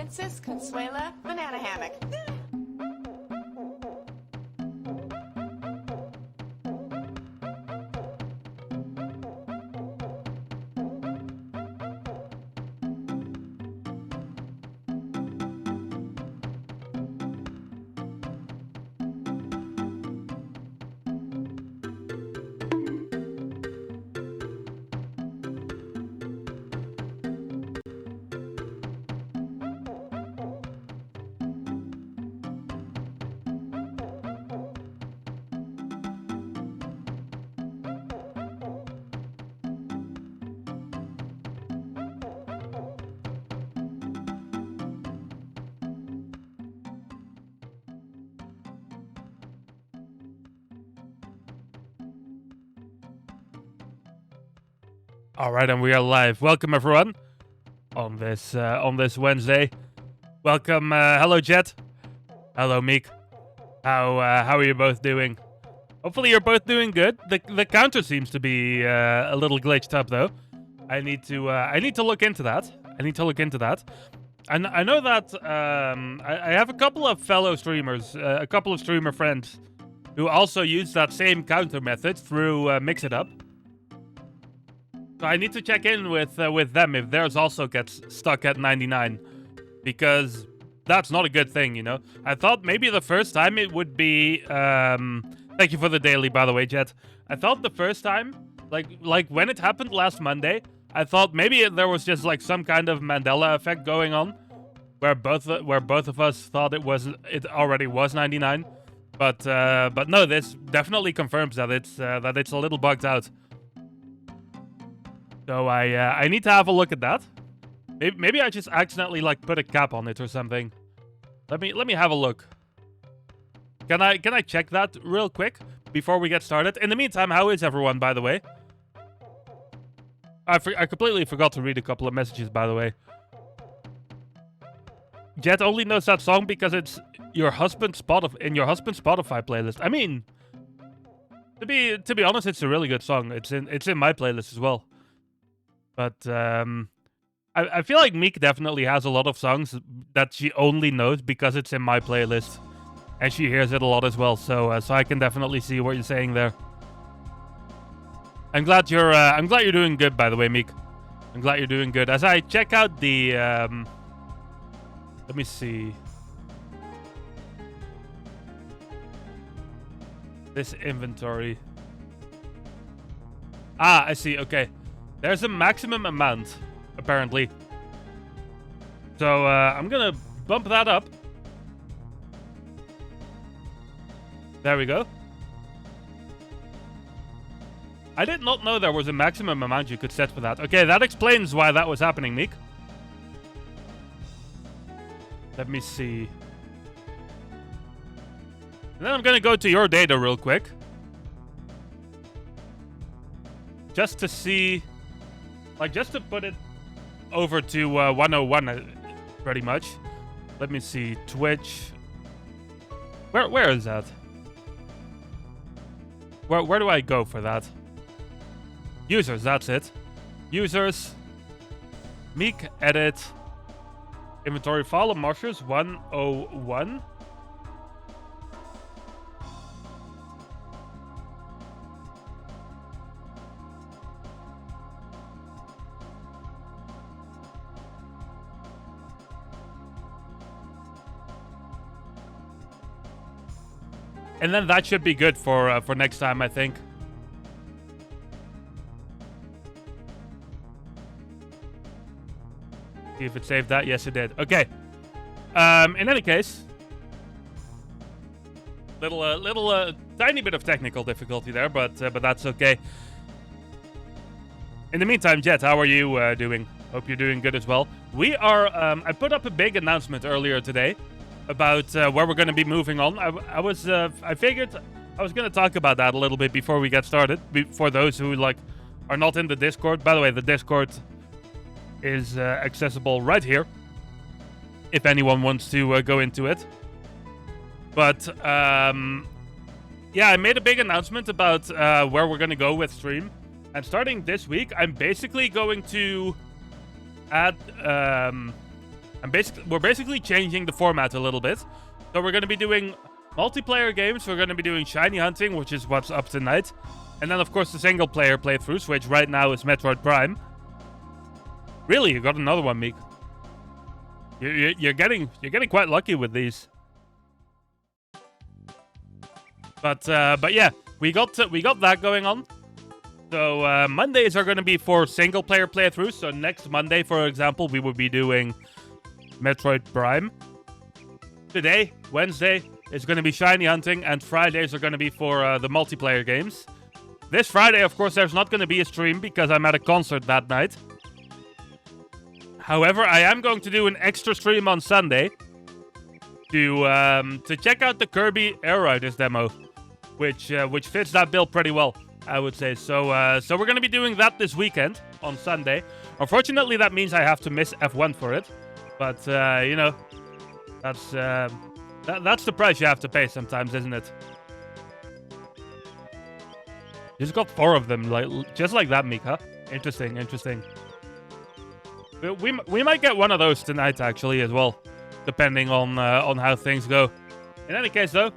Princess Consuela Banana Hammock. All right, and we are live. Welcome everyone on this Wednesday. Welcome, hello Jet, hello Meek. How are you both doing? Hopefully you're both doing good. The counter seems to be a little glitched up though. I need to look into that. And I know that I have a couple of fellow streamers, a couple of streamer friends, who also use that same counter method through Mix It Up. So I need to check in with them if theirs also gets stuck at 99, because that's not a good thing, you know. I thought maybe the first time it would be. Thank you for the daily, by the way, Jet. I thought the first time, like when it happened last Monday, I thought maybe there was just like some kind of Mandela effect going on, where both of us thought it already was 99, but no, this definitely confirms that it's a little bugged out. So I need to have a look at that. Maybe I just accidentally like put a cap on it or something. Let me have a look. Can I check that real quick before we get started? In the meantime, how is everyone, by the way? I completely forgot to read a couple of messages, by the way. Jet only knows that song because it's your husband's in your husband's Spotify playlist. I mean, to be honest, it's a really good song. It's in my playlist as well. But I feel like Meek definitely has a lot of songs that she only knows because it's in my playlist, and she hears it a lot as well. So I can definitely see what you're saying there. I'm glad you're doing good, by the way, Meek. I'm glad you're doing good. As I check out the let me see this inventory. Ah, I see. Okay. There's a maximum amount, apparently. So, I'm gonna bump that up. There we go. I did not know there was a maximum amount you could set for that. Okay, that explains why that was happening, Meek. Let me see. And then I'm gonna go to your data real quick. Just to see... Like, just to put it over to 101, pretty much. Let me see. Twitch. Where is that? Where do I go for that? Users, that's it. Users. Meek, edit. Inventory file of Marshers 101. And then that should be good for next time, I think. See if it saved that. Yes, it did. Okay. In any case, little tiny bit of technical difficulty there, but that's okay. In the meantime, Jet, how are you doing? Hope you're doing good as well. We are. I put up a big announcement earlier today about where we're going to be moving on. I figured I was going to talk about that a little bit before we get started. For those who are not in the Discord. By the way, the Discord is accessible right here if anyone wants to go into it. But yeah, I made a big announcement about where we're going to go with stream. And starting this week, I'm basically going to add we're basically changing the format a little bit. So we're going to be doing multiplayer games. We're going to be doing shiny hunting, which is what's up tonight. And then, of course, the single-player playthroughs, which right now is Metroid Prime. Really, you got another one, Meek. You're getting quite lucky with these. But yeah, we got that going on. So Mondays are going to be for single-player playthroughs. So next Monday, for example, we will be doing Metroid Prime. Today, Wednesday, is going to be shiny hunting, and Fridays are going to be for the multiplayer games. This Friday, of course, there's not going to be a stream because I'm at a concert that night. However, I am going to do an extra stream on Sunday to check out the Kirby Air Riders demo, which fits that bill pretty well, I would say. So we're going to be doing that this weekend on Sunday. Unfortunately, that means I have to miss F1 for it, but you know, that's the price you have to pay sometimes, isn't it? You just got 4 of them, just like that, Mika. Interesting. We might get one of those tonight, actually, as well, depending on how things go. In any case, though,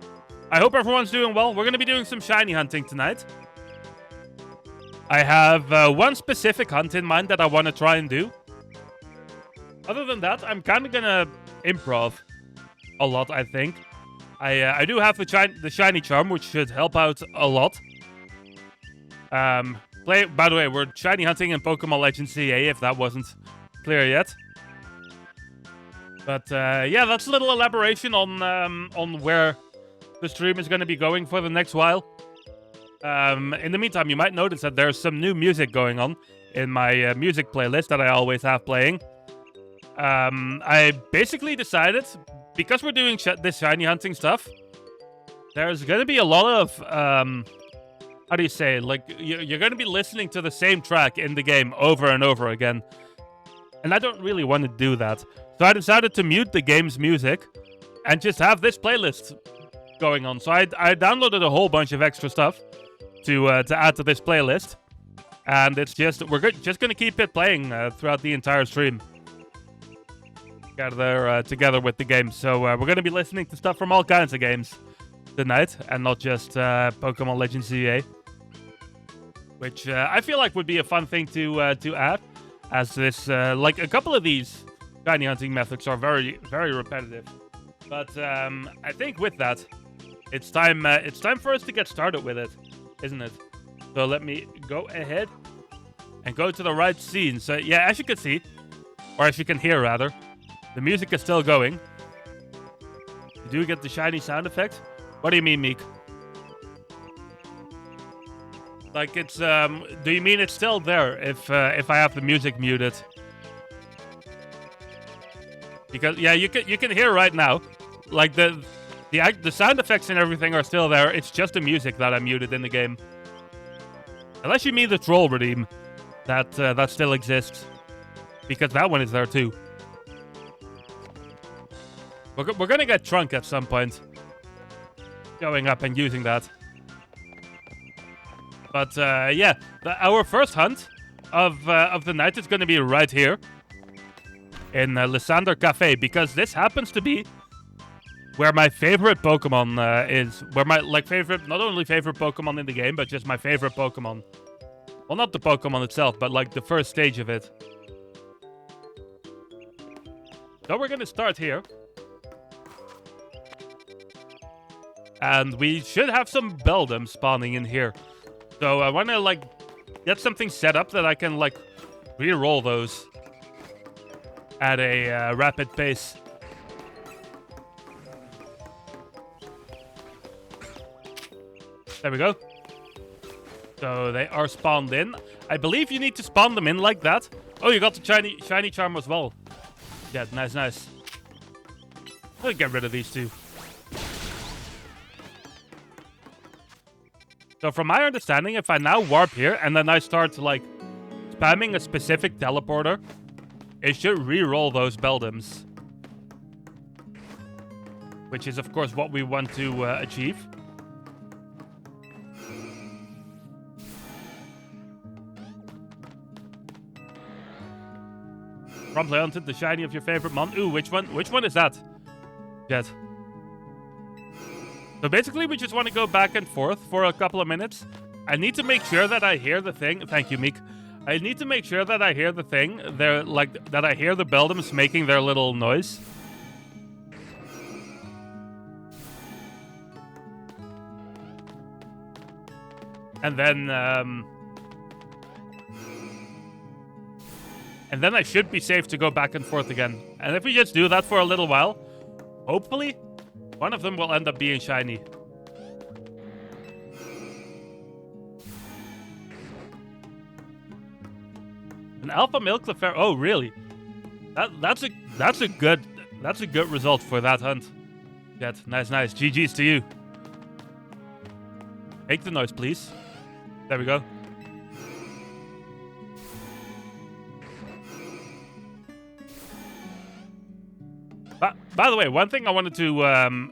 I hope everyone's doing well. We're going to be doing some shiny hunting tonight. I have one specific hunt in mind that I want to try and do. Other than that, I'm kind of going to improv a lot, I think. I do have the shiny charm, which should help out a lot. By the way, we're shiny hunting in Pokemon Legends CA, if that wasn't clear yet. But yeah, that's a little elaboration on where the stream is going to be going for the next while. In the meantime, you might notice that there's some new music going on in my music playlist that I always have playing. I basically decided, because we're doing this shiny hunting stuff, there's going to be a lot of, how do you say, like, you're going to be listening to the same track in the game over and over again. And I don't really want to do that. So I decided to mute the game's music and just have this playlist going on. So I downloaded a whole bunch of extra stuff to add to this playlist. And it's just, just going to keep it playing throughout the entire stream. Together with the game. So we're going to be listening to stuff from all kinds of games tonight, and not just Pokemon Legends CA, which I feel like would be a fun thing to add, as this like a couple of these shiny hunting methods are very, very repetitive. But I think with that, it's time for us to get started with it, isn't it? So let me go ahead and go to the right scene. So yeah, as you can see, or as you can hear rather, the music is still going. You do get the shiny sound effect. What do you mean, Meek? Like it's do you mean it's still there if I have the music muted? Because yeah, you can hear right now, like the sound effects and everything are still there. It's just the music that I muted in the game. Unless you mean the troll redeem, that still exists, because that one is there too. We're gonna get Trunk at some point, showing up and using that. But yeah, our first hunt of the night is gonna be right here in Lysander Cafe, because this happens to be where my favorite Pokemon is. Where my not only favorite Pokemon in the game, but just my favorite Pokemon. Well, not the Pokemon itself, but like the first stage of it. So we're gonna start here. And we should have some Beldum spawning in here. So I want to, like, get something set up that I can, like, re-roll those at a rapid pace. There we go. So they are spawned in. I believe you need to spawn them in like that. Oh, you got the shiny charm as well. Yeah, nice. I'll get rid of these two. So from my understanding, if I now warp here and then I start like spamming a specific teleporter, it should re-roll those Beldums. Which is of course what we want to achieve. Promptly hunted the shiny of your favorite mon. Ooh, which one? Which one is that? Jet. So basically, we just want to go back and forth for a couple of minutes. I need to make sure that I hear the thing. Thank you, Meek. I need to make sure that I hear the thing. They're like that I hear the Beldums making their little noise. And then I should be safe to go back and forth again. And if we just do that for a little while, hopefully, one of them will end up being shiny. An alpha milk Clefairy. Oh, really? That's a good result for that hunt. Jet, nice. GG's to you. Make the noise, please. There we go. By the way, one thing I wanted to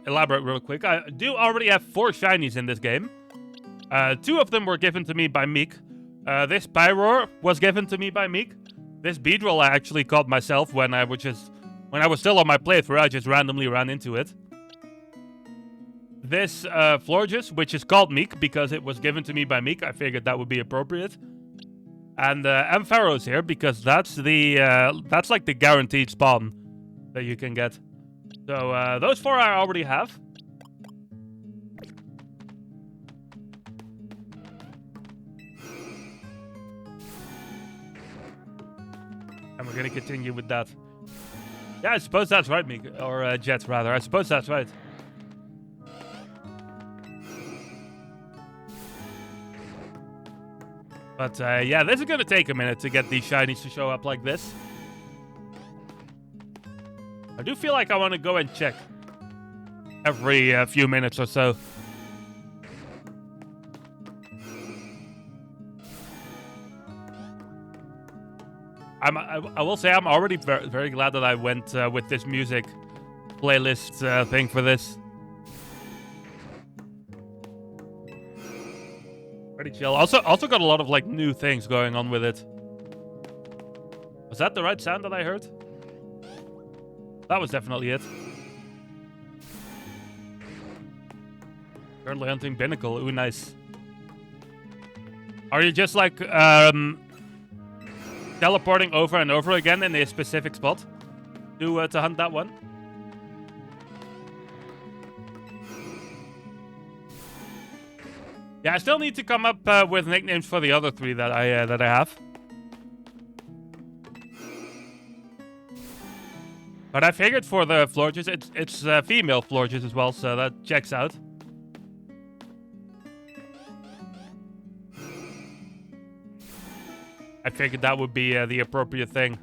elaborate real quick. I do already have 4 shinies in this game. 2 of them were given to me by Meek. This Pyroar was given to me by Meek. This Beedrill I actually caught myself when I was still on my playthrough. I just randomly ran into it. This Florges, which is called Meek because it was given to me by Meek. I figured that would be appropriate. And Ampharos here because that's like the guaranteed spawn that you can get. So those 4 I already have. And we're gonna continue with that. Yeah, I suppose that's right, Meek. Or Jet, rather. I suppose that's right. But yeah, this is gonna take a minute to get these shinies to show up like this. I do feel like I want to go and check every few minutes or so. I will say I'm already very glad that I went with this music playlist thing for this. Pretty chill. Also got a lot of like new things going on with it. Was that the right sound that I heard? That was definitely it. Currently hunting Binnacle. Ooh, nice. Are you just like teleporting over and over again in a specific spot to hunt that one? Yeah, I still need to come up with nicknames for the other 3 that I have. But I figured for the Florges, it's female Florges as well, so that checks out. I figured that would be the appropriate thing.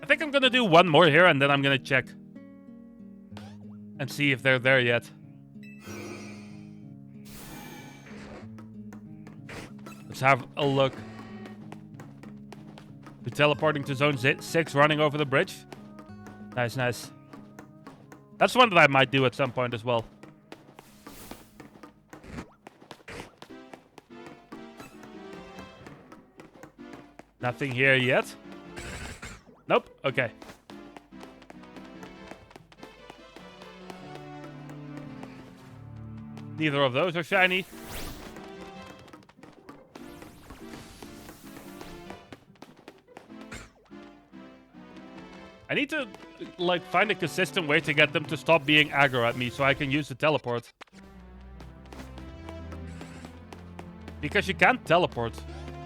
I think I'm gonna do one more here, and then I'm gonna check. And see if they're there yet. Let's have a look. We're teleporting to zone 6, running over the bridge. Nice. That's one that I might do at some point as well. Nothing here yet. Nope, okay. Neither of those are shiny. I need to, like, find a consistent way to get them to stop being aggro at me so I can use the teleport. Because you can't teleport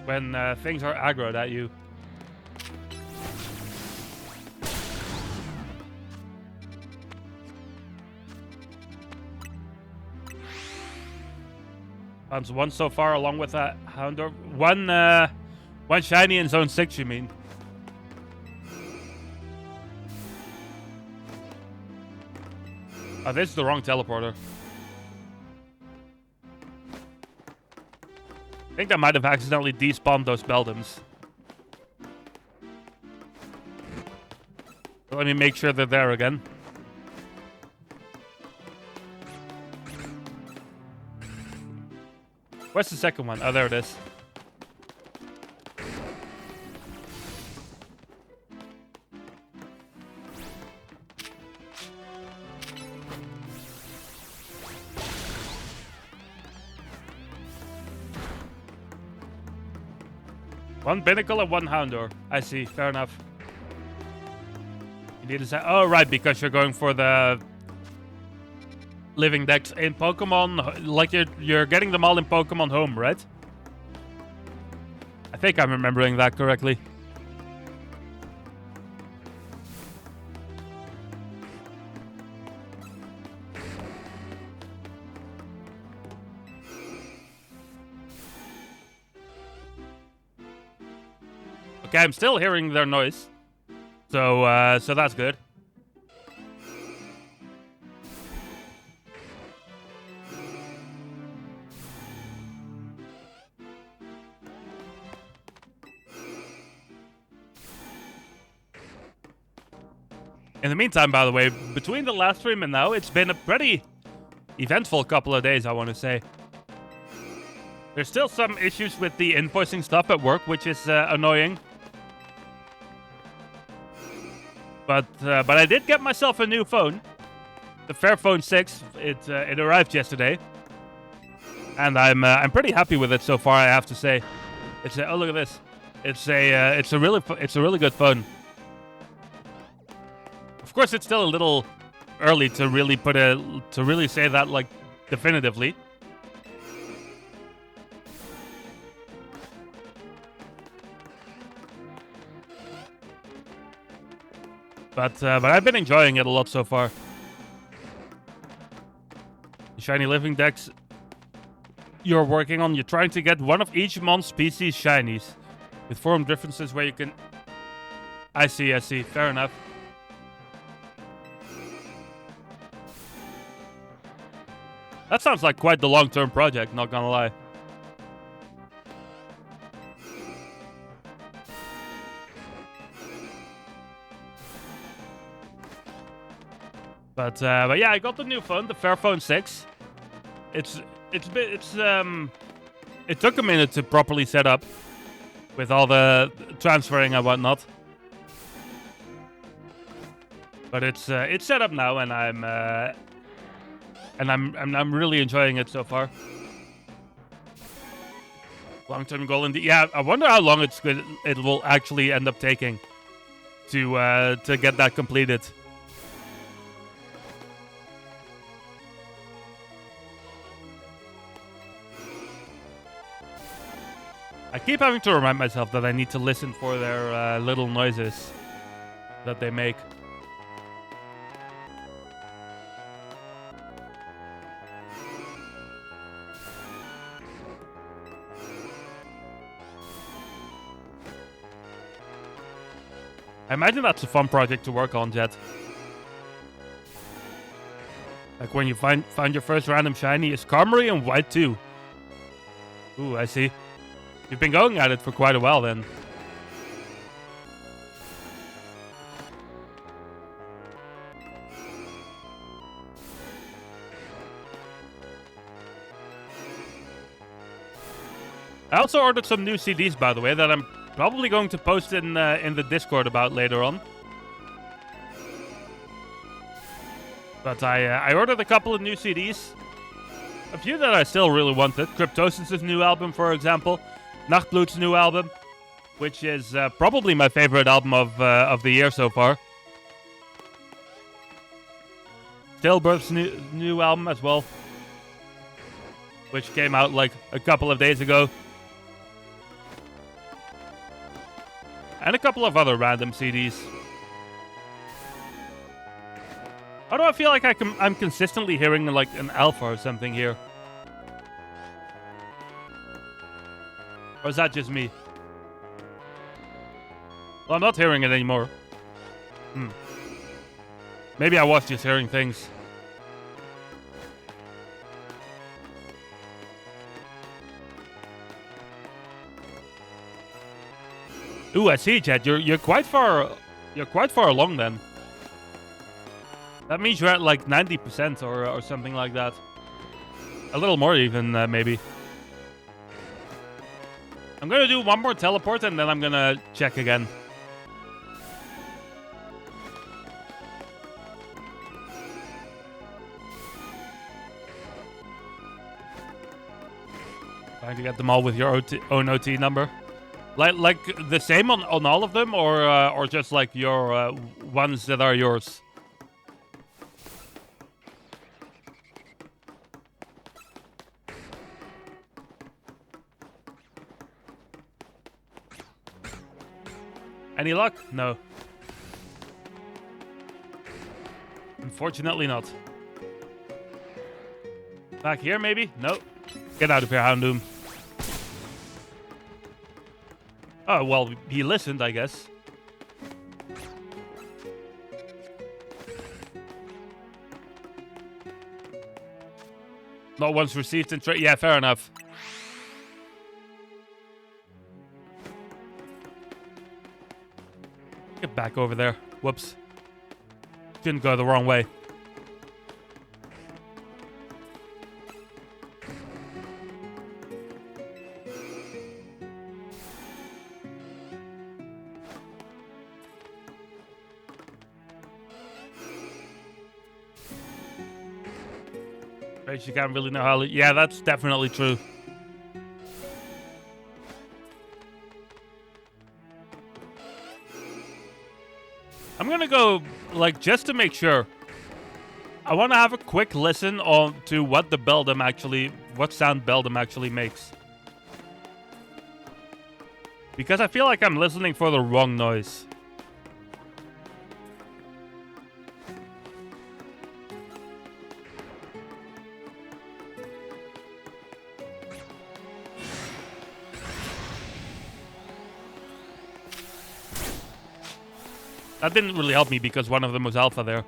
when things are aggroed at you. Found one so far along with that Houndor. One shiny in zone 6, you mean? Oh, this is the wrong teleporter. I think I might have accidentally despawned those Beldums. So let me make sure they're there again. Where's the second one? Oh, there it is. One binnacle and one houndor. I see. Fair enough. You need to say, oh right, because you're going for the living decks in Pokemon. Like you're getting them all in Pokemon Home, right? I think I'm remembering that correctly. Okay, I'm still hearing their noise. So that's good. In the meantime, by the way, between the last stream and now, it's been a pretty eventful couple of days, I want to say. There's still some issues with the invoicing stuff at work, which is annoying. But I did get myself a new phone, the Fairphone 6. It arrived yesterday, and I'm pretty happy with it so far. I have to say, oh look at this, it's a really good phone. Of course, it's still a little early to really say that like definitively. But I've been enjoying it a lot so far. The shiny living decks you're working on, you're trying to get one of each month's PC shinies. With form differences where you can... I see. Fair enough. That sounds like quite the long-term project, not gonna lie. But yeah, I got the new phone, the Fairphone 6. It took a minute to properly set up with all the transferring and whatnot. But it's set up now, and I'm really enjoying it so far. Long-term goal indeed. Yeah, I wonder how long it will actually end up taking to get that completed. I keep having to remind myself that I need to listen for their little noises that they make. I imagine that's a fun project to work on, Jet. Like when you find your first random shiny, is Carmery in white too? Ooh, I see. You've been going at it for quite a while then. I also ordered some new CDs, by the way, that I'm probably going to post in the Discord about later on. But I ordered a couple of new CDs. A few that I still really wanted. Cryptosis' new album, for example. Nachtbloed's new album, which is probably my favorite album of the year so far. Stillbirth's new album as well, which came out like a couple of days ago. And a couple of other random CDs. How do I feel like I'm consistently hearing like an alpha or something here? Or is that just me? Well, I'm not hearing it anymore. Maybe I was just hearing things. Ooh, I see, Chad. You're quite far along then. That means you're at like 90% or something like that. A little more even, maybe. I'm gonna do one more teleport and then I'm gonna check again. Trying to get them all with your own OT number. Like the same on all of them, or just like your ones that are yours? Any luck? No. Unfortunately not. Back here, maybe? No. Get out of here, Houndoom. Oh, well, he listened, I guess. Not once received in trade. Yeah, fair enough. Get back over there. Whoops. Didn't go the wrong way. Right, you can't really know how... Yeah, that's definitely true. I'm gonna go, like, just to make sure. I want to have a quick listen on to what the Beldam actually... What sound Beldam actually makes. Because I feel like I'm listening for the wrong noise. That didn't really help me because one of them was alpha there.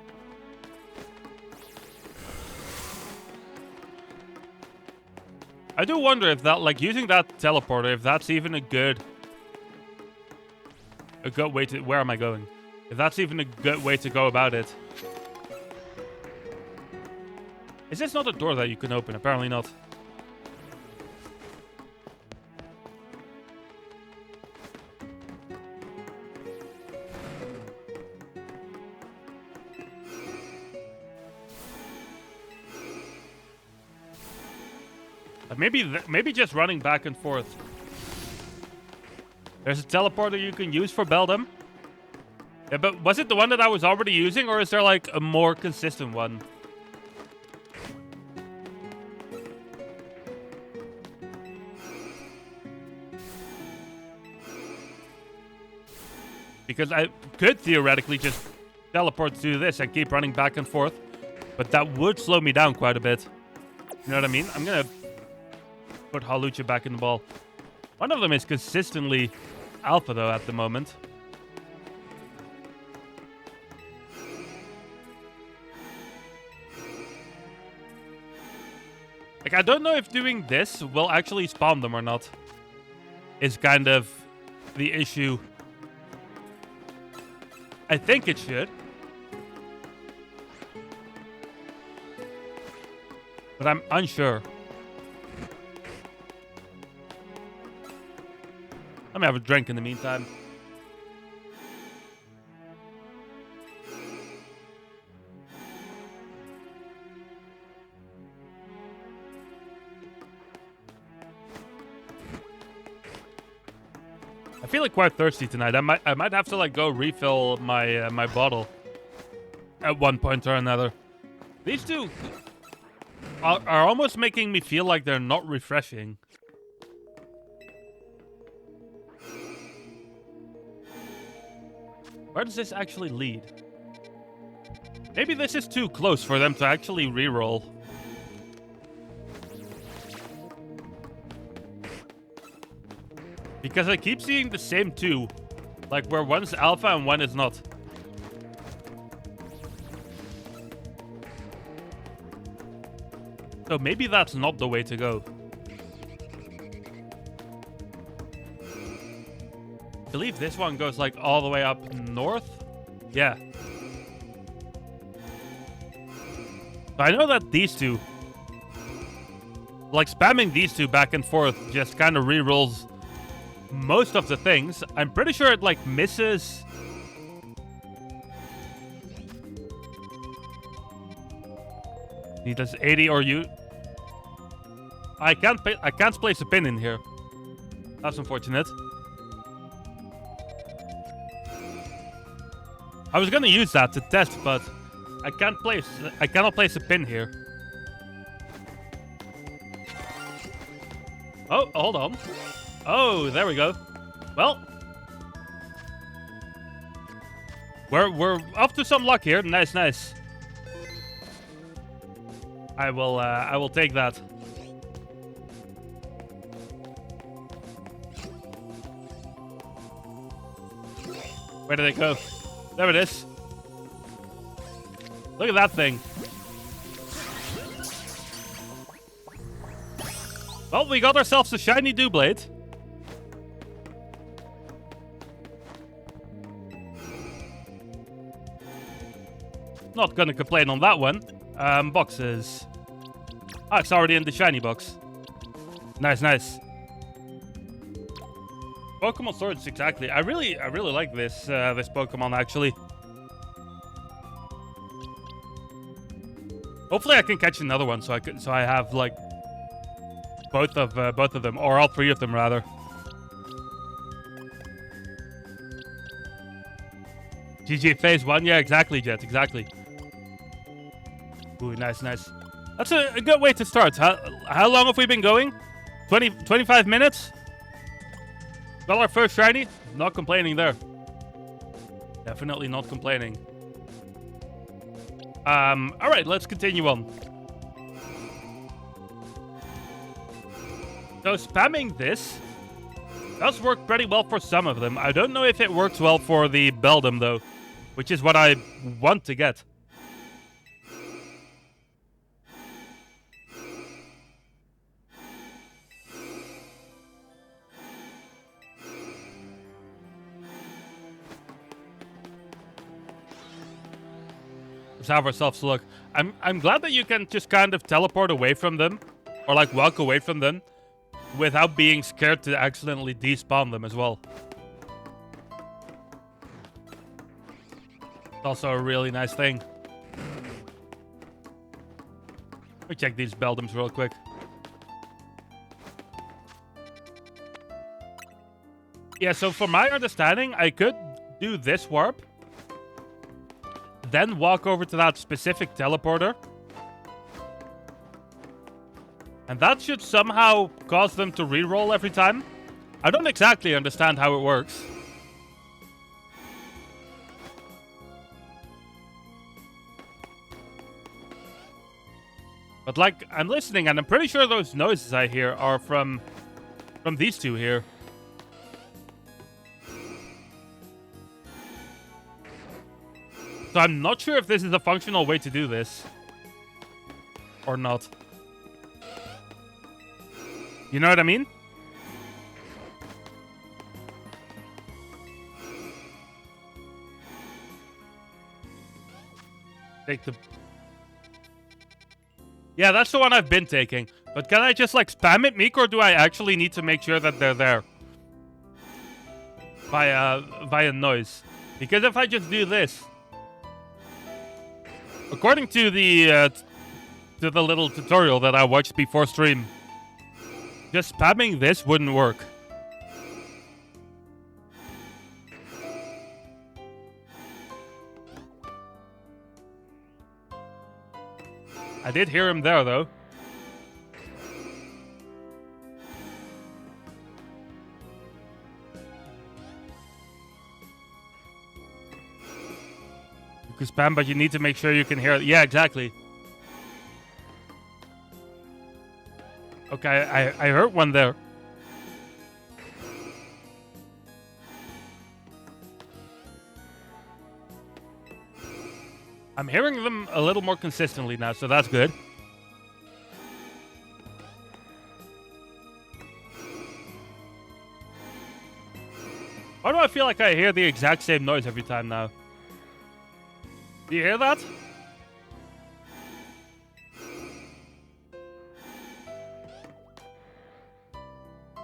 I do wonder if that, like, using that teleporter, if that's even a good way to... Where am I going? If that's even a good way to go about it. Is this not a door that you can open? Apparently not. Maybe just running back and forth. There's a teleporter you can use for Beldam. Yeah, but was it the one that I was already using, or is there like a more consistent one? Because I could theoretically just teleport to this and keep running back and forth, but that would slow me down quite a bit. You know what I mean? I'm gonna put Halucha back in the ball. One of them is consistently alpha, though, at the moment. Like, I don't know if doing this will actually spawn them or not. Is kind of the issue. I think it should. But I'm unsure. Let me have a drink in the meantime. I feel like quite thirsty tonight. I might have to like go refill my my bottle at one point or another. These two are almost making me feel like they're not refreshing. Where does this actually lead? Maybe this is too close for them to actually reroll. Because I keep seeing the same two. Like where one's alpha and one is not. So maybe that's not the way to go. I believe this one goes like all the way up north. Yeah. I know that these two, like spamming these two back and forth, just kind of re-rolls most of the things. I'm pretty sure it like misses. He does 80 or you. I can't place a pin in here. That's unfortunate. I was gonna use that to test, but I cannot place a pin here. Oh, hold on. Oh, there we go. Well, we're off to some luck here. Nice, nice. I will take that. Where did it go? There it is. Look at that thing. Well, we got ourselves a shiny Doublade. Not gonna complain on that one. Boxes. Ah, it's already in the shiny box. Nice, nice. Pokemon Swords, exactly. I really like this this Pokemon actually. Hopefully, I can catch another one so I have like both of them, or all three of them rather. GG phase 1, yeah, exactly, Jet, exactly. Ooh, nice, nice. That's a good way to start. How long have we been going? 25 minutes? Got our first shiny? Not complaining there. Definitely not complaining. Alright, let's continue on. So spamming this does work pretty well for some of them. I don't know if it works well for the Beldum though, which is what I want to get. Let's have ourselves a look. I'm glad that you can just kind of teleport away from them, or like walk away from them, without being scared to accidentally despawn them as well. It's also a really nice thing. Let me check these Beldums real quick. Yeah, so from my understanding, I could do this warp, then walk over to that specific teleporter. And that should somehow cause them to reroll every time. I don't exactly understand how it works. But like, I'm listening and I'm pretty sure those noises I hear are from these two here. So I'm not sure if this is a functional way to do this. Or not. You know what I mean? Take the... Yeah, that's the one I've been taking. But can I just like spam it, Meek, or do I actually need to make sure that they're there? Via noise. Because if I just do this... According to the little tutorial that I watched before stream, just spamming this wouldn't work. I did hear him there, though. You can spam, but you need to make sure you can hear it. Yeah, exactly. Okay, I heard one there. I'm hearing them a little more consistently now, so that's good. Why do I feel like I hear the exact same noise every time now? Do you hear that?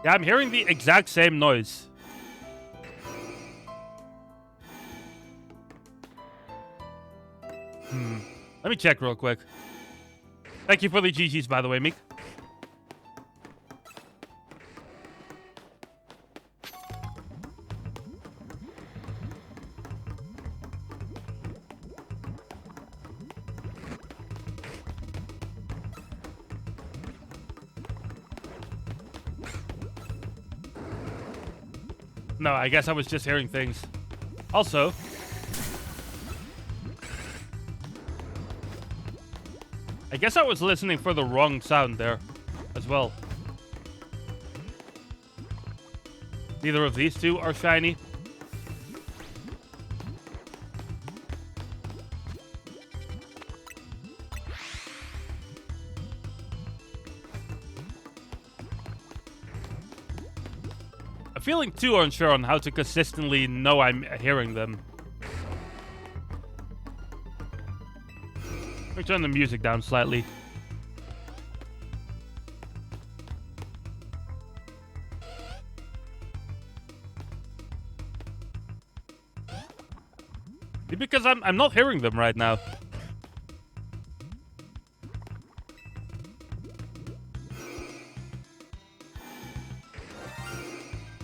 Yeah, I'm hearing the exact same noise. Let me check real quick. Thank you for the GGs, by the way, Meek. No, I guess I was just hearing things. Also, I guess I was listening for the wrong sound there as well. Neither of these two are shiny. I'm feeling too unsure on how to consistently know I'm hearing them. Let me turn the music down slightly. Because I'm not hearing them right now.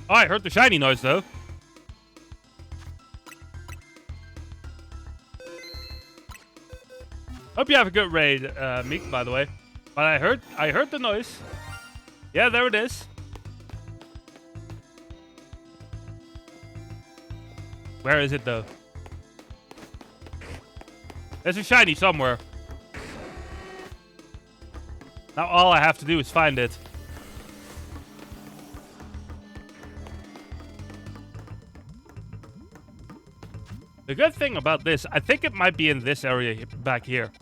Oh, I heard the shiny noise though. Hope you have a good raid, Meek, by the way. But I heard the noise. Yeah, there it is. Where is it though? There's a shiny somewhere. Now all I have to do is find it. The good thing about this, I think it might be in this area back here.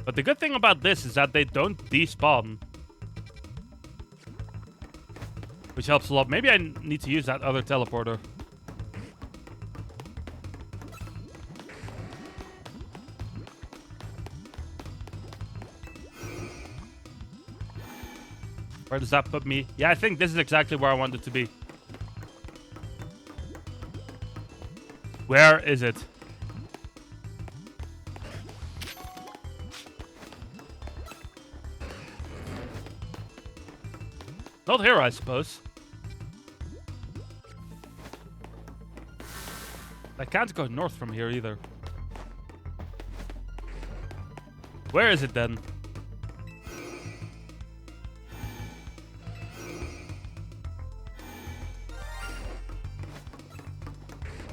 But the good thing about this is that they don't despawn. Which helps a lot. Maybe I need to use that other teleporter. Where does that put me? Yeah, I think this is exactly where I want it to be. Where is it? Not here, I suppose. I can't go north from here either. Where is it then?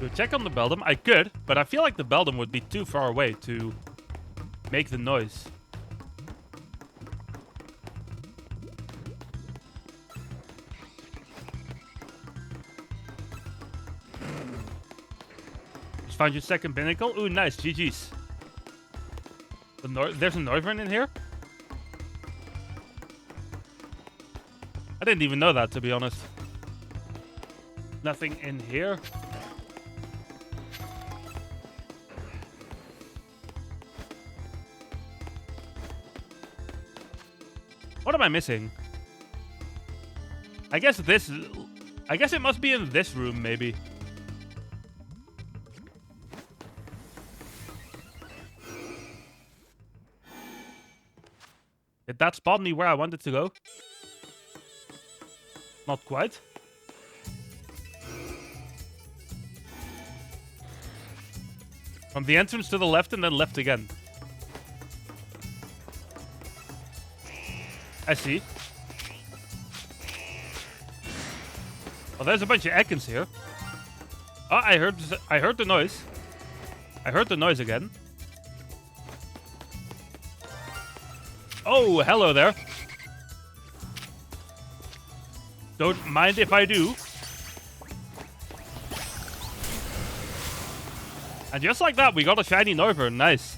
Do a check on the Beldum? I could, but I feel like the Beldum would be too far away to make the noise. Just found your second pinnacle. Ooh, nice. GG's. There's a Noivern in here? I didn't even know that, to be honest. Nothing in here. What am I missing? I guess it must be in this room, maybe. Did that spot me where I wanted to go? Not quite. From the entrance to the left and then left again. I see. Oh, there's a bunch of Ekans here. Oh, I heard the noise. I heard the noise again. Oh, hello there. Don't mind if I do. And just like that, we got a shiny Noivern. Nice.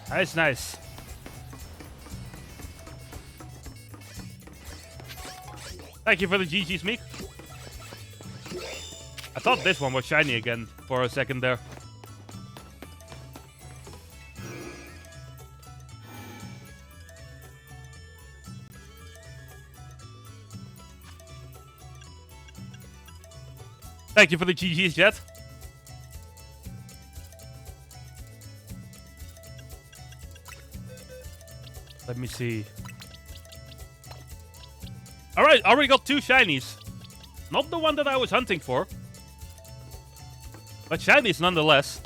Nice, nice. Thank you for the GG's, Meek. I thought this one was shiny again for a second there. Thank you for the GG's, Jet. Let me see. Alright, already got 2 shinies. Not the one that I was hunting for. But shinies nonetheless.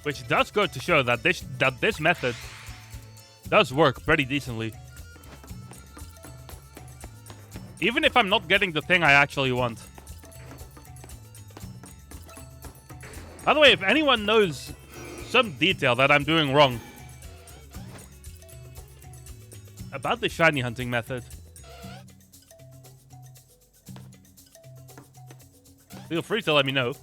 Which does go to show that this method does work pretty decently. Even if I'm not getting the thing I actually want. By the way, if anyone knows some detail that I'm doing wrong about the shiny hunting method, feel free to let me know.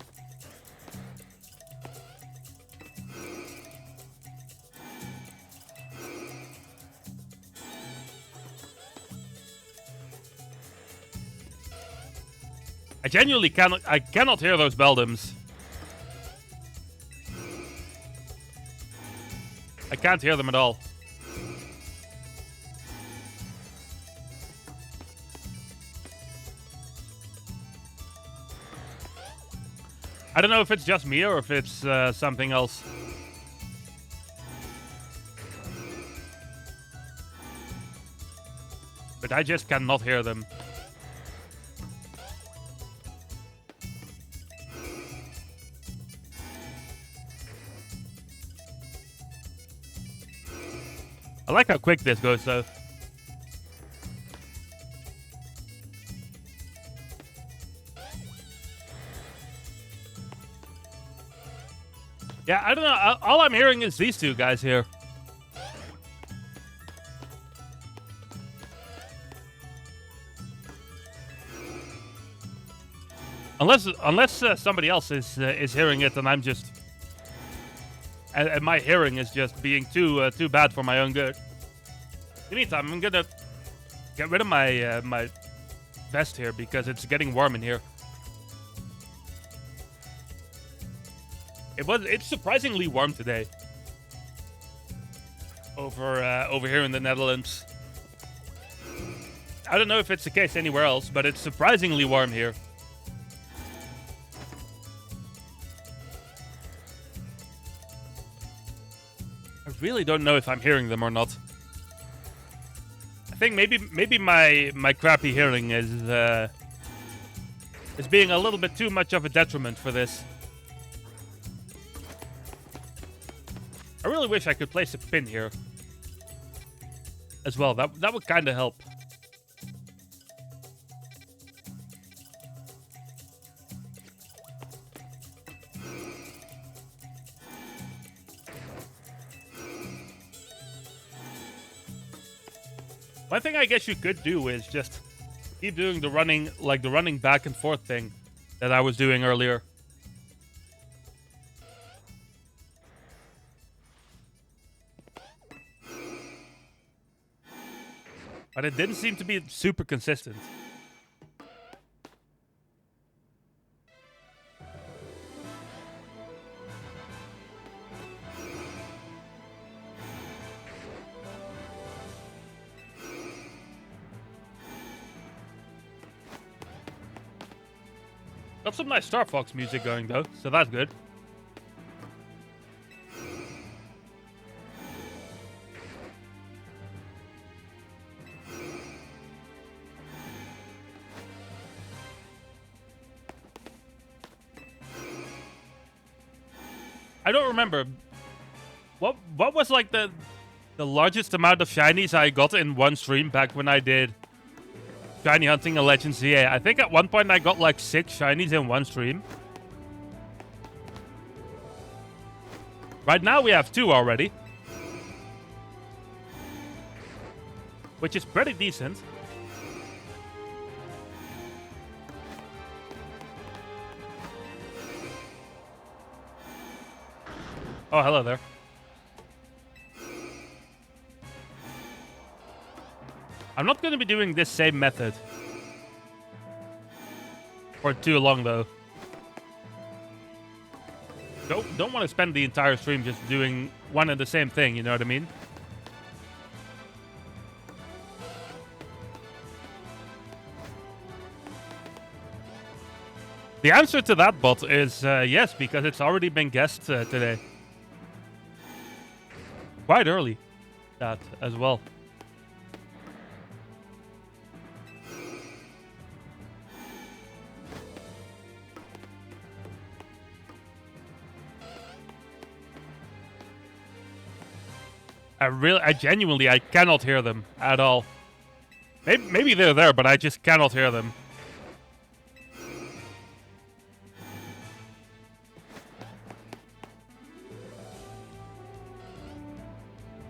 I genuinely cannot hear those Beldams. I can't hear them at all. I don't know if it's just me or if it's something else. But I just cannot hear them. I like how quick this goes, though. Yeah, I don't know. All I'm hearing is these two guys here. Unless somebody else is hearing it, and I'm just, and my hearing is just being too bad for my own good. In the meantime, I'm gonna get rid of my my vest here because it's getting warm in here. It's surprisingly warm today over here in the Netherlands. I don't know if it's the case anywhere else, but it's surprisingly warm here. I really don't know if I'm hearing them or not. I think maybe my crappy hearing is being a little bit too much of a detriment for this. I really wish I could place a pin here as well. That would kind of help. One thing I guess you could do is just keep doing the running back and forth thing that I was doing earlier. But it didn't seem to be super consistent. Got some nice Star Fox music going though, so that's good. I don't remember. What was like the largest amount of shinies I got in one stream back when I did shiny hunting and Legends ZA? I think at one point I got like 6 shinies in one stream. Right now we have 2 already, which is pretty decent. Oh, hello there. I'm not going to be doing this same method for too long, though. Don't want to spend the entire stream just doing one and the same thing, you know what I mean? The answer to that, bot, is yes, because it's already been guessed today. Quite early, that as well. I genuinely, I cannot hear them at all. Maybe they're there, but I just cannot hear them.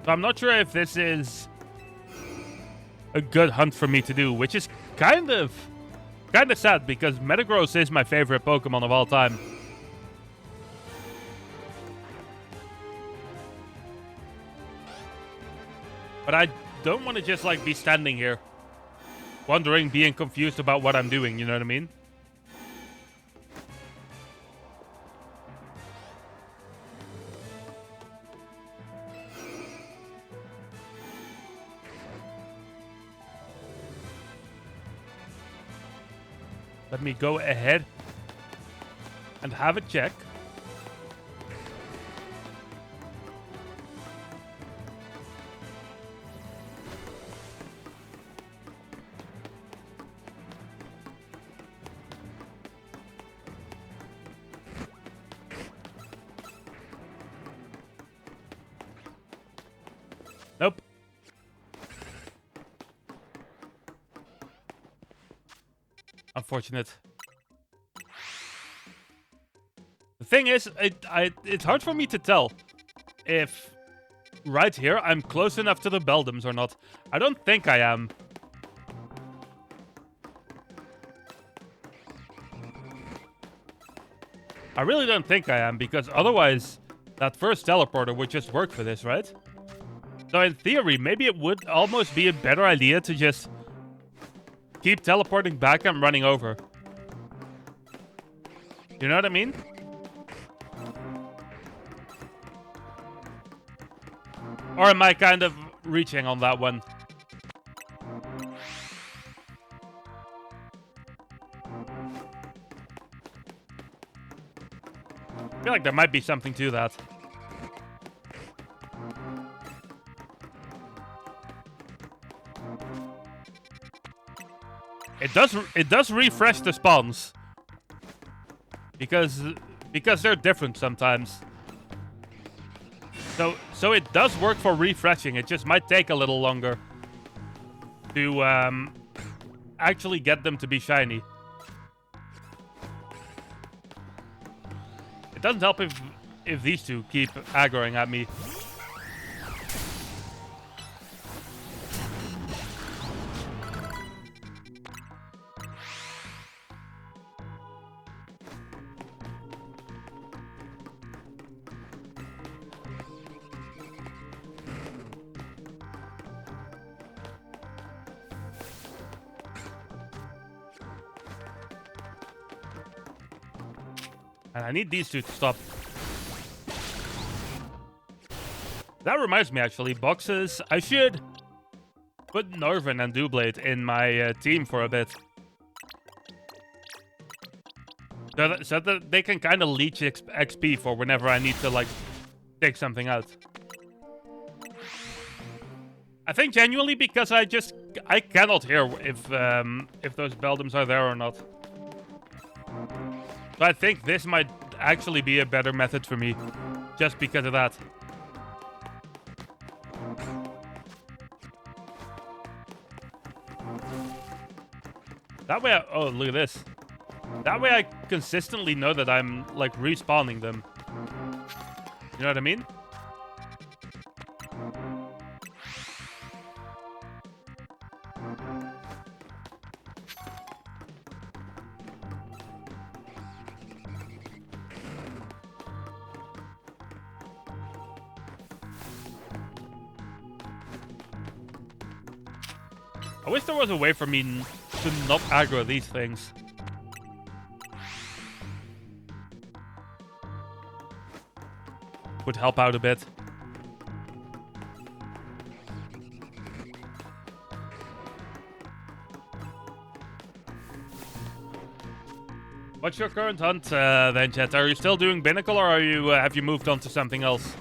So I'm not sure if this is a good hunt for me to do, which is kind of sad because Metagross is my favorite Pokemon of all time. But I don't want to just like be standing here, wondering, being confused about what I'm doing, you know what I mean? Let me go ahead and have a check. Nope. Unfortunate. The thing is, it's hard for me to tell if right here I'm close enough to the Beldums or not. I don't think I am. I really don't think I am, because otherwise that first teleporter would just work for this, right? So in theory, maybe it would almost be a better idea to just keep teleporting back and running over. You know what I mean? Or am I kind of reaching on that one? I feel like there might be something to that. It does refresh the spawns. Because they're different sometimes. So it does work for refreshing. It just might take a little longer to actually get them to be shiny. It doesn't help if these two keep aggroing at me. And I need these two to stop. That reminds me, actually, boxes. I should put Norvin and Doublade in my team for a bit. So that they can kind of leech XP for whenever I need to, like, take something out. I think genuinely because I cannot hear if those Beldums are there or not. So I think this might actually be a better method for me, just because of that. That way oh, look at this. That way I consistently know that I'm, like, respawning them. You know what I mean? I wish there was a way for me to not aggro these things. Would help out a bit. What's your current hunt then, chat? Are you still doing Binnacle, or are you have you moved on to something else?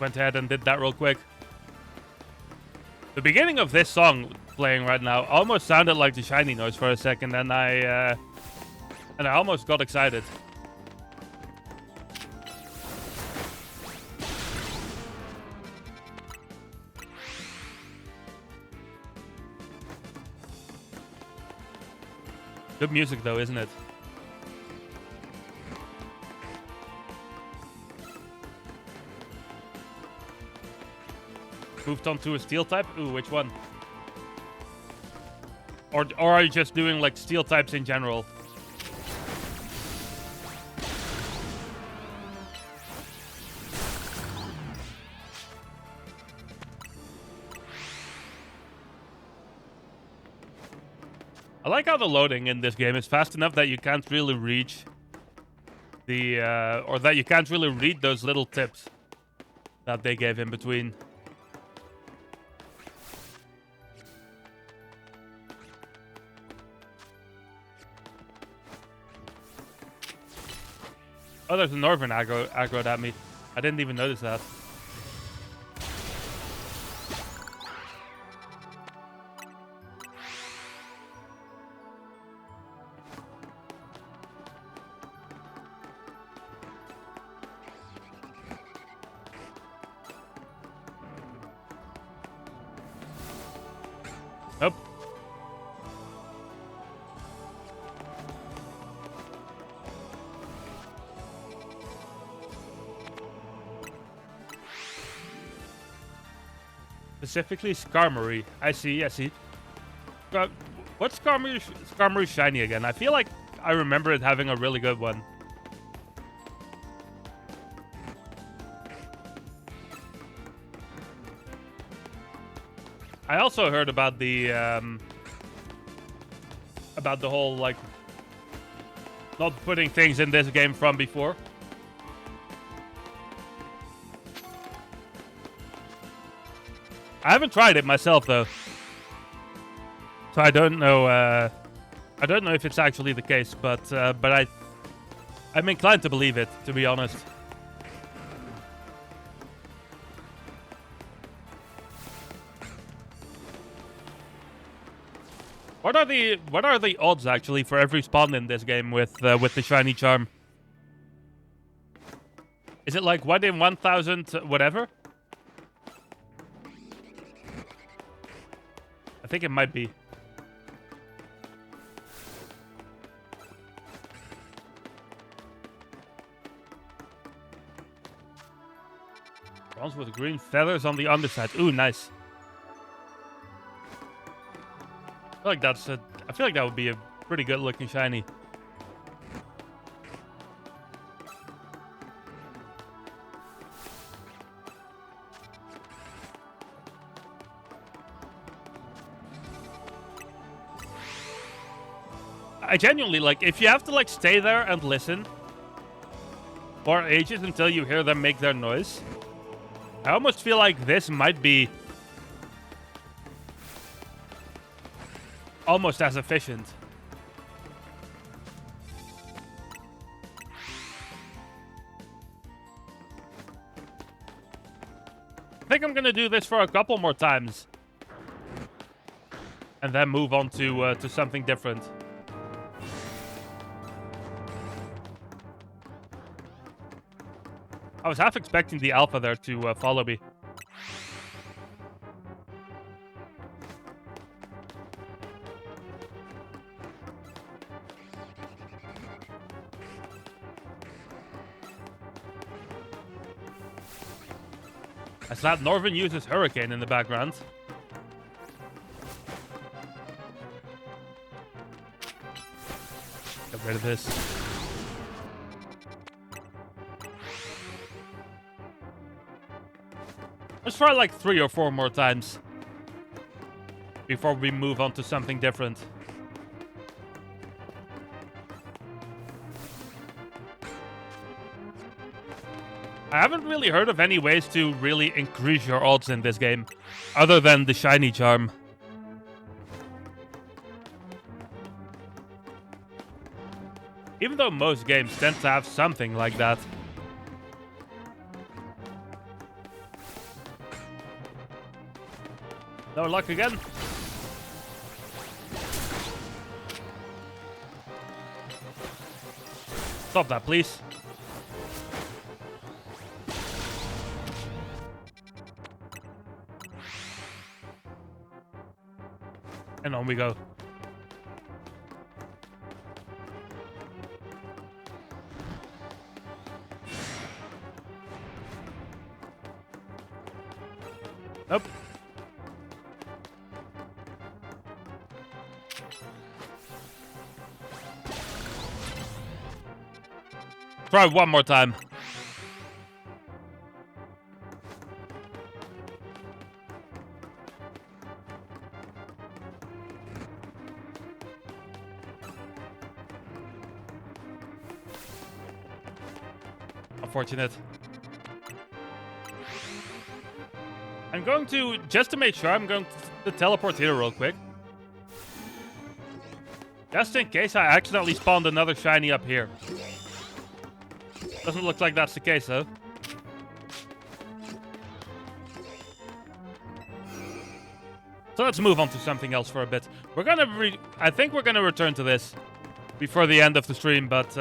went ahead and did that real quick. The beginning of this song playing right now almost sounded like the shiny noise for a second, and I almost got excited. Good music though, isn't it? Moved on to a steel type? Ooh, which one? Or are you just doing like steel types in general? I like how the loading in this game is fast enough that you can't really reach the, or that you can't really read those little tips that they gave in between. Oh, there's a northern aggroed at me. I didn't even notice that. Nope. Specifically Skarmory. I see. What's Skarmory shiny again? I feel like I remember it having a really good one. I also heard about the whole like not putting things in this game from before. I haven't tried it myself though, so I don't know. I don't know if it's actually the case, but I'm inclined to believe it, to be honest. What are the odds actually for every spawn in this game with the shiny charm? Is it like 1 in 1,000 whatever? I think it might be. Bronze with green feathers on the underside. Ooh, nice. I feel like that would be a pretty good looking shiny. I genuinely, like, if you have to, like, stay there and listen for ages until you hear them make their noise, I almost feel like this might be almost as efficient. I think I'm gonna do this for a couple more times and then move on to something different. I was half expecting the alpha there to follow me. As that Norvin uses Hurricane in the background. Get rid of this. Let's try like 3 or 4 more times before we move on to something different. I haven't really heard of any ways to really increase your odds in this game, other than the shiny charm. Even though most games tend to have something like that. No luck again. Stop that, please. And on we go. Nope. Try one more time. Unfortunate. I'm going to, just to make sure, I'm going to teleport here real quick. Just in case I accidentally spawned another shiny up here. Doesn't look like that's the case, though. So let's move on to something else for a bit. We're gonna I think we're gonna return to this before the end of the stream, but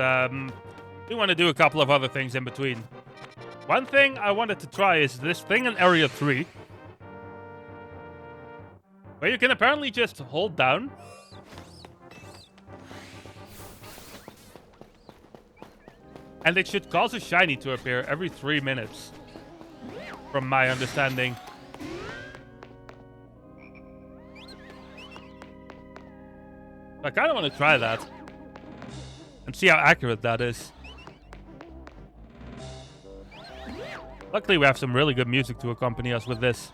we want to do a couple of other things in between. One thing I wanted to try is this thing in Area 3, where you can apparently just hold down. And it should cause a shiny to appear every 3 minutes, from my understanding. I kind of want to try that and see how accurate that is. Luckily, we have some really good music to accompany us with this.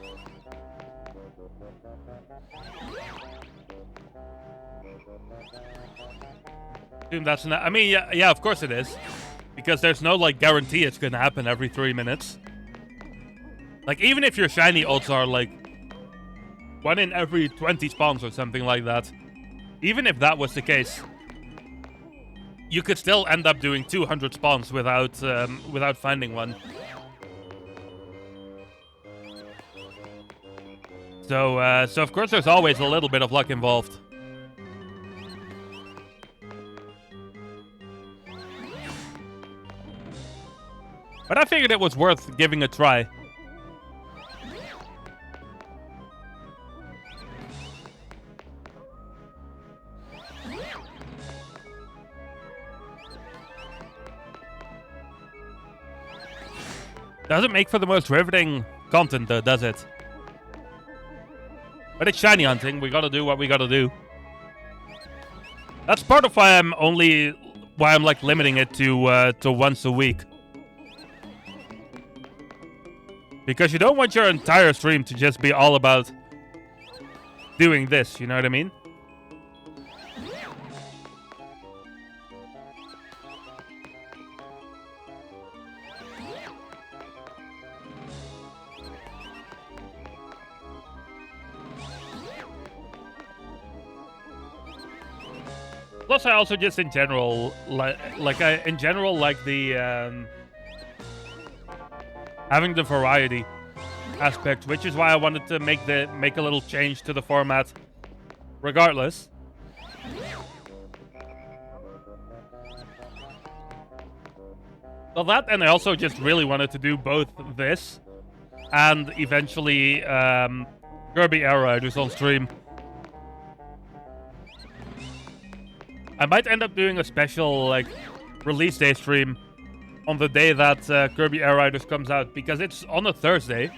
Assume that's not. I mean, yeah, of course it is. Because there's no, like, guarantee it's gonna happen every 3 minutes. Like, even if your shiny ults are, like, 1 in every 20 spawns or something like that. Even if that was the case, you could still end up doing 200 spawns without finding one. So of course there's always a little bit of luck involved. But I figured it was worth giving a try. Doesn't make for the most riveting content though, does it? But it's shiny hunting, we gotta do what we gotta do. That's part of why I'm like limiting it to once a week. Because you don't want your entire stream to just be all about doing this, you know what I mean? Plus, I also just in general like the having the variety aspect, which is why I wanted to make a little change to the format, regardless. Well, that, and I also just really wanted to do both this and eventually Kirby Air Riders on stream. I might end up doing a special, like, release day stream on the day that Kirby Air Riders comes out, because it's on a Thursday,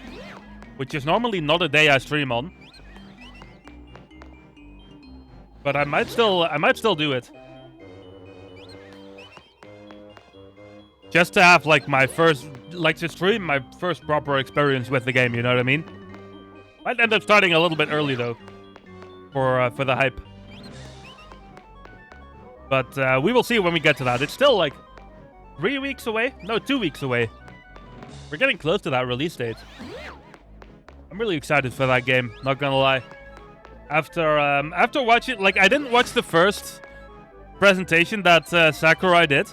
which is normally not a day I stream on. But I might still do it. Just to have, like, to stream my first proper experience with the game, you know what I mean? Might end up starting a little bit early, though, for the hype. But we will see when we get to that. It's still, like, 3 weeks away? No, 2 weeks away. We're getting close to that release date. I'm really excited for that game, not gonna lie. After watching, like, I didn't watch the first presentation that Sakurai did.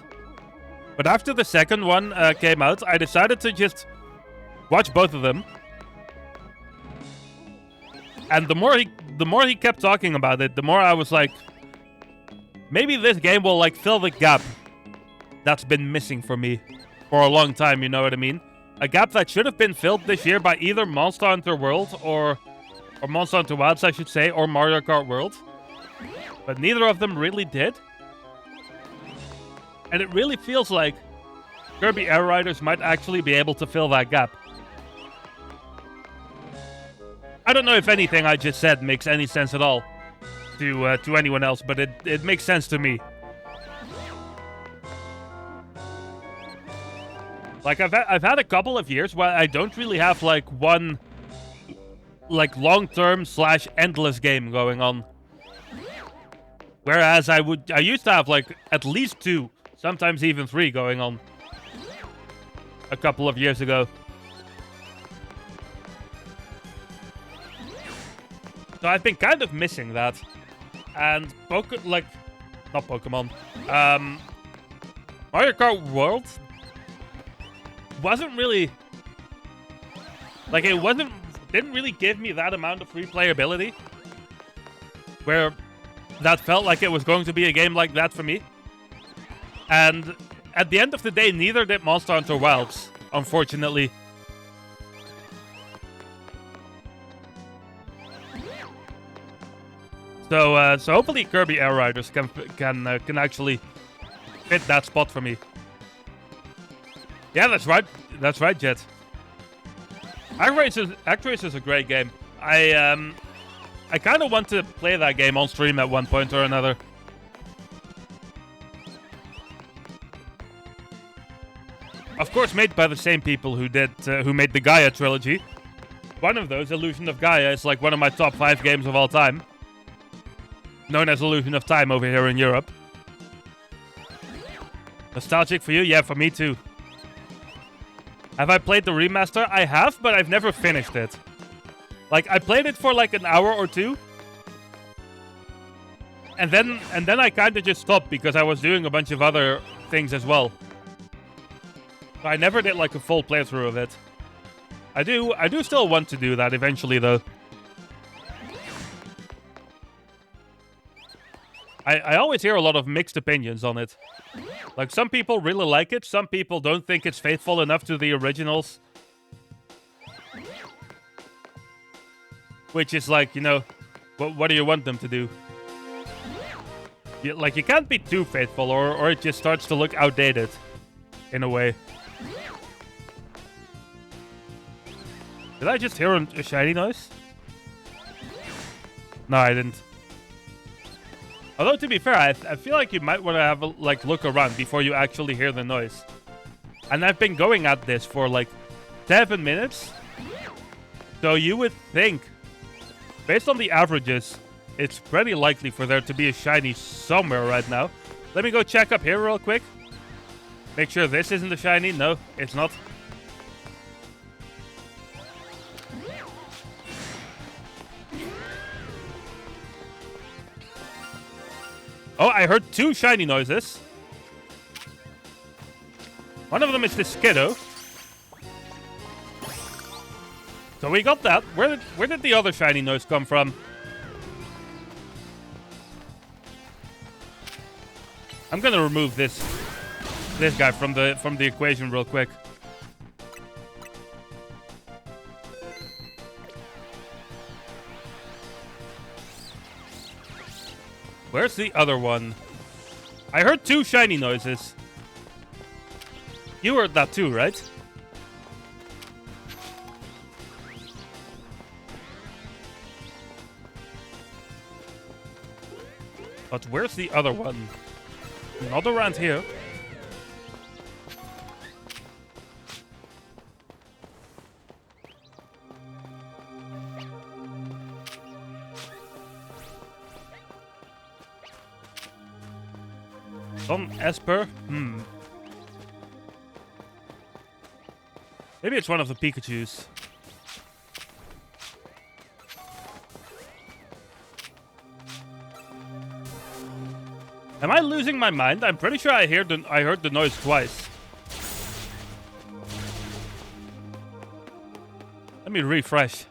But after the second one came out, I decided to just watch both of them. And the more he kept talking about it, the more I was like, maybe this game will like fill the gap that's been missing for me for a long time, you know what I mean? A gap that should have been filled this year by either Monster Hunter World or Monster Hunter Wilds, I should say, or Mario Kart World. But neither of them really did. And it really feels like Kirby Air Riders might actually be able to fill that gap. I don't know if anything I just said makes any sense at all to anyone else, but it makes sense to me. Like, I've had a couple of years where I don't really have, like, one, like, long-term / endless game going on. Whereas I used to have, like, at least 2, sometimes even 3 going on a couple of years ago. So I've been kind of missing that. And, not Pokemon. Mario Kart World wasn't really, like, didn't really give me that amount of replayability where that felt like it was going to be a game like that for me. And at the end of the day, neither did Monster Hunter Wilds, unfortunately. So hopefully Kirby Air Riders can actually fit that spot for me. Yeah, that's right. That's right, Jet. Actrace is a great game. I kind of want to play that game on stream at one point or another. Of course, made by the same people who made the Gaia trilogy. One of those, Illusion of Gaia, is like one of my top 5 games of all time. Known as Illusion of Time over here in Europe. Nostalgic for you? Yeah, for me too. Have I played the remaster? I have, but I've never finished it. Like, I played it for like an hour or 2. And then I kind of just stopped because I was doing a bunch of other things as well. So I never did like a full playthrough of it. I do still want to do that eventually though. I always hear a lot of mixed opinions on it. Like, some people really like it, some people don't think it's faithful enough to the originals. Which is like, you know, what do you want them to do? You can't be too faithful or it just starts to look outdated. In a way. Did I just hear a shiny noise? No, I didn't. Although, to be fair, I feel like you might want to have a look around before you actually hear the noise. And I've been going at this for like 7 minutes. So you would think, based on the averages, it's pretty likely for there to be a shiny somewhere right now. Let me go check up here real quick. Make sure this isn't a shiny. No, it's not. Oh, I heard 2 shiny noises. One of them is the Skiddo. So we got that. Where did the other shiny noise come from? I'm gonna remove this guy from the equation real quick. Where's the other one? I heard 2 shiny noises. You heard that too, right? But where's the other one? Not around here. Don Esper? Maybe it's one of the Pikachus. Am I losing my mind? I'm pretty sure I heard the noise twice. Let me refresh.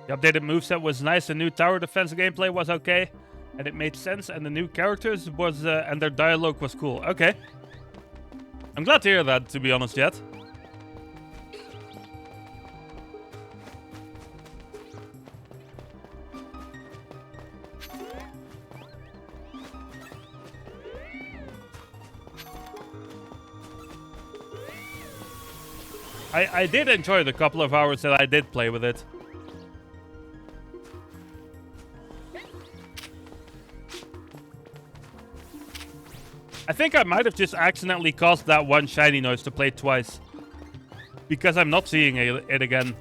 The updated moveset was nice. The new tower defense gameplay was okay, and it made sense. And the new characters was and their dialogue was cool. Okay, I'm glad to hear that. To be honest, yet. I did enjoy the couple of hours that I did play with it. I think I might have just accidentally caused that one shiny noise to play twice. Because I'm not seeing it again.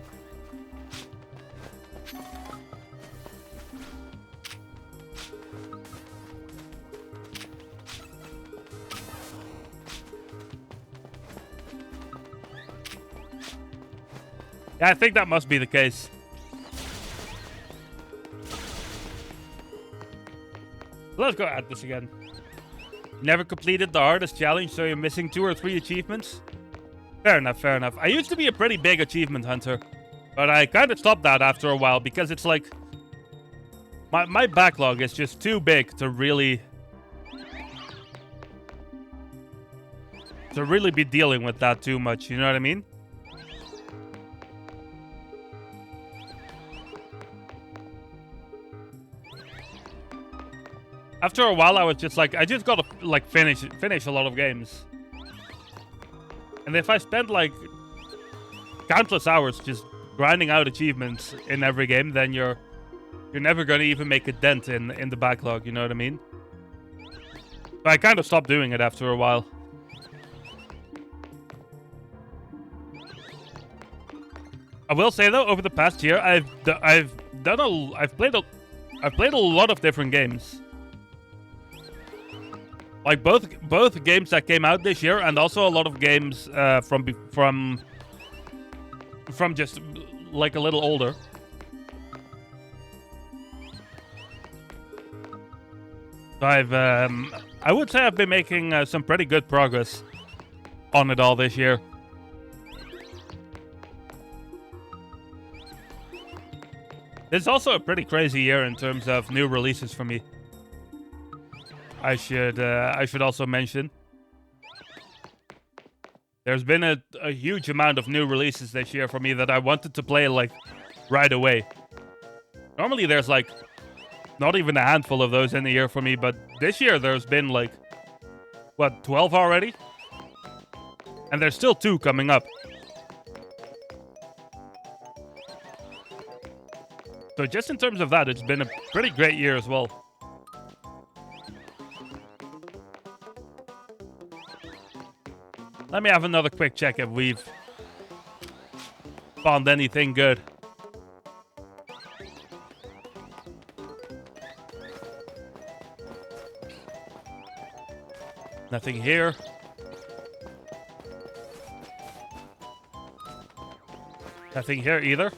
Yeah, I think that must be the case. Let's go at this again. Never completed the hardest challenge, so you're missing 2 or 3 achievements? Fair enough, fair enough. I used to be a pretty big achievement hunter, but I kind of stopped that after a while because it's like... My backlog is just too big to really be dealing with that too much, you know what I mean? After a while, I was just like, I just gotta like finish a lot of games. And if I spend like countless hours just grinding out achievements in every game, then you're never gonna even make a dent in the backlog. You know what I mean? But I kind of stopped doing it after a while. I will say though, over the past year, I've played a lot of different games. Like both games that came out this year, and also a lot of games from just like a little older. So I would say I've been making some pretty good progress on it all this year. It's also a pretty crazy year in terms of new releases for me. I should also mention there's been a huge amount of new releases this year for me that I wanted to play like right away. Normally there's like not even a handful of those in a year for me, but this year there's been like what, 12 already? And there's still 2 coming up. So just in terms of that, it's been a pretty great year as well. Let me have another quick check if we've found anything good. Nothing here. Nothing here either.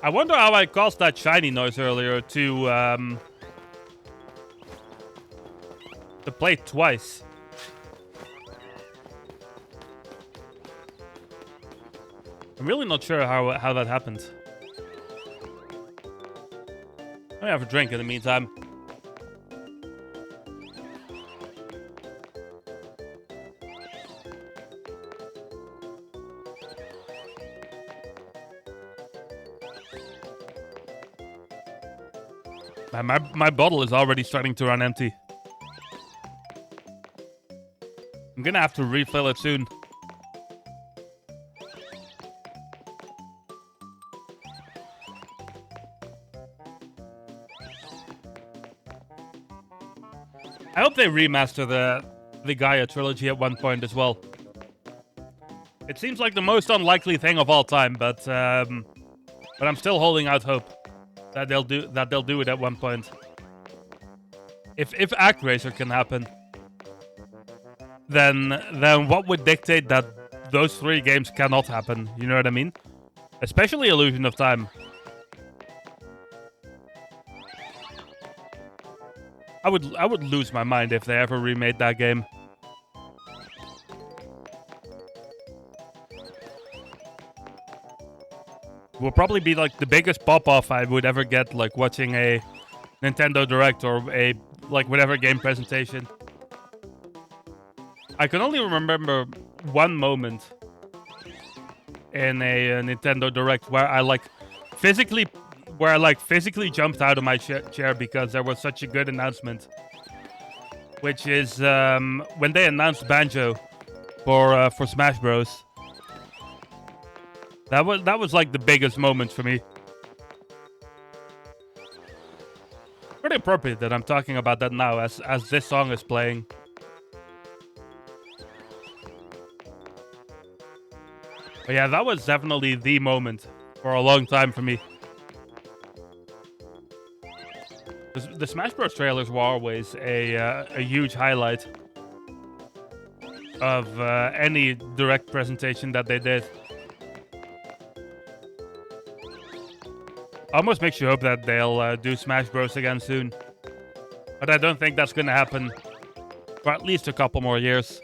I wonder how I caused that shiny noise earlier to play twice. I'm really not sure how that happened. Let me have a drink in the meantime. My bottle is already starting to run empty. I'm gonna have to refill it soon. I hope they remaster the Gaia trilogy at one point as well. It seems like the most unlikely thing of all time, but I'm still holding out hope that they'll do it at one point. If ActRaiser can happen, then what would dictate that those 3 games cannot happen? You know what I mean? Especially Illusion of Time. I would lose my mind if they ever remade that game. will probably be like the biggest pop-off I would ever get, like watching a Nintendo Direct or a like whatever game presentation. I can only remember one moment in a Nintendo Direct where I physically jumped out of my chair because there was such a good announcement, which is when they announced Banjo for Smash Bros. That was like the biggest moment for me. Pretty appropriate that I'm talking about that now as this song is playing. But yeah, that was definitely the moment for a long time for me. The Smash Bros. Trailers were always a huge highlight of any direct presentation that they did. Almost makes you hope that they'll do Smash Bros. Again soon. But I don't think that's going to happen for at least a couple more years.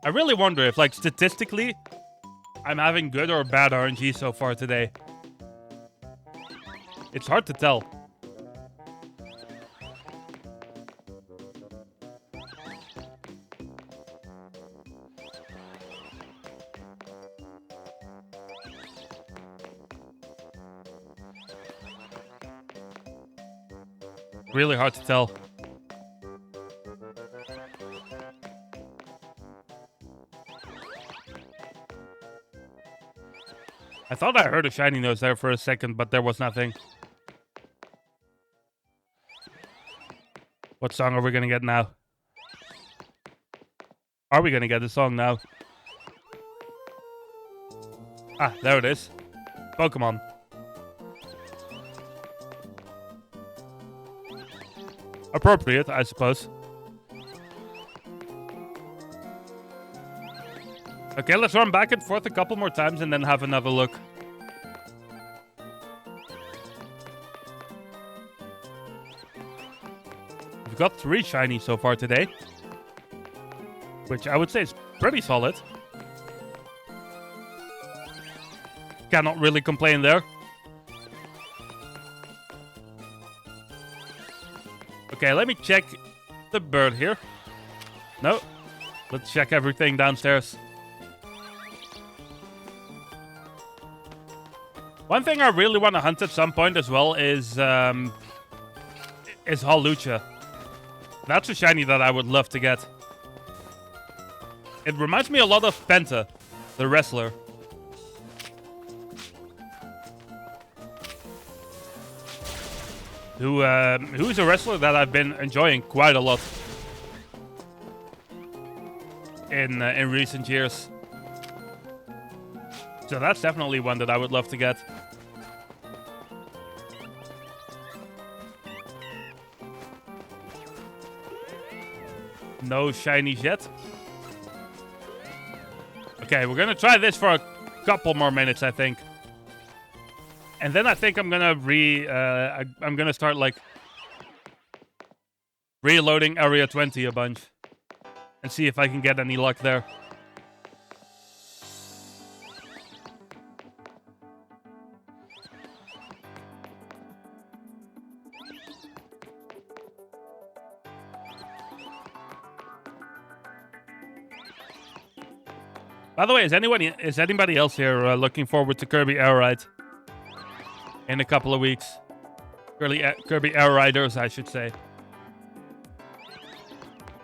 I really wonder if, like, statistically, I'm having good or bad RNG so far today. It's hard to tell. Really hard to tell. I thought I heard a shiny nose there for a second, but there was nothing. What song are we gonna get now? Are we gonna get the song now? Ah, there it is. Pokemon. Appropriate, I suppose. Okay, let's run back and forth a couple more times and then have another look. We've got 3 shiny so far today, which I would say is pretty solid. Cannot really complain there. Okay, let me check the bird here. No, let's check everything downstairs. One thing I really want to hunt at some point as well is Hawlucha. That's a shiny that I would love to get. It reminds me a lot of Penta, the wrestler. Who's a wrestler that I've been enjoying quite a lot in recent years. So that's definitely one that I would love to get. No shinies yet. Okay, we're gonna try this for a couple more minutes, I think. And then I think I'm gonna I'm gonna start like reloading Area 20 a bunch and see if I can get any luck there. By the way, is anybody else here looking forward to Kirby Air Ride in a couple of weeks? Kirby Air Riders, I should say.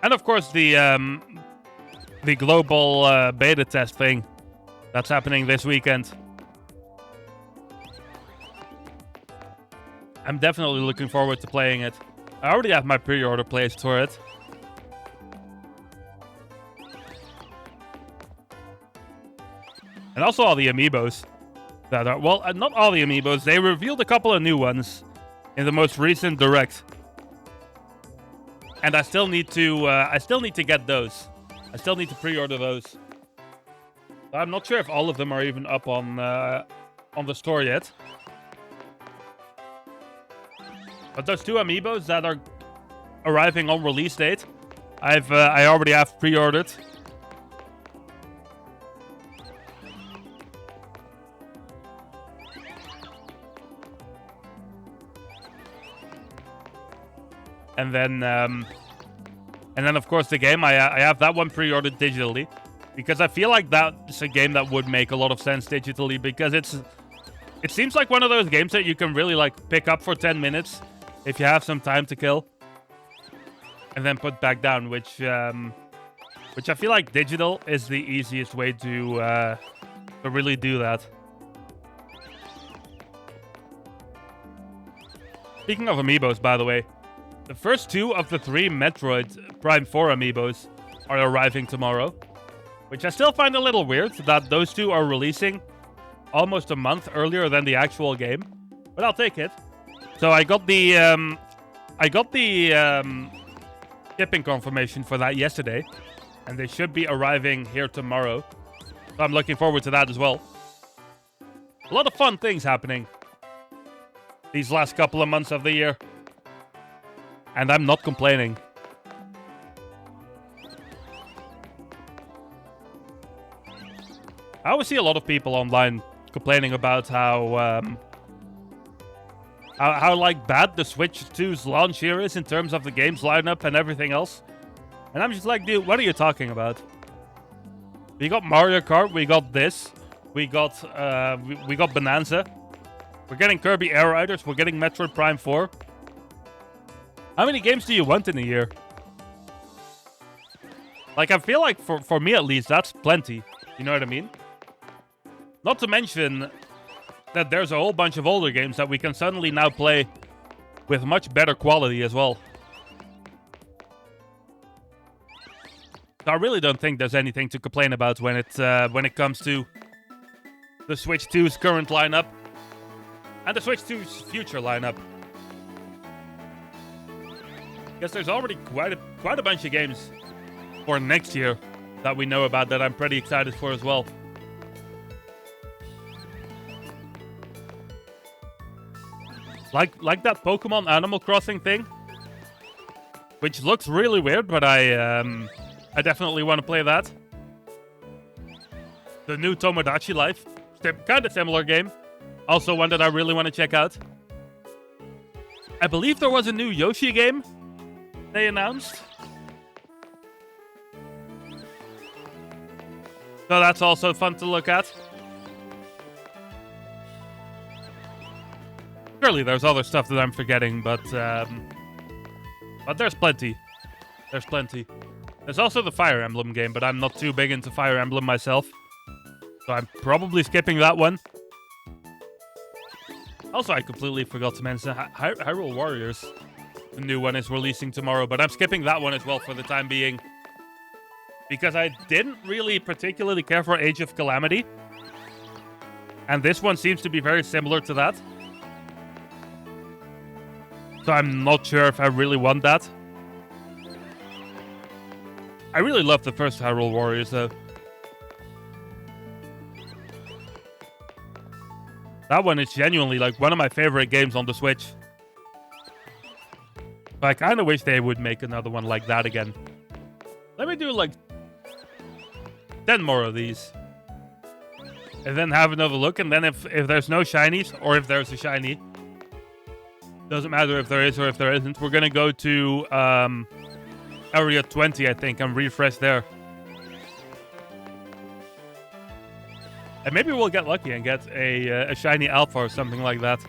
And of course the global beta test thing that's happening this weekend. I'm definitely looking forward to playing it. I already have my pre-order placed for it. And also all the amiibos that are, well, not all the amiibos. They revealed a couple of new ones in the most recent Direct. And I still need to get those. I still need to pre-order those. I'm not sure if all of them are even up on the store yet. But those 2 amiibos that are arriving on release date, I already have pre-ordered. And then of course the game, I have that one pre-ordered digitally, because I feel like that's a game that would make a lot of sense digitally, because it seems like one of those games that you can really like pick up for 10 minutes if you have some time to kill, and then put back down, which I feel like digital is the easiest way to really do that. Speaking of amiibos, by the way, the first 2 of the 3 Metroid Prime 4 amiibos are arriving tomorrow, which I still find a little weird that those 2 are releasing almost a month earlier than the actual game, but I'll take it. So I got the shipping confirmation for that yesterday, and they should be arriving here tomorrow. So I'm looking forward to that as well. A lot of fun things happening these last couple of months of the year, and I'm not complaining. I always see a lot of people online complaining about how like bad the Switch 2's launch here is in terms of the game's lineup and everything else. And I'm just like, dude, what are you talking about? We got Mario Kart, we got this, we got Bonanza, we're getting Kirby Air Riders, we're getting Metroid Prime 4. How many games do you want in a year? Like, I feel like for me at least, that's plenty. You know what I mean? Not to mention that there's a whole bunch of older games that we can suddenly now play with much better quality as well. So I really don't think there's anything to complain about when it comes to the Switch 2's current lineup and the Switch 2's future lineup. Because there's already quite a bunch of games for next year that we know about that I'm pretty excited for as well. Like that Pokemon Animal Crossing thing, which looks really weird, but I definitely want to play that. The new Tomodachi Life, kind of similar game, also one that I really want to check out. I believe there was a new Yoshi game they announced, so that's also fun to look at. Surely there's other stuff that I'm forgetting, but there's plenty. There's plenty. There's also the Fire Emblem game, but I'm not too big into Fire Emblem myself, so I'm probably skipping that one. Also, I completely forgot to mention Hyrule Warriors. The new one is releasing tomorrow, but I'm skipping that one as well for the time being, because I didn't really particularly care for Age of Calamity, and this one seems to be very similar to that. So I'm not sure if I really want that. I really love the first Hyrule Warriors, though. That one is genuinely like one of my favorite games on the Switch. But I kind of wish they would make another one like that again. Let me do like 10 more of these, and then have another look. And then if there's no shinies, or if there's a shiny, doesn't matter if there is or if there isn't, we're gonna go to Area 20, I think, and refresh there. And maybe we'll get lucky and get a shiny alpha or something like that.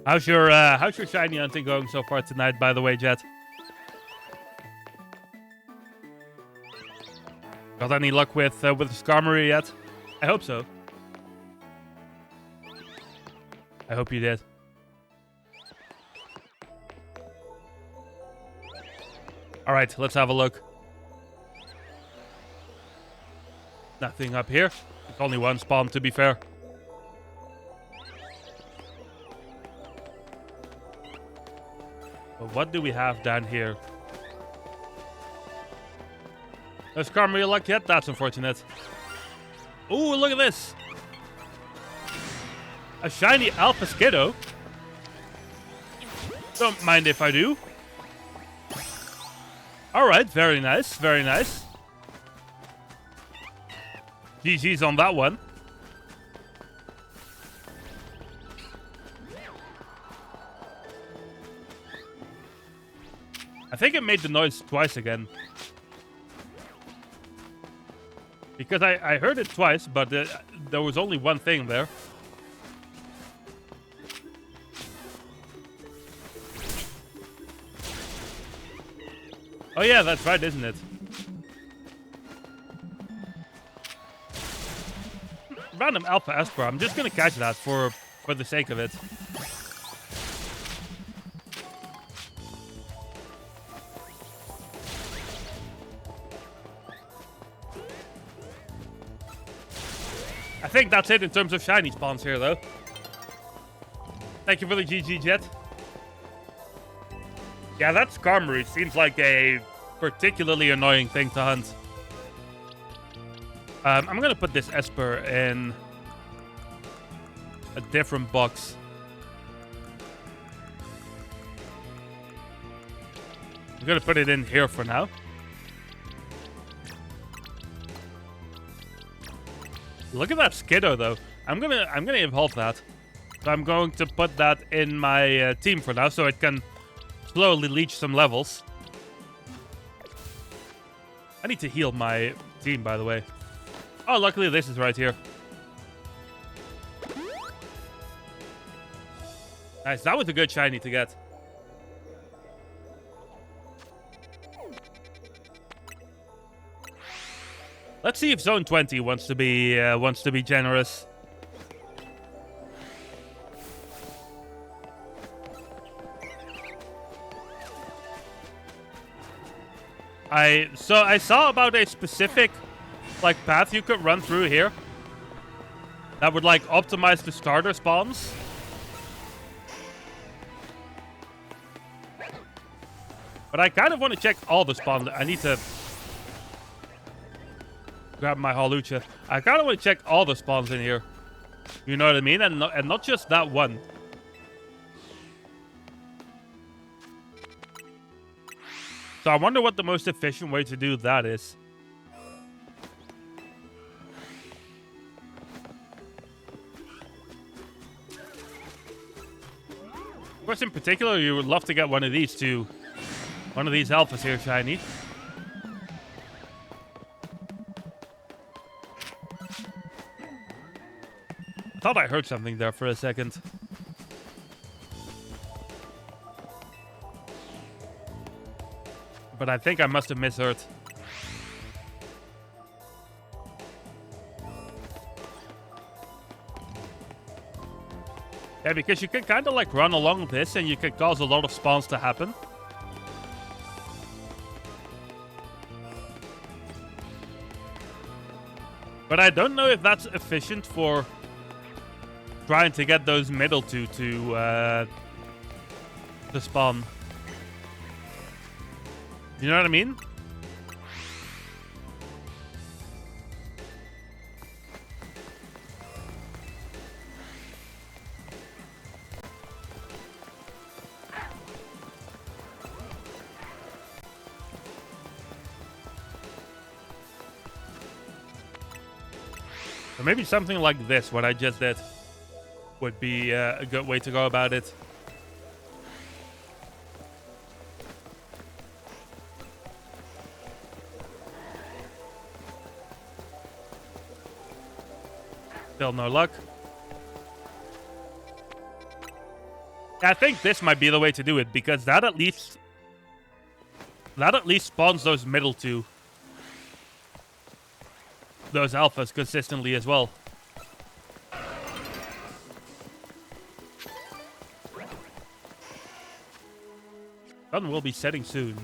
How's your shiny hunting going so far tonight, by the way, Jet? Got any luck with Skarmory yet? I hope so. I hope you did. All right, let's have a look. Nothing up here. It's only one spawn, to be fair. But what do we have down here? Does Karma luck yet? That's unfortunate. Ooh, look at this. A shiny Alpha Skiddo. Don't mind if I do. Alright, very nice, very nice. GG's on that one. I think it made the noise twice again. Because I heard it twice, but there was only one thing there. Oh yeah, that's right, isn't it? Random Alpha Esper. I'm just gonna catch that for the sake of it. I think that's it in terms of shiny spawns here, though. Thank you for the GG, Jet. Yeah, that Skarmory seems like a particularly annoying thing to hunt. I'm gonna put this Esper in a different box. I'm gonna put it in here for now. Look at that Skiddo, though. I'm gonna evolve that. So I'm going to put that in my team for now, so it can slowly leech some levels. I need to heal my team, by the way. Oh, luckily this is right here. Nice, that was a good shiny to get. Let's see if Zone 20 wants to be generous. I saw about a specific path you could run through here that would optimize the starter spawns. But I kind of want to check all the spawns. I need to grab my Hawlucha. I kind of want to check all the spawns in here. You know what I mean? And not just that one. So I wonder what the most efficient way to do that is. Of course, in particular, you would love to get one of these two. One of these alphas here, shiny. I thought I heard something there for a second. But I think I must have misheard. Yeah, because you can kind of run along this and you can cause a lot of spawns to happen. But I don't know if that's efficient for trying to get those middle two to spawn. You know what I mean? Or maybe something like this, what I just did, would be a good way to go about it. Still no luck. I think this might be the way to do it, because that at least spawns those middle two. Those alphas consistently as well. Sun will be setting soon.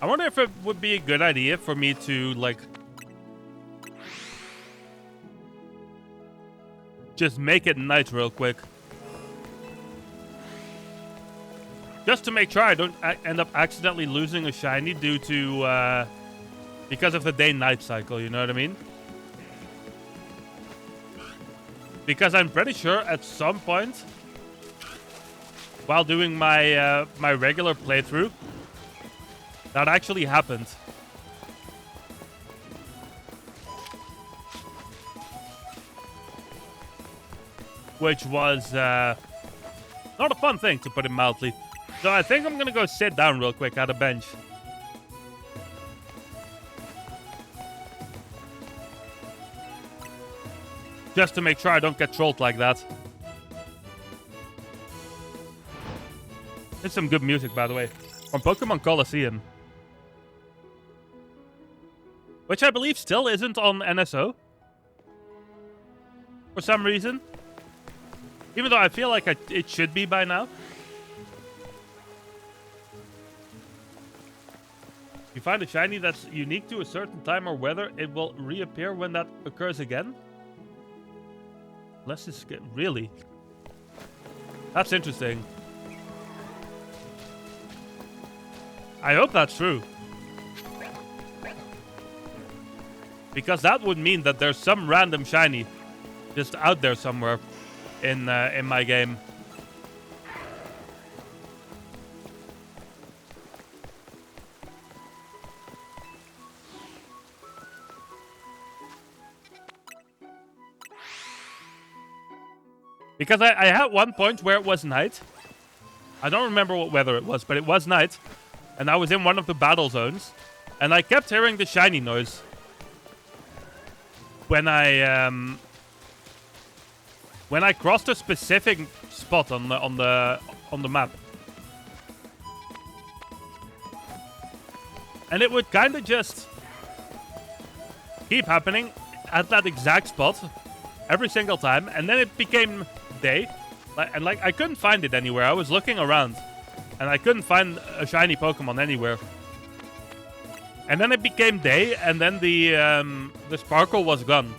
I wonder if it would be a good idea for me to, just make it night real quick. Just to make sure I don't end up accidentally losing a shiny due to, because of the day-night cycle, you know what I mean? Because I'm pretty sure at some point, while doing my my regular playthrough, that actually happened. Which was not a fun thing, to put it mildly. So I think I'm gonna go sit down real quick at a bench. Just to make sure I don't get trolled like that. It's some good music, by the way. From Pokemon Colosseum. Which I believe still isn't on NSO. For some reason. Even though I feel like it should be by now. You find a shiny that's unique to a certain time or weather, it will reappear when that occurs again? Unless it's... Really? That's interesting. I hope that's true. Because that would mean that there's some random shiny just out there somewhere in my game. Because I had one point where it was night. I don't remember what weather it was, but it was night. And I was in one of the battle zones. And I kept hearing the shiny noise. When I crossed a specific spot on the map. And it would kind of just keep happening at that exact spot every single time, and then it became day, and I couldn't find it anywhere. I was looking around, and I couldn't find a shiny Pokemon anywhere. And then it became day, and then the sparkle was gone.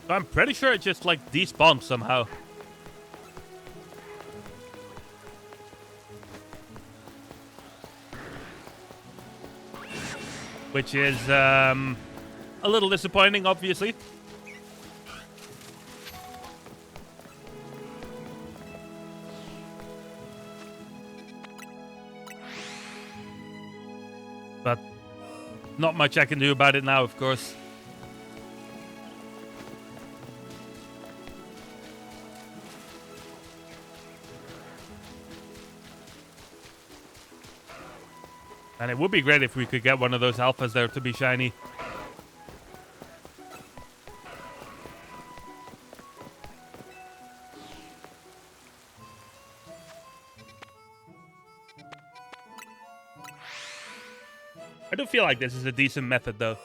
So I'm pretty sure it just like despawned somehow. Which is a little disappointing, obviously. But not much I can do about it now, of course. And it would be great if we could get one of those alphas there to be shiny. I do feel like this is a decent method, though.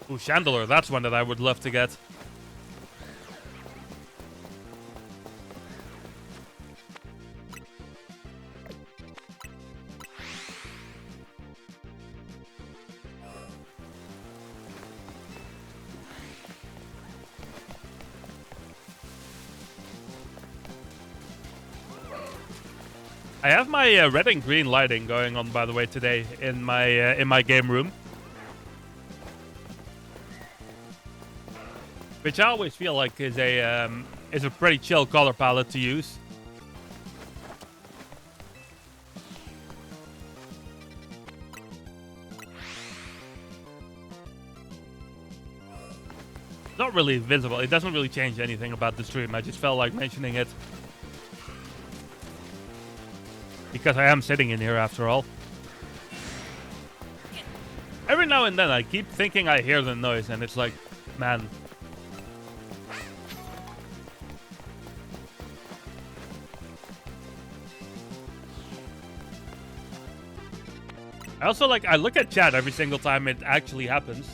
Ooh, Chandelure, that's one that I would love to get. I have my red and green lighting going on, by the way, today in my game room. Which I always feel like is a pretty chill color palette to use. It's not really visible. It doesn't really change anything about the stream. I just felt like mentioning it. Because I am sitting in here after all. Every now and then I keep thinking I hear the noise and it's like, man. I also I look at chat every single time it actually happens.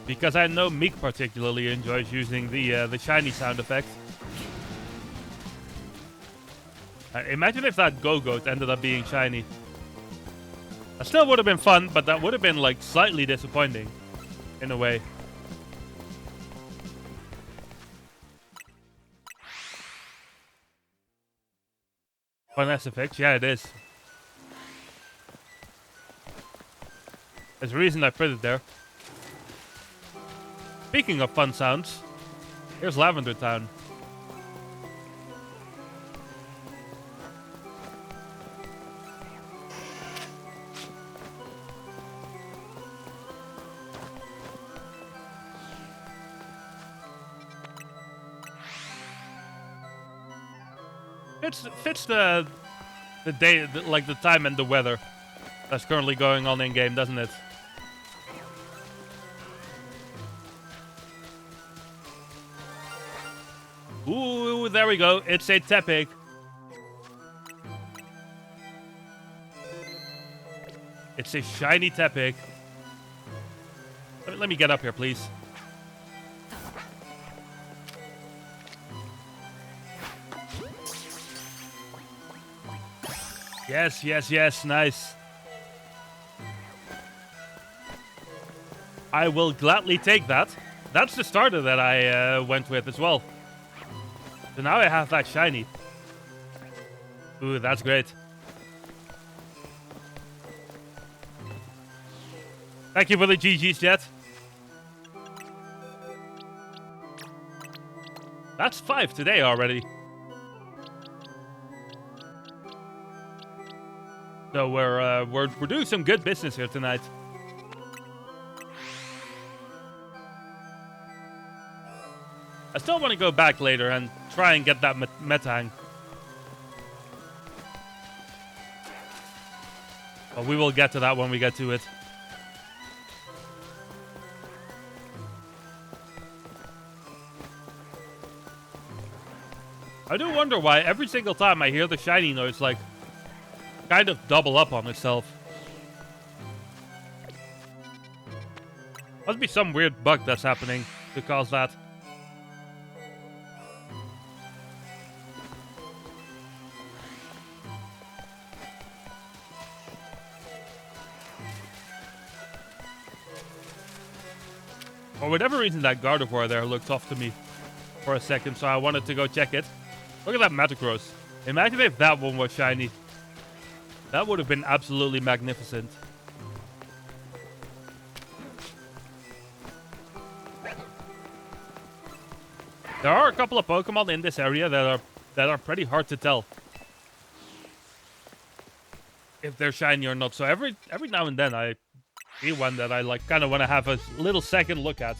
Because I know Meek particularly enjoys using the shiny sound effect. Imagine if that Go-Goat ended up being shiny. That still would have been fun, but that would have been like slightly disappointing. In a way. Fun SFX, yeah, it is. There's a reason I put it there. Speaking of fun sounds, here's Lavender Town. Fits the day, like the time and the weather that's currently going on in game, doesn't it? Ooh, there we go. It's a Tepig. It's a shiny Tepig. Let me get up here, please. Yes, yes, yes. Nice. I will gladly take that. That's the starter that I went with as well. So now I have that shiny. Ooh, that's great. Thank you for the GG's, Jet. That's 5 today already. So we're doing some good business here tonight. I still want to go back later and try and get that Metang. But we will get to that when we get to it. I do wonder why every single time I hear the shiny noise, like, kind of double up on itself. Must be some weird bug that's happening to cause that. For whatever reason, that Gardevoir there looked off to me for a second, so I wanted to go check it. Look at that Metagross. Imagine if that one was shiny. That would have been absolutely magnificent. There are a couple of Pokemon in this area that are pretty hard to tell if they're shiny or not. So every now and then I see one that I like kind of want to have a little second look at,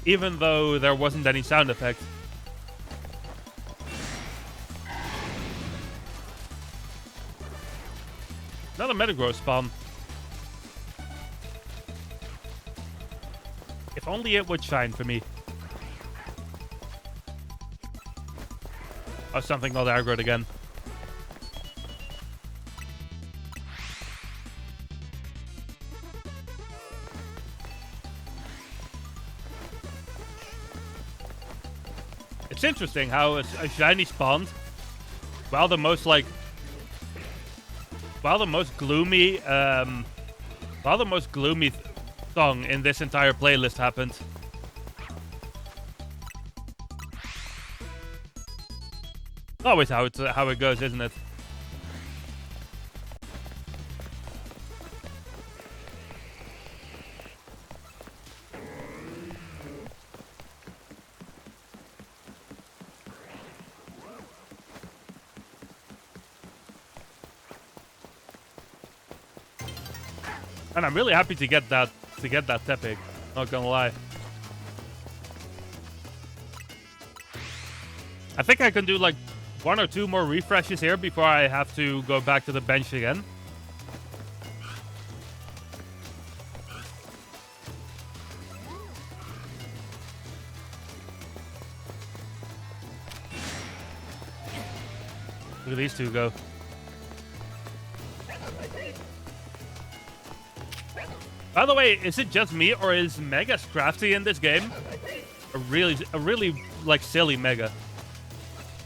even though there wasn't any sound effect. Another Metagross spawn. If only it would shine for me. Oh, something got aggroed again. It's interesting how a shiny spawned while the most gloomy song in this entire playlist happened. Always how it goes, isn't it? And I'm really happy to get that Tepig, not gonna lie. I think I can do like 1 or 2 more refreshes here before I have to go back to the bench again. Look at these two go. By the way, is it just me or is Mega Crafty in this game a really like silly Mega?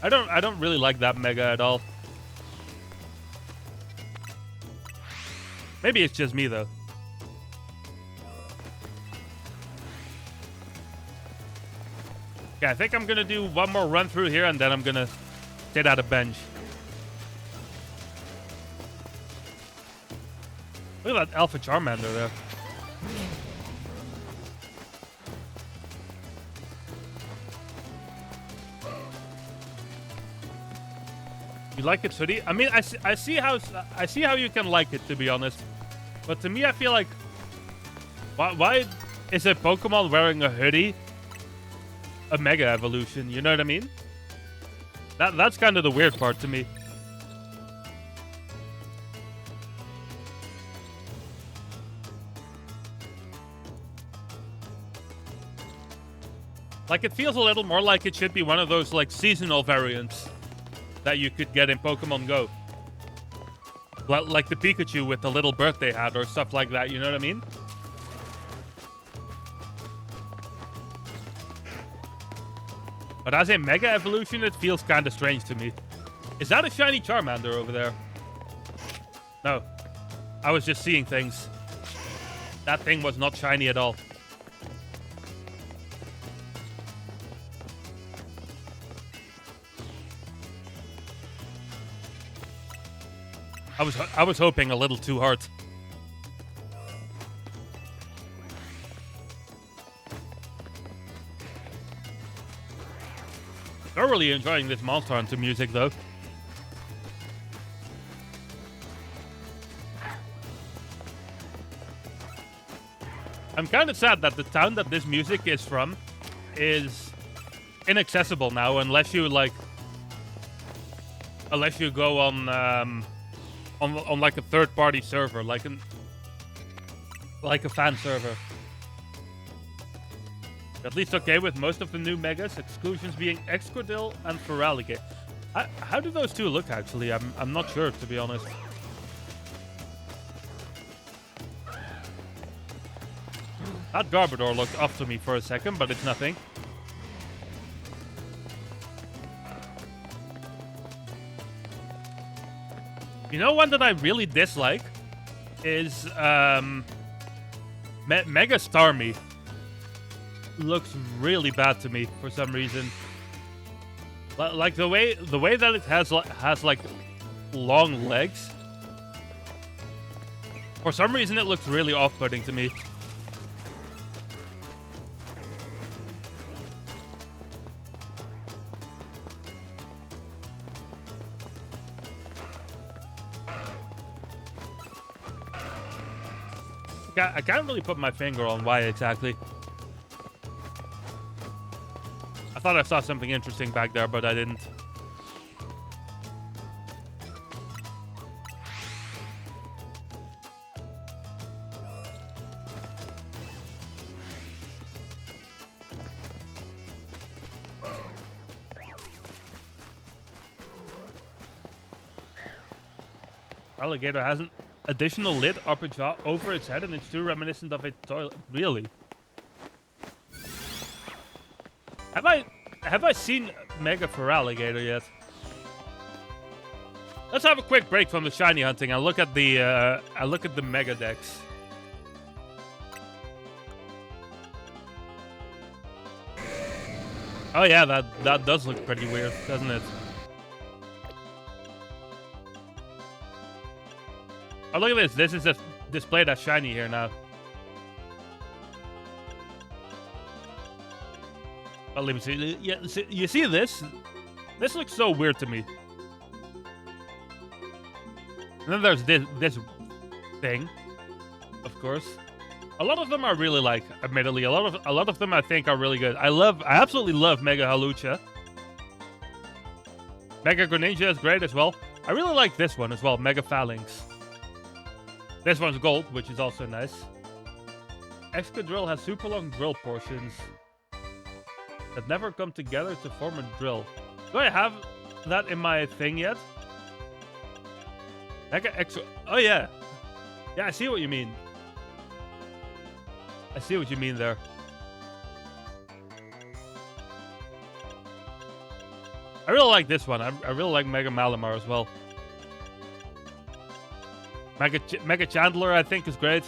I don't really like that Mega at all. Maybe it's just me though. Yeah, I think I'm gonna do one more run through here and then I'm gonna sit at a bench. Look at that Alpha Charmander there. You like it, Sooty? I mean, I see how you can like it, to be honest. But to me, I feel like why is a Pokemon wearing a hoodie a Mega Evolution? You know what I mean? That's kind of the weird part to me. Like, it feels a little more like it should be one of those, like, seasonal variants that you could get in Pokemon Go. Like the Pikachu with the little birthday hat or stuff like that, you know what I mean? But as a Mega Evolution, it feels kind of strange to me. Is that a shiny Charmander over there? No. I was just seeing things. That thing was not shiny at all. I was hoping a little too hard. Thoroughly enjoying this Monster Hunter music though. I'm kind of sad that the town that this music is from is inaccessible now unless you go on like a third-party server, like a fan server. At least okay with most of the new Megas, exclusions being Excadrill and Feraligatr. How do those two look, actually? I'm not sure, to be honest. That Garbodor looked off to me for a second, but it's nothing. You know one that I really dislike is Mega Starmie. Looks really bad to me for some reason. Like the way that it has like long legs. For some reason it looks really off-putting to me. I can't really put my finger on why exactly. I thought I saw something interesting back there, but I didn't. Alligator has an additional lid upper jaw over its head, and it's too reminiscent of a toilet. Really? Have I seen Mega Feraligatr yet? Let's have a quick break from the shiny hunting and look at the Mega Dex. Oh yeah, that does look pretty weird, doesn't it? Oh, look at this. This is displayed as shiny here now. Oh, let me see. Yeah, you see this? This looks so weird to me. And then there's this thing, of course. A lot of them I really like, admittedly. A lot of them I think are really good. I absolutely love Mega Halucha. Mega Greninja is great as well. I really like this one as well, Mega Phalanx. This one's gold, which is also nice. Excadrill has super long drill portions that never come together to form a drill. Do I have that in my thing yet? Mega Exo... Oh, yeah. Yeah, I see what you mean. I see what you mean there. I really like this one. I really like Mega Malamar as well. Mega Chandler, I think, is great.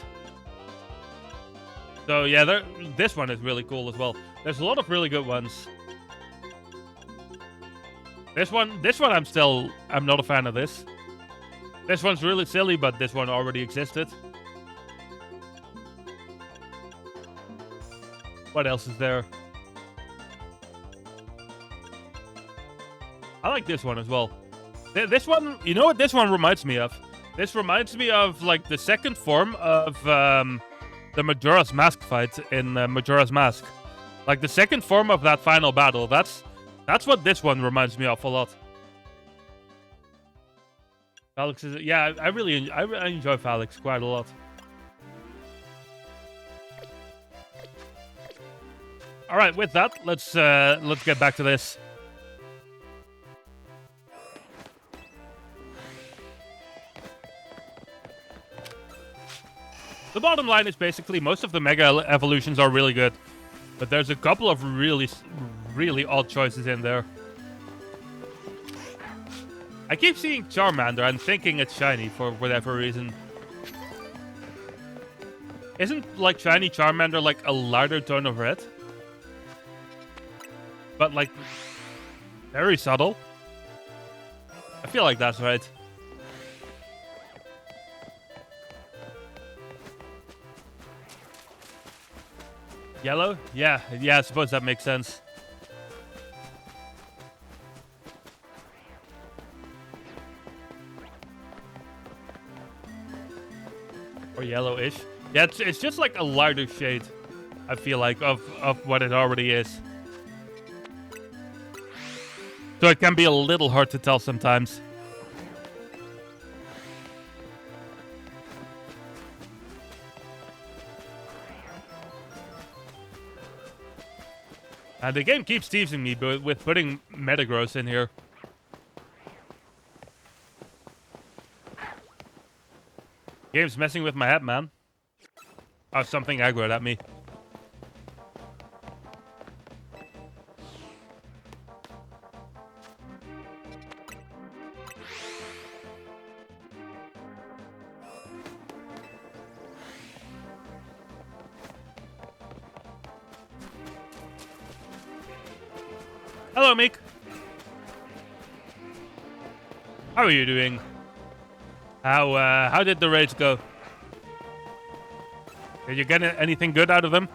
So yeah, this one is really cool as well. There's a lot of really good ones. This one, I'm not a fan of this. This one's really silly, but this one already existed. What else is there? I like this one as well. This one, you know what this one reminds me of? This reminds me of, like, the second form of the Majora's Mask fight in Majora's Mask. Like, the second form of that final battle. That's what this one reminds me of a lot. Phalix is... Yeah, I enjoy Phalix quite a lot. Alright, with that, let's get back to this. The bottom line is basically most of the Mega Evolutions are really good. But there's a couple of really, really odd choices in there. I keep seeing Charmander and thinking it's shiny for whatever reason. Isn't, like, shiny Charmander, like, a lighter tone of red? But, like, very subtle. I feel like that's right. Yellow? Yeah, I suppose that makes sense. Or yellowish. Yeah, it's just like a lighter shade, I feel like, of what it already is. So it can be a little hard to tell sometimes. And the game keeps teasing me with putting Metagross in here. Game's messing with my head, man. Oh, something aggroed at me. Hello, Meek. How are you doing? How did the raids go? Did you get anything good out of them?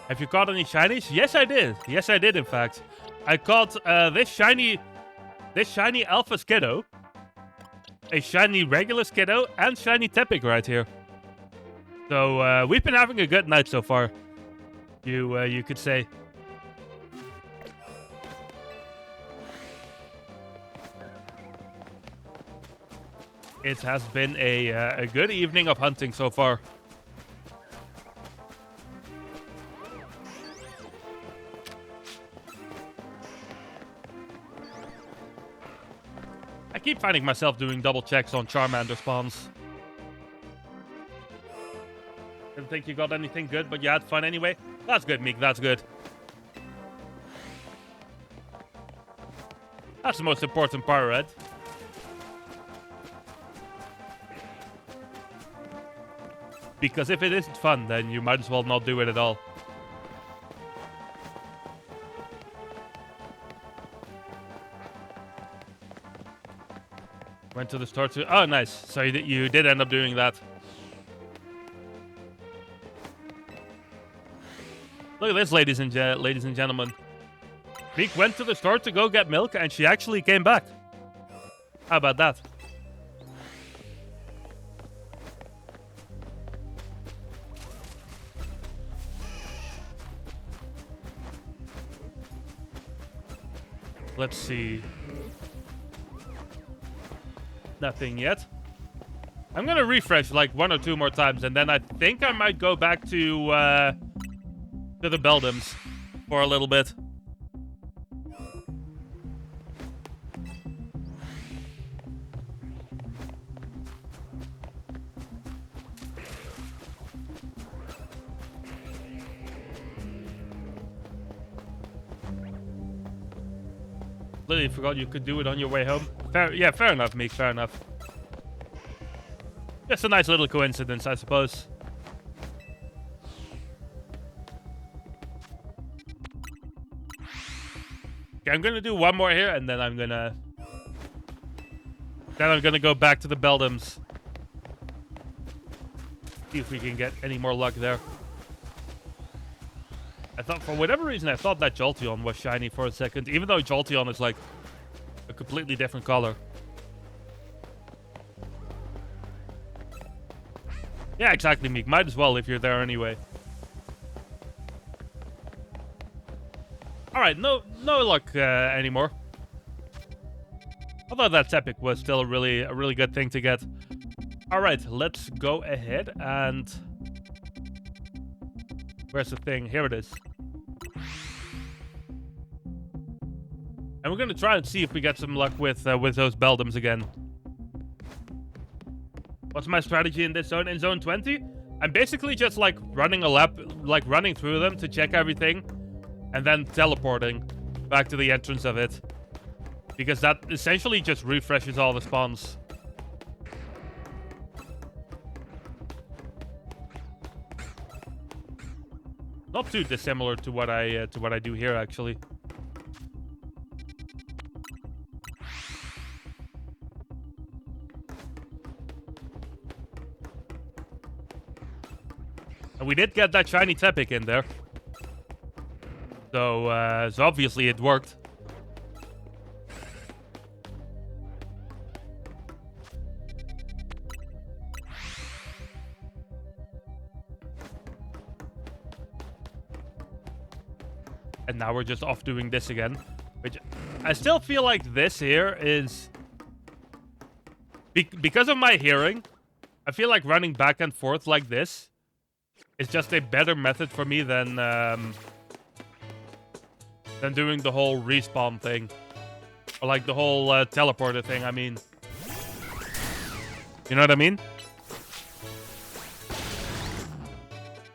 Have you caught any shinies? Yes, I did. Yes, I did. In fact, I caught this shiny Alpha Skiddo, a shiny regular Skiddo, and shiny Tepig right here. So we've been having a good night so far. You could say. It has been a good evening of hunting so far. I keep finding myself doing double checks on Charmander spawns. Didn't think you got anything good, but you had fun anyway. That's good, Meek. That's good. That's the most important part, right? Because if it isn't fun, then you might as well not do it at all. Went to the store to... Oh, nice. So you did end up doing that. Look at this, ladies and gentlemen. Meek went to the store to go get milk, and she actually came back. How about that? Let's see. Nothing yet. I'm gonna refresh like 1 or 2 more times, and then I think I might go back to the Beldams for a little bit. Completely forgot you could do it on your way home. Yeah, fair enough, Meek, fair enough. Just a nice little coincidence, I suppose. Okay, I'm gonna do one more here, and then I'm gonna go back to the Beldams. See if we can get any more luck there. I thought, for whatever reason, I thought that Jolteon was shiny for a second, even though Jolteon is like a completely different color. Yeah, exactly, Meek. Might as well if you're there anyway. All right, no luck anymore. Although that epic was still a really good thing to get. All right, let's go ahead and where's the thing? Here it is. And we're gonna try and see if we get some luck with those Beldams again. What's my strategy in this zone? In zone 20, I'm basically just like running a lap, like running through them to check everything, and then teleporting back to the entrance of it, because that essentially just refreshes all the spawns. Not too dissimilar to what I do here, actually. And we did get that shiny Tepic in there. So obviously it worked. And now we're just off doing this again. Which I still feel like this here is... because of my hearing, I feel like running back and forth like this is just a better method for me than doing the whole respawn thing. Or like the whole teleporter thing, I mean. You know what I mean?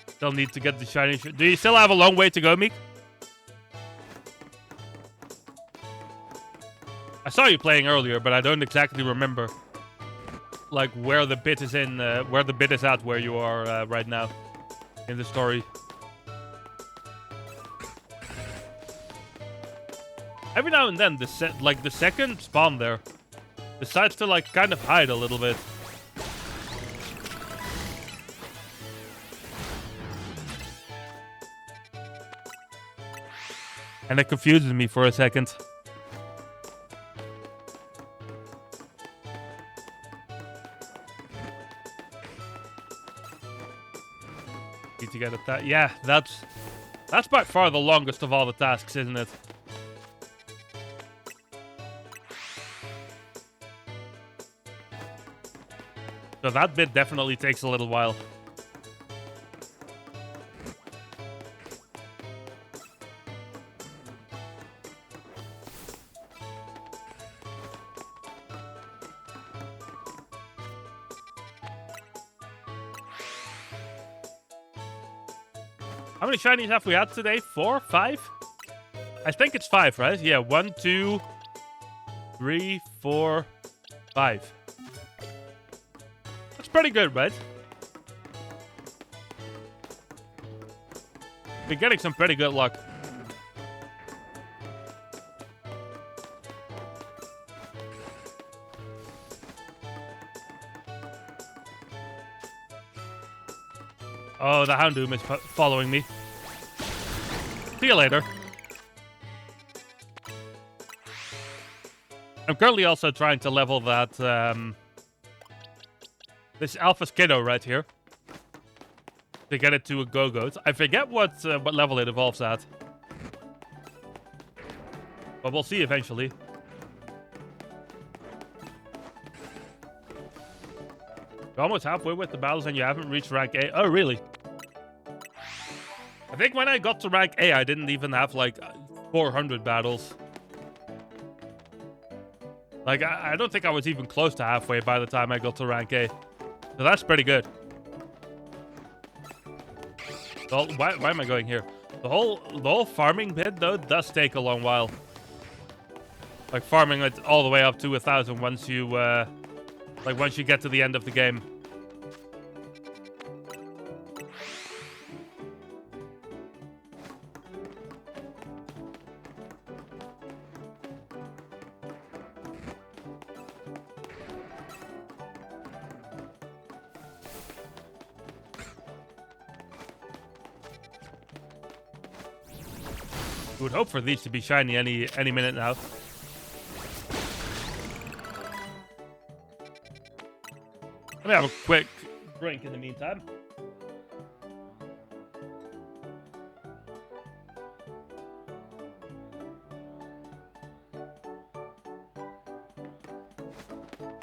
Still need to get the shiny... Do you still have a long way to go, Meek? I saw you playing earlier, but I don't exactly remember, like, where the bit is in, where the bit is at, where you are right now in the story. Every now and then, the second spawn there decides to like kind of hide a little bit. And it confuses me for a second. Need to get at that. Yeah, that's by far the longest of all the tasks, isn't it? So that bit definitely takes a little while. How many shinies have we had today? 4? 5? I think it's 5, right? Yeah, 1, 2, 3, 4, 5. That's pretty good, right? We're getting some pretty good luck. Oh, the Houndoom is following me. See you later. I'm currently also trying to level that, this Alpha Skiddo right here. To get it to a Go-Goat. I forget what level it evolves at. But we'll see eventually. You're almost halfway with the battles and you haven't reached rank A. Oh, really? I think when I got to rank A, I didn't even have, like, 400 battles. Like, I don't think I was even close to halfway by the time I got to rank A. So that's pretty good. Well, why am I going here? The whole farming bit, though, does take a long while. like farming it all the way up to 1,000 once you once you get to the end of the game. Would hope for these to be shiny any minute now. Let me have a quick drink in the meantime.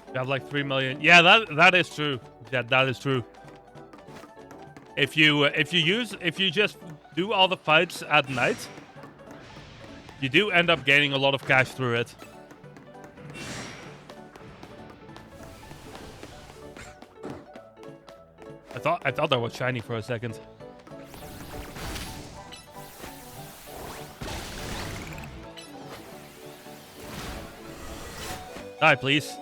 You have like 3 million. Yeah, that is true. Yeah, that is true. If you just do all the fights at night, you do end up gaining a lot of cash through it. I thought that was shiny for a second. Die, please.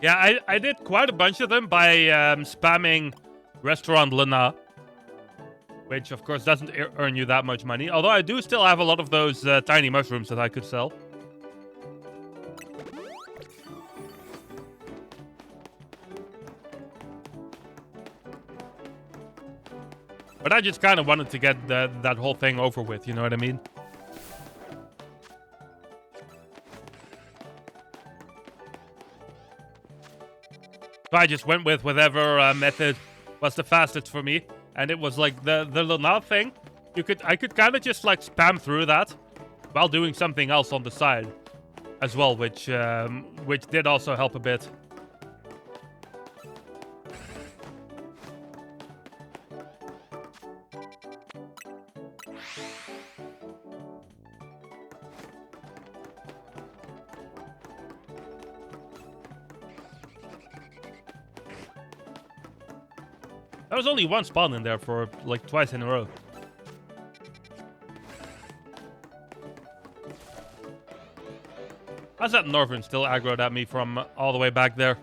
Yeah, I did quite a bunch of them by spamming Restaurant Lena, which of course doesn't earn you that much money. Although I do still have a lot of those tiny mushrooms that I could sell. But I just kind of wanted to get that whole thing over with, you know what I mean? So I just went with whatever method was the fastest for me, and it was like the Luna thing. I could kind of just like spam through that while doing something else on the side as well, which did also help a bit. There was only one spawn in there for like twice in a row. How's that Northern still aggroed at me from all the way back there?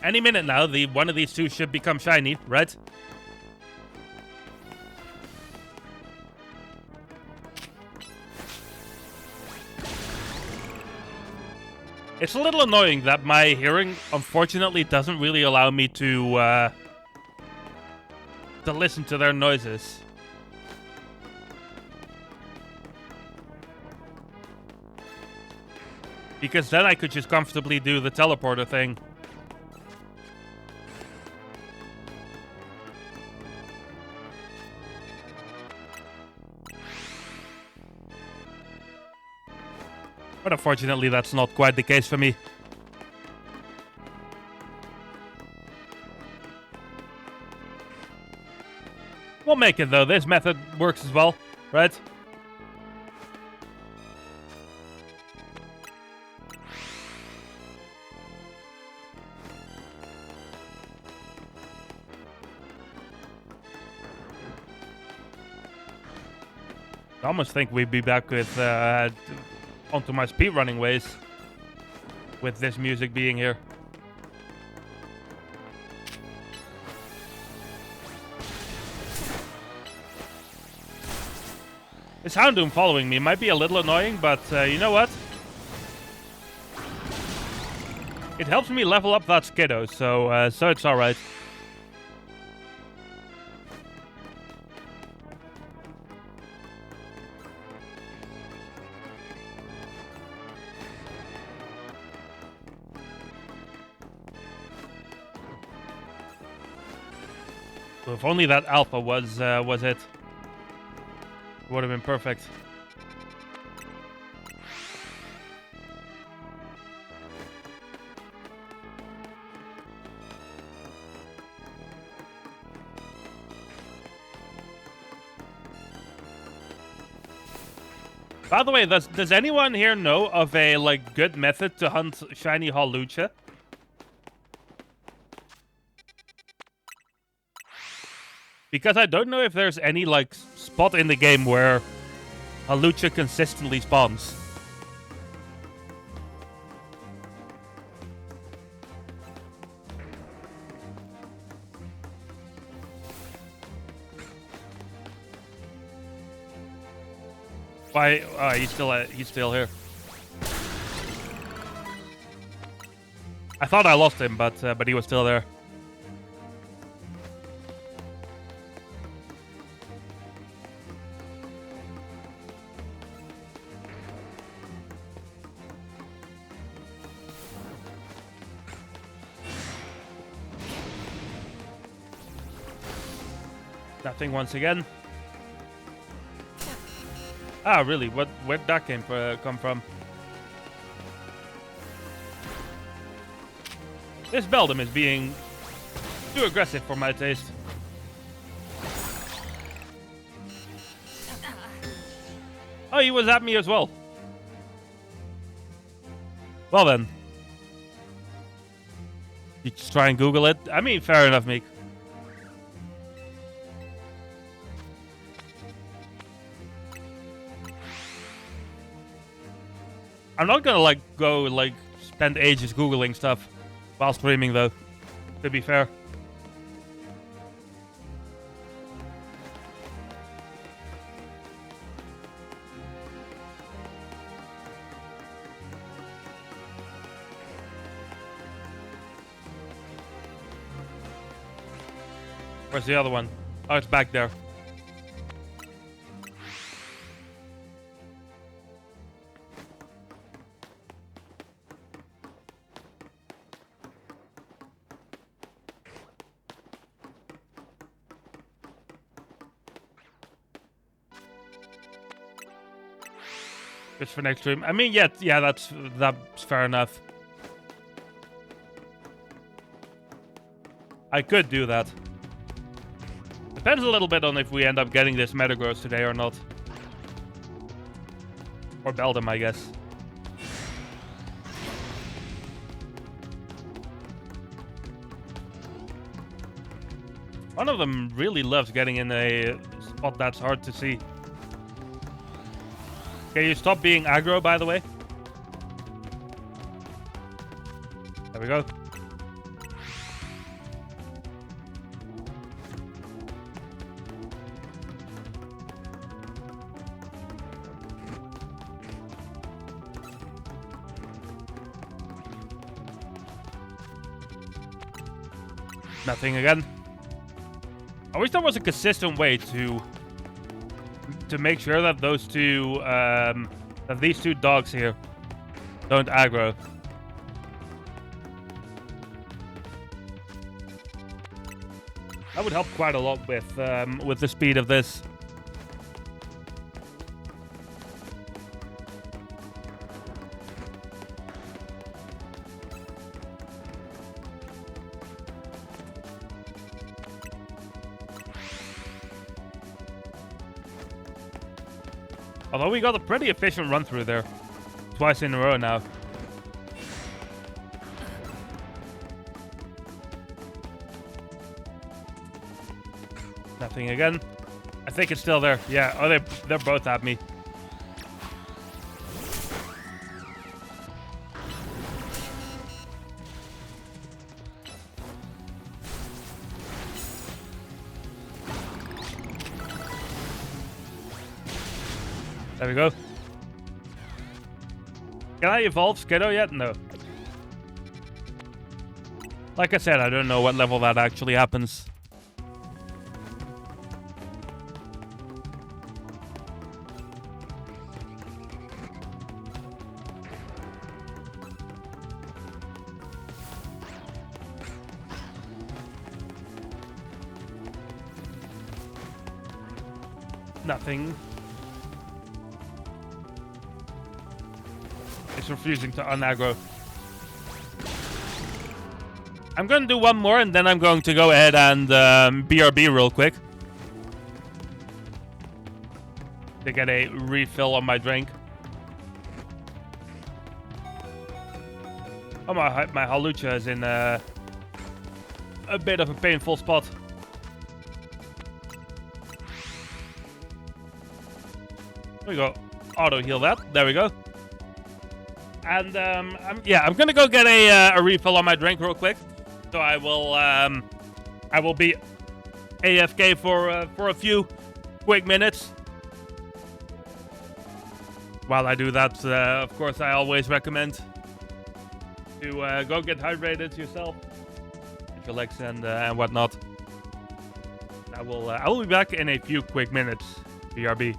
Any minute now, one of these two should become shiny, right? It's a little annoying that my hearing, unfortunately, doesn't really allow me to listen to their noises. Because then I could just comfortably do the teleporter thing. But unfortunately, that's not quite the case for me. We'll make it though. This method works as well, right? I almost think we'd be back with onto my speedrunning ways with this music being here. This Houndoom following me might be a little annoying, but you know what? It helps me level up that Skiddo, so it's alright. So if only that alpha was it, would have been perfect. By the way, does anyone here know of a like good method to hunt shiny Hawlucha? Because I don't know if there's any like spot in the game where Hawlucha consistently spawns. Why? He's still here. I thought I lost him, but he was still there. Nothing once again. Ah, really? Where'd that come from? This Beldum is being too aggressive for my taste. Oh, he was at me as well. Well then. You just try and Google it? I mean, fair enough, Meek. I'm not gonna go spend ages Googling stuff while streaming though, to be fair. Where's the other one? Oh, it's back there. Just for next stream. I mean, yeah, that's fair enough. I could do that. Depends a little bit on if we end up getting this Metagross today or not. Or Beldum, I guess. One of them really loves getting in a spot that's hard to see. Can you stop being aggro, by the way? There we go. Nothing again. I wish there was a consistent way to make sure that those two, that these two dogs here don't aggro. That would help quite a lot with the speed of this. Although we got a pretty efficient run through there. Twice in a row now. Nothing again. I think it's still there. Yeah, oh, they're both at me. There we go. Can I evolve Skiddo yet? No. Like I said, I don't know what level that actually happens. Nothing. It's refusing to unaggro. I'm going to do one more and then I'm going to go ahead and BRB real quick. To get a refill on my drink. Oh, my Halucha is in a bit of a painful spot. We go auto heal that. There we go. And I'm gonna go get a refill on my drink real quick. So I will be AFK for a few quick minutes. While I do that, of course, I always recommend to go get hydrated yourself, with your legs and whatnot. I will be back in a few quick minutes. BRB.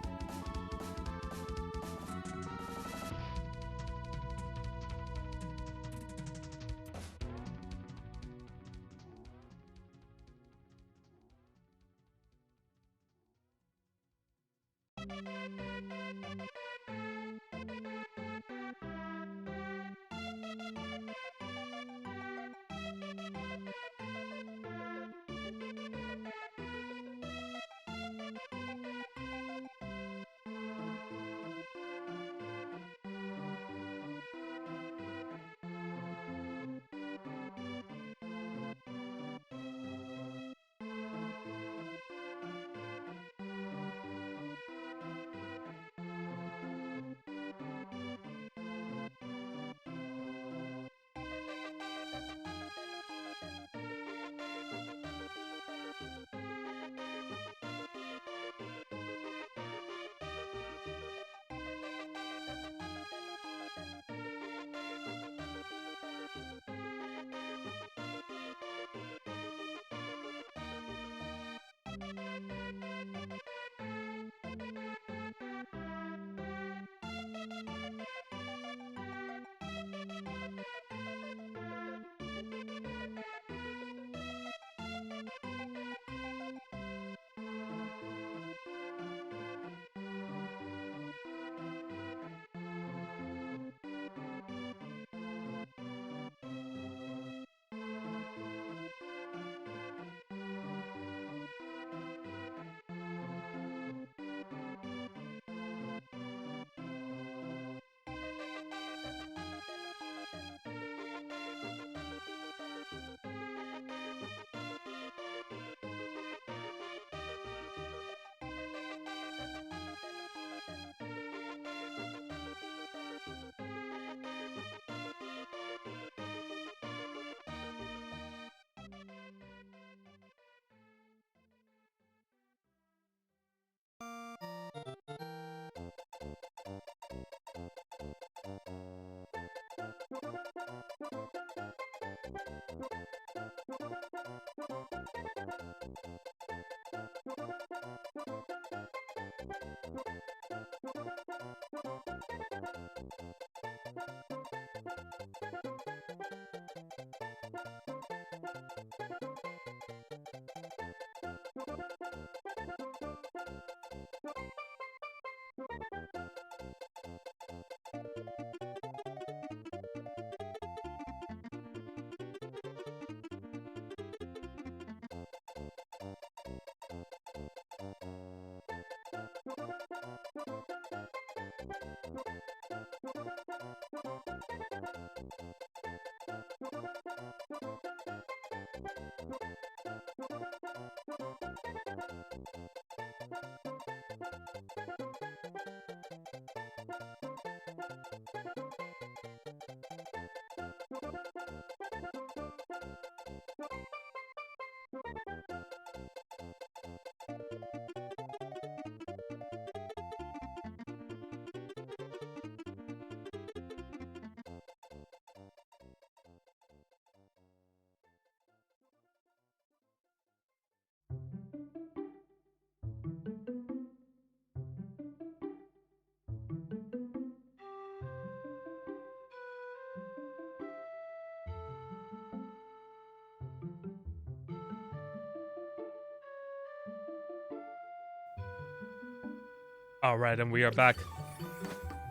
All right, and we are back.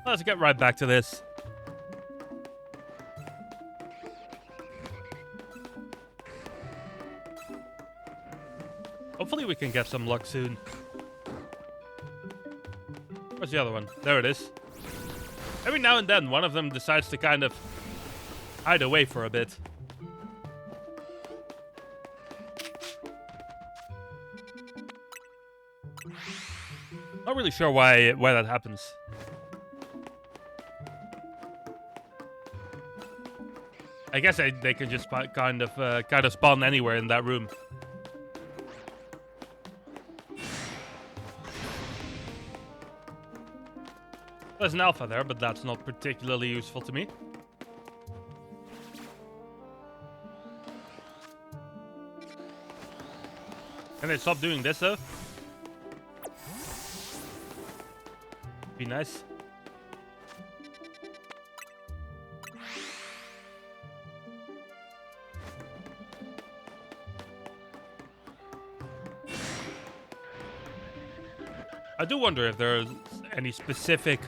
Let's get right back to this. Hopefully we can get some luck soon. Where's the other one? There it is. Every now and then, one of them decides to kind of hide away for a bit. Not really sure why that happens. I guess they can just kind of spawn anywhere in that room. There's an alpha there, but that's not particularly useful to me. Can they stop doing this though? Be nice. I do wonder if there's any specific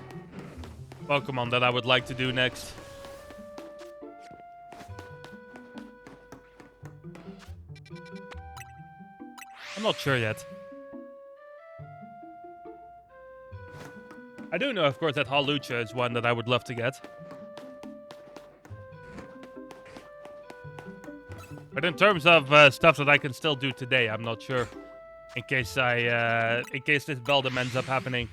Pokemon that I would like to do next. I'm not sure yet. I do know, of course, that Hawlucha is one that I would love to get. But in terms of stuff that I can still do today, I'm not sure. In case this Beldum ends up happening.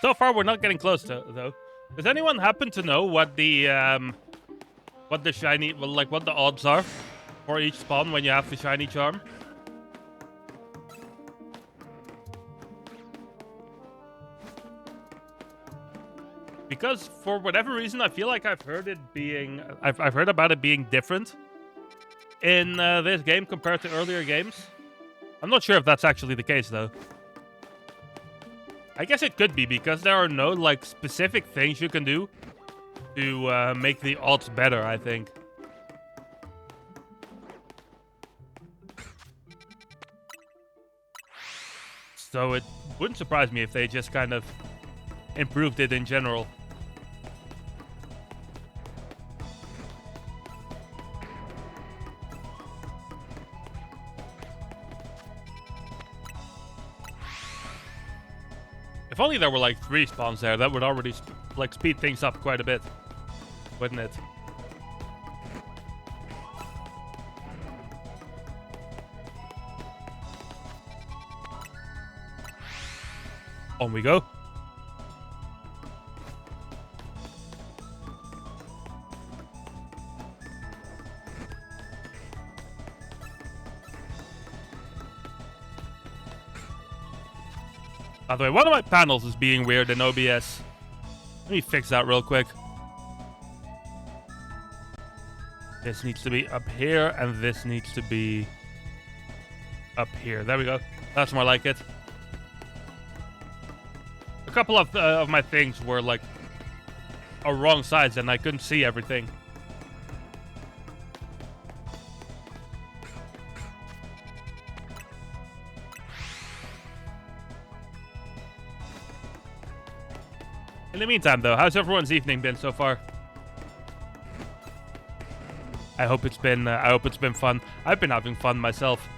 So far, we're not getting close to though. Does anyone happen to know what the shiny, well, like what the odds are for each spawn when you have the shiny charm? Because for whatever reason, I feel like I've heard about it being different in this game compared to earlier games. I'm not sure if that's actually the case though. I guess it could be because there are no like specific things you can do to make the odds better, I think. So it wouldn't surprise me if they just kind of improved it in general. If only there were like 3 spawns there, that would already like speed things up quite a bit, wouldn't it? On we go. By the way, one of my panels is being weird in OBS. Let me fix that real quick. This needs to be up here, and this needs to be up here. There we go. That's more like it. A couple of my things were like wrong sides, and I couldn't see everything. In the meantime, though, how's everyone's evening been so far? I hope it's been fun. I've been having fun myself.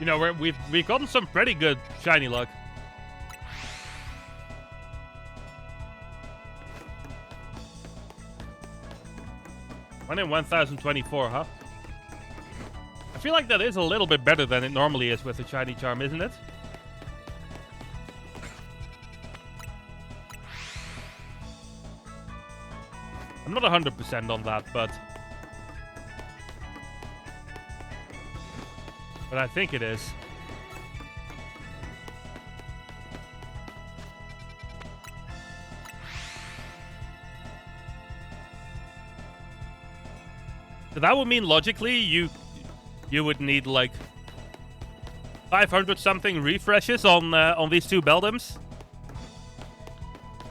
You know, we've gotten some pretty good shiny luck. One in 1024, huh? I feel like that is a little bit better than it normally is with a shiny charm, isn't it? I'm not 100% on that, but I think it is. So that would mean logically you would need like 500 something refreshes on these 2 Beldums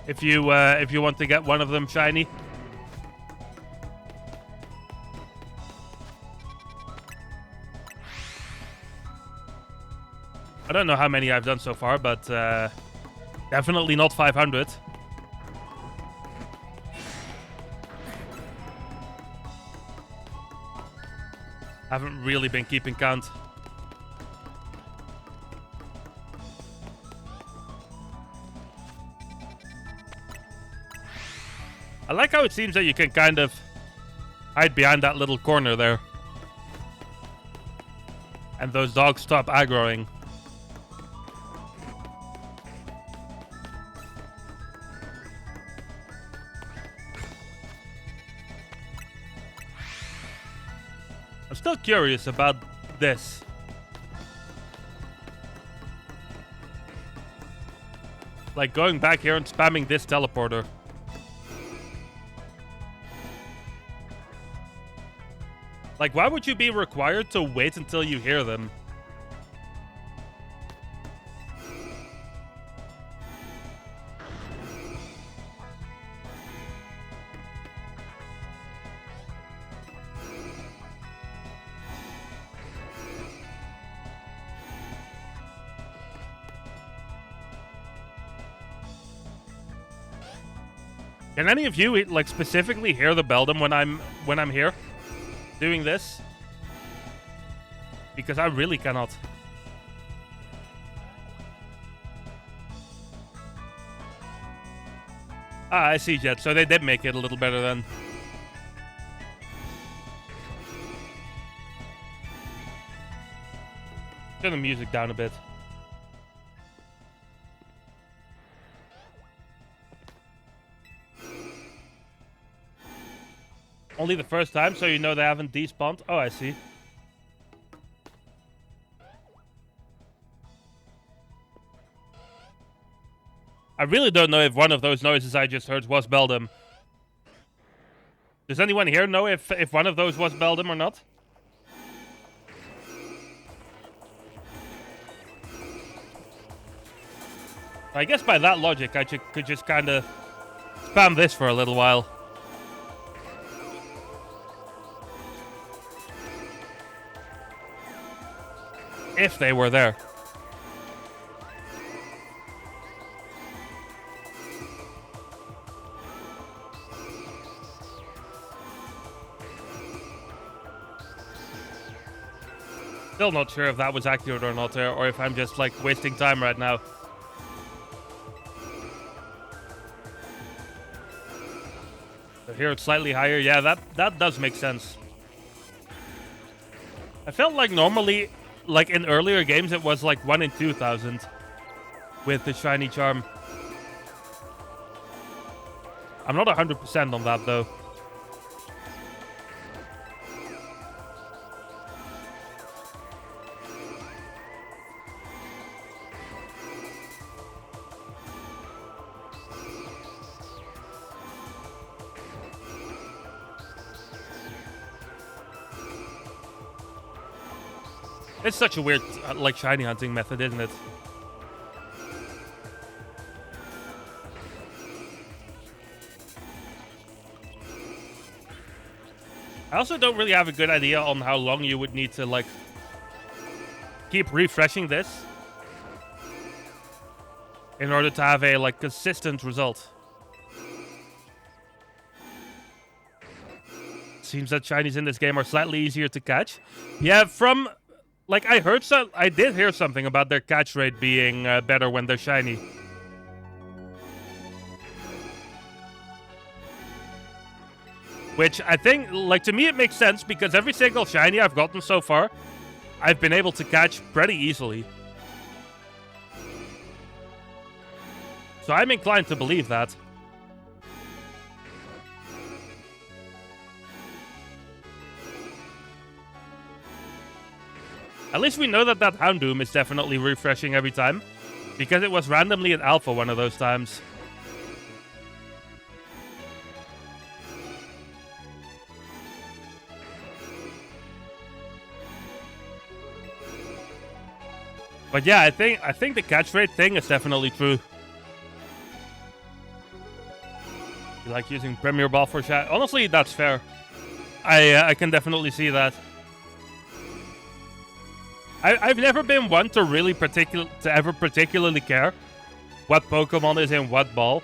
if you want to get one of them shiny. I don't know how many I've done so far, but definitely not 500. Haven't really been keeping count. I like how it seems that you can kind of hide behind that little corner there. And those dogs stop aggroing. I'm still curious about this. Like going back here and spamming this teleporter. Like, why would you be required to wait until you hear them? Can any of you like specifically hear the Beldam when I'm here doing this? Because I really cannot. Ah, I see, Jet. So they did make it a little better then. Turn the music down a bit. Only the first time, so you know they haven't despawned? Oh, I see. I really don't know if one of those noises I just heard was Beldam. Does anyone here know if one of those was Beldam or not? I guess by that logic, I could just kind of spam this for a little while. If they were there. Still not sure if that was accurate or not, or if I'm just like wasting time right now. So here it's slightly higher. Yeah, that does make sense. I felt like normally, like in earlier games, it was like 1 in 2,000 with the shiny charm. I'm not 100% on that though. It's such a weird, like, shiny hunting method, isn't it? I also don't really have a good idea on how long you would need to, like, keep refreshing this in order to have a, like, consistent result. Seems that shinies in this game are slightly easier to catch. Yeah, from... Like, I did hear something about their catch rate being better when they're shiny. Which I think, like, to me it makes sense because every single shiny I've gotten so far, I've been able to catch pretty easily. So I'm inclined to believe that. At least we know that Houndoom is definitely refreshing every time, because it was randomly at Alpha one of those times. But yeah, I think the catch rate thing is definitely true. You like using Premier Ball for shot? Honestly, that's fair. I can definitely see that. I've never been one to really ever particularly care what Pokemon is in what ball.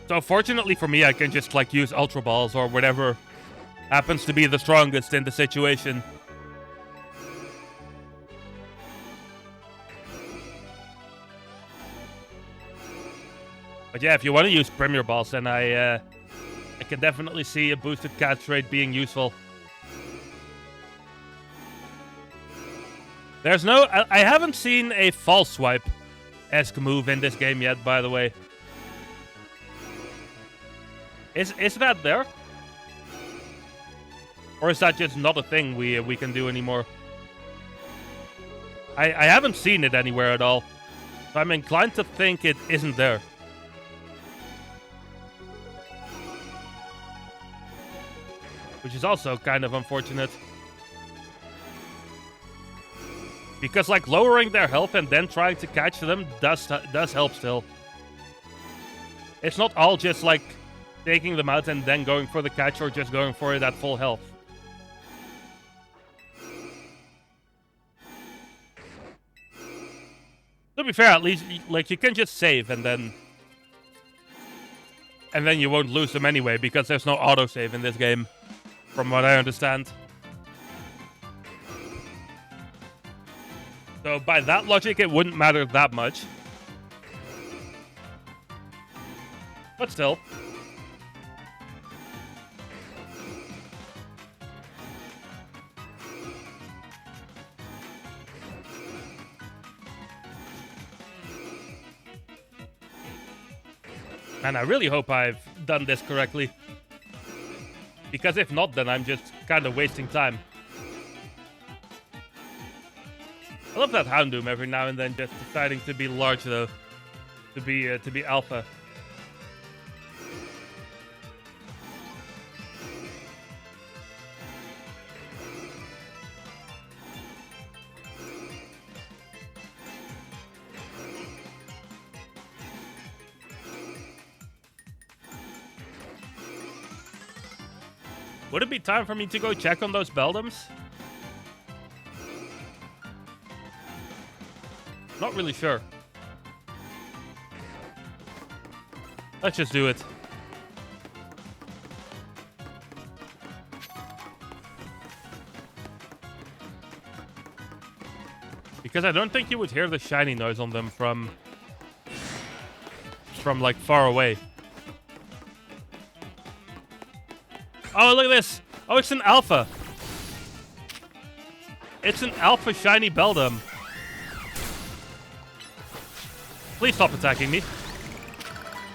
So fortunately for me, I can just like use Ultra Balls or whatever happens to be the strongest in the situation. But yeah, if you want to use Premier Balls, then I can definitely see a boosted catch rate being useful. There's no... I haven't seen a false swipe-esque move in this game yet, by the way. Is that there? Or is that just not a thing we can do anymore? I haven't seen it anywhere at all. So I'm inclined to think it isn't there. Which is also kind of unfortunate. Because, like, lowering their health and then trying to catch them does help still. It's not all just, like, taking them out and then going for the catch or just going for it at full health. To be fair, at least, like, you can just save and then you won't lose them anyway because there's no autosave in this game, from what I understand. So by that logic, it wouldn't matter that much. But still. And I really hope I've done this correctly. Because if not, then I'm just kind of wasting time. I love that Houndoom every now and then just deciding to be large though. To be alpha. Would it be time for me to go check on those Beldums? Not really sure. Let's just do it. Because I don't think you would hear the shiny noise on them from like far away. Oh, look at this! Oh, it's an alpha! It's an alpha shiny Beldum. Please stop attacking me.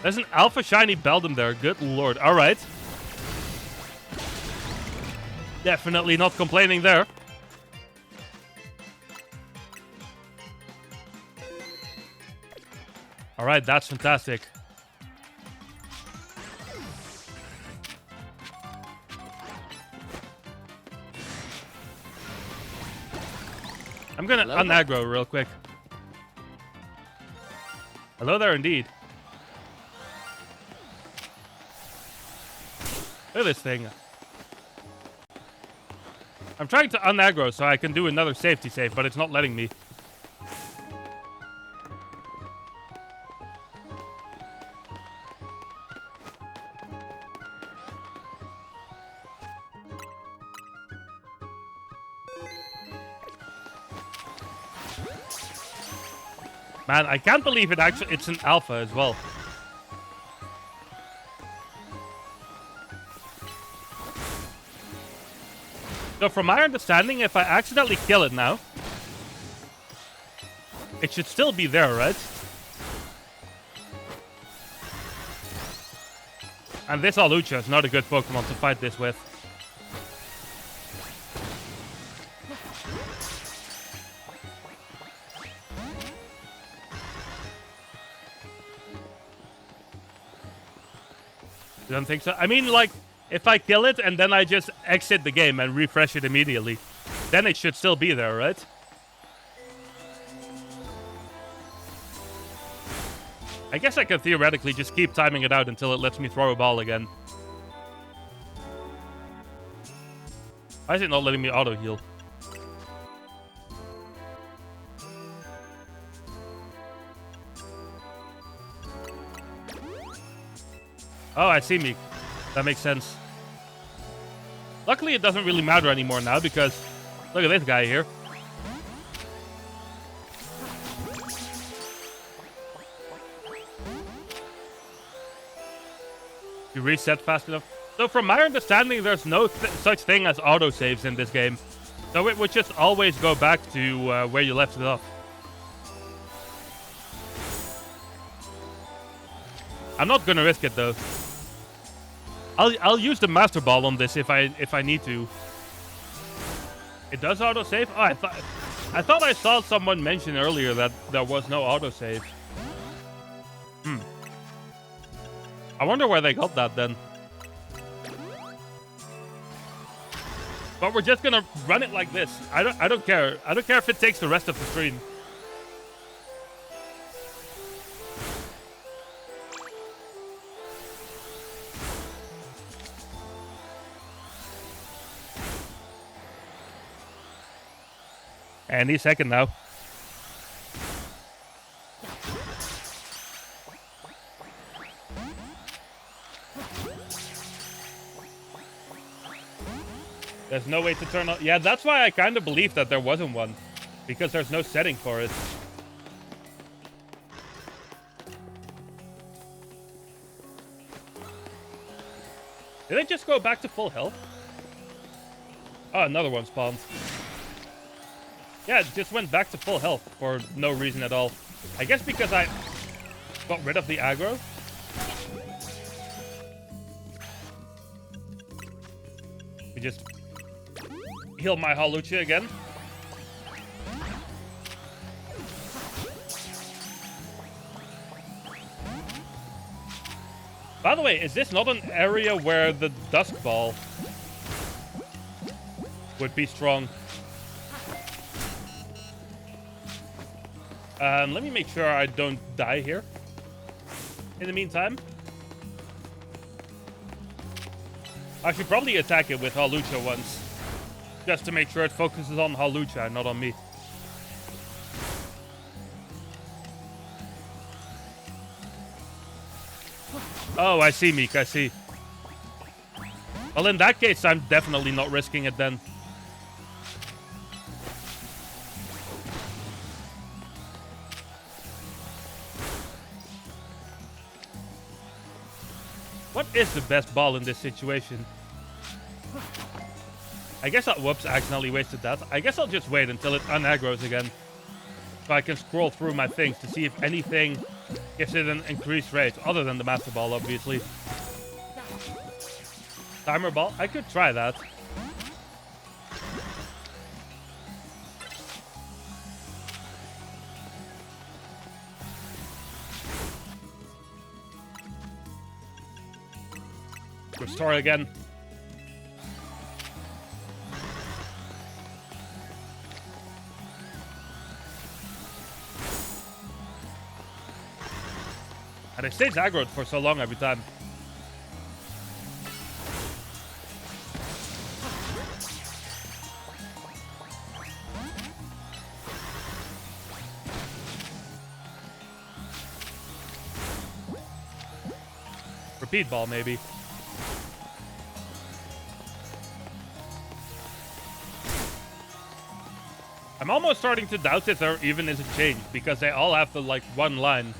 There's an alpha shiny Beldum there. Good lord. Alright. Definitely not complaining there. Alright, that's fantastic. I'm gonna unaggro real quick. Hello there, indeed. Look at this thing. I'm trying to unaggro so I can do another safety save, but it's not letting me. Man, I can't believe it's an alpha as well. So from my understanding, if I accidentally kill it now, it should still be there, right? And this Alucha is not a good Pokemon to fight this with. I don't think so. I mean, like, if I kill it and then I just exit the game and refresh it immediately, then it should still be there, right? I guess I can theoretically just keep timing it out until it lets me throw a ball again. Why is it not letting me auto-heal? Oh, I see, Meek. That makes sense. Luckily, it doesn't really matter anymore now because look at this guy here. You reset fast enough. So from my understanding, there's no such thing as autosaves in this game. So it would just always go back to where you left it off. I'm not gonna risk it though. I'll use the Master Ball on this if I need to. It does autosave? Oh, I thought I saw someone mention earlier that there was no autosave. I wonder where they got that then. But we're just gonna run it like this. I don't care. I don't care if it takes the rest of the screen. Any second now. There's no way to turn on. Yeah, that's why I kind of believed that there wasn't one. Because there's no setting for it. Did it just go back to full health? Oh, another one spawned. Yeah, it just went back to full health for no reason at all. I guess because I got rid of the aggro. We just heal my Halucha again. By the way, is this not an area where the Dusk Ball would be strong? Let me make sure I don't die here. In the meantime, I should probably attack it with Halucha once. Just to make sure it focuses on Halucha and not on me. Oh, I see, Meek, I see. Well, in that case, I'm definitely not risking it then. What is the best ball in this situation? I guess whoops, I accidentally wasted that. I guess I'll just wait until it unaggros again. So I can scroll through my things to see if anything gives it an increased rate, other than the Master Ball, obviously. Timer Ball? I could try that. Restore again. And it stays aggroed for so long every time. Repeat ball, maybe. I'm almost starting to doubt if there even is a change, because they all have the, like, one line.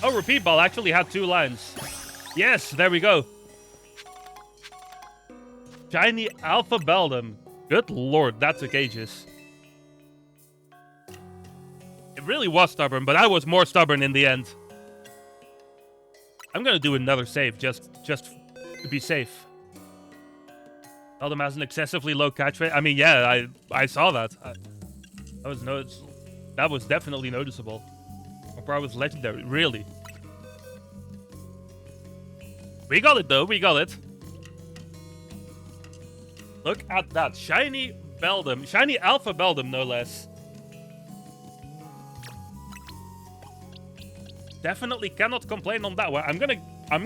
Oh, Repeat Ball actually had 2 lines. Yes, there we go. Shiny Alpha Beldum. Good lord, that took ages. It really was stubborn, but I was more stubborn in the end. I'm gonna do another save, just to be safe. Beldum has an excessively low catch rate. I mean, yeah, I saw that. That was definitely noticeable. Or I was legendary, really. We got it though, we got it. Look at that, shiny Beldum, shiny Alpha Beldum, no less. Definitely cannot complain on that one. I'm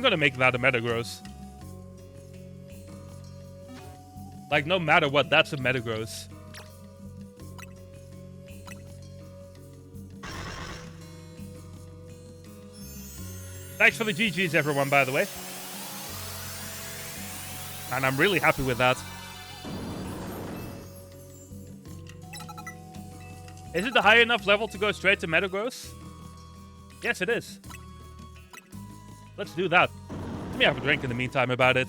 gonna make that a Metagross. Like, no matter what, that's a Metagross. Thanks for the GGs, everyone, by the way. And I'm really happy with that. Is it a high enough level to go straight to Metagross? Yes, it is. Let's do that. Let me have a drink in the meantime about it.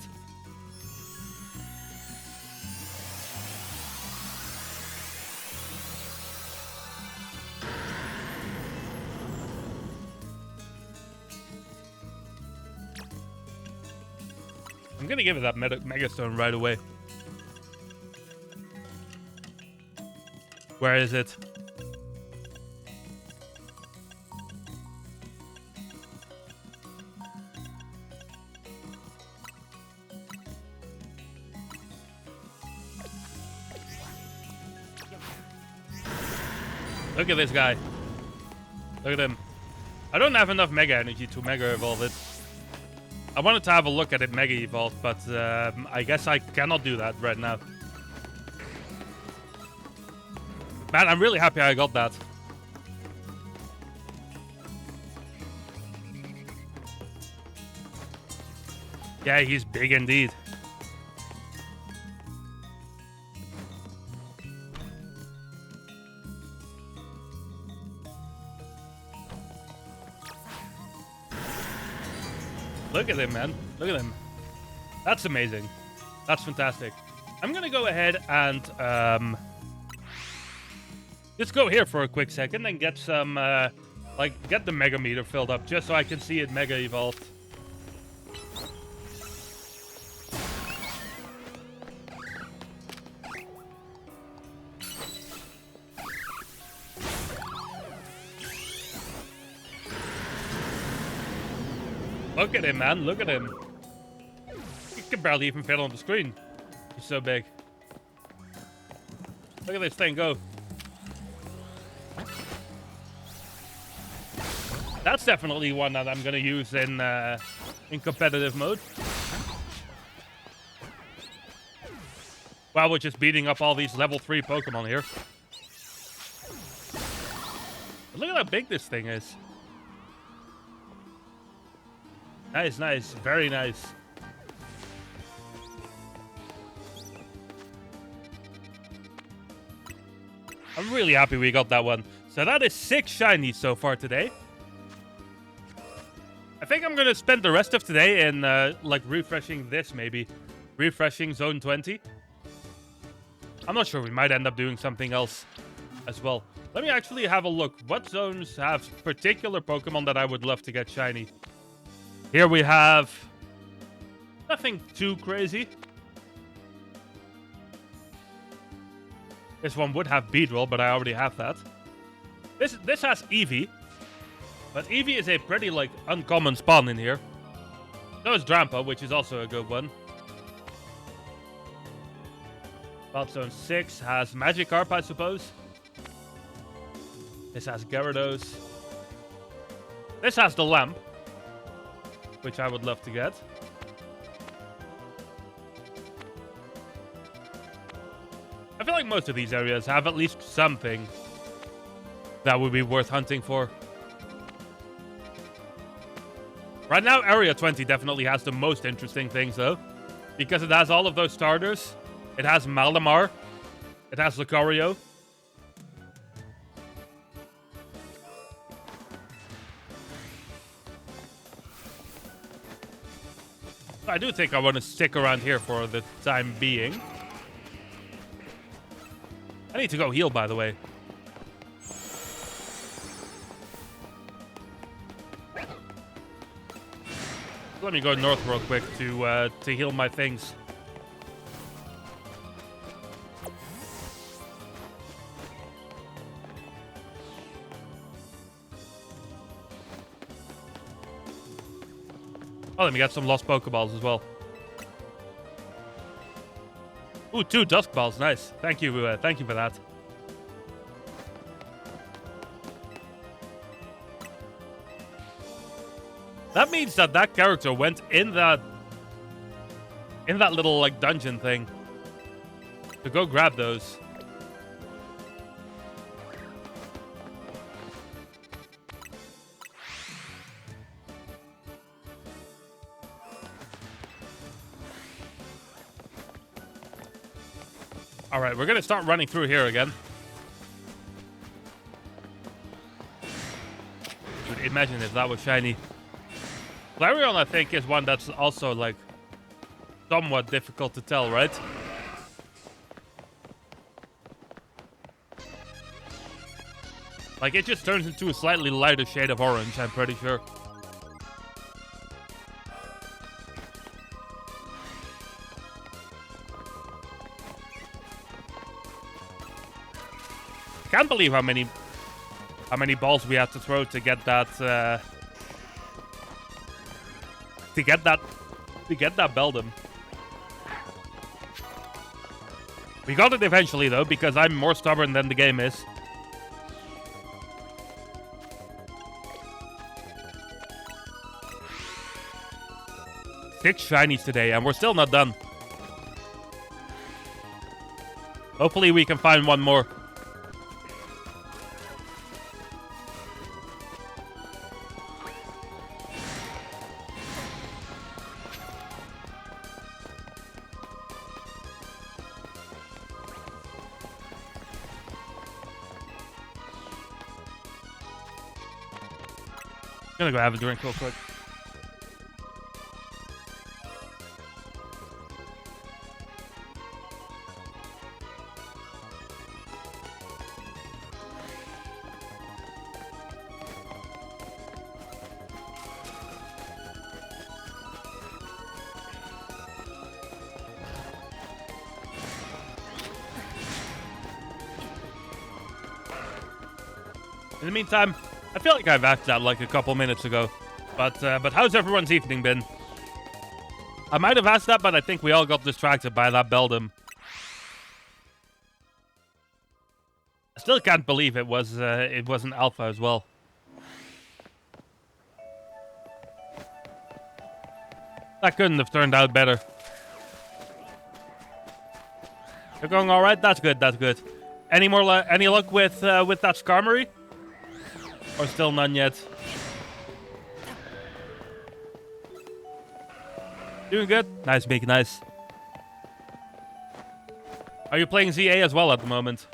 I'm gonna give it that Mega Stone right away. Where is it? Look at this guy. Look at him. I don't have enough Mega Energy to Mega Evolve it. I wanted to have a look at it Mega Evolve, but I guess I cannot do that right now. Man, I'm really happy I got that. Yeah, he's big indeed. Look at him, man. Look at him. That's amazing. That's fantastic. I'm gonna go ahead and just go here for a quick second and get some get the Mega Meter filled up just so I can see it Mega Evolved. Look at him, man. Look at him. He can barely even fit on the screen. He's so big. Look at this thing go. That's definitely one that I'm going to use in competitive mode. While we're just beating up all these level 3 Pokemon here. But look at how big this thing is. Nice, nice. Very nice. I'm really happy we got that one. So that is 6 shinies so far today. I think I'm going to spend the rest of today in, refreshing this, maybe. Refreshing Zone 20. I'm not sure. We might end up doing something else as well. Let me actually have a look. What zones have particular Pokemon that I would love to get shiny? Here we have nothing too crazy. This one would have Beedrill, but I already have that. This has Eevee. But Eevee is a pretty, uncommon spawn in here. So is Drampa, which is also a good one. Wild Zone 6 has Magikarp, I suppose. This has Gyarados. This has the Lamp, which I would love to get. I feel like most of these areas have at least something that would be worth hunting for. Right now, Area 20 definitely has the most interesting things, though. Because it has all of those starters. It has Malamar. It has Lucario. I do think I want to stick around here for the time being. I need to go heal, by the way. Let me go north real quick to heal my things. Oh, let me get some lost Pokeballs as well. Ooh, 2 Dusk Balls. Nice. Thank you for that. That means that character went in that little dungeon thing to go grab those. All right, we're gonna start running through here again. Dude, imagine if that was shiny. Flareon, I think, is one that's also, like, somewhat difficult to tell, right? Like, it just turns into a slightly lighter shade of orange, I'm pretty sure. Can't believe how many balls we have to throw to get that to get that Beldum. We got it eventually though, because I'm more stubborn than the game is. Six shinies today, and we're still not done. Hopefully we can find one more. I'm gonna go have a drink real quick. In the meantime, I feel like I've asked that like a couple minutes ago. But how's everyone's evening been? I might have asked that, but I think we all got distracted by that Beldum. I still can't believe it was an alpha as well. That couldn't have turned out better. You're going all right. That's good. That's good. Any luck with that Skarmory? Or still none yet? Doing good. Nice, big, nice. Are you playing ZA as well at the moment?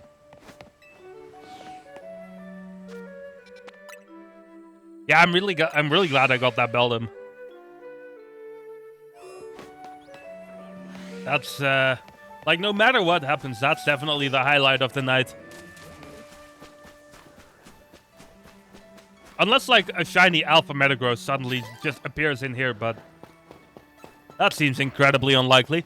Yeah, I'm really glad I got that Beldum. That's like no matter what happens, that's definitely the highlight of the night. Unless like a shiny Alpha Metagross suddenly just appears in here, but that seems incredibly unlikely.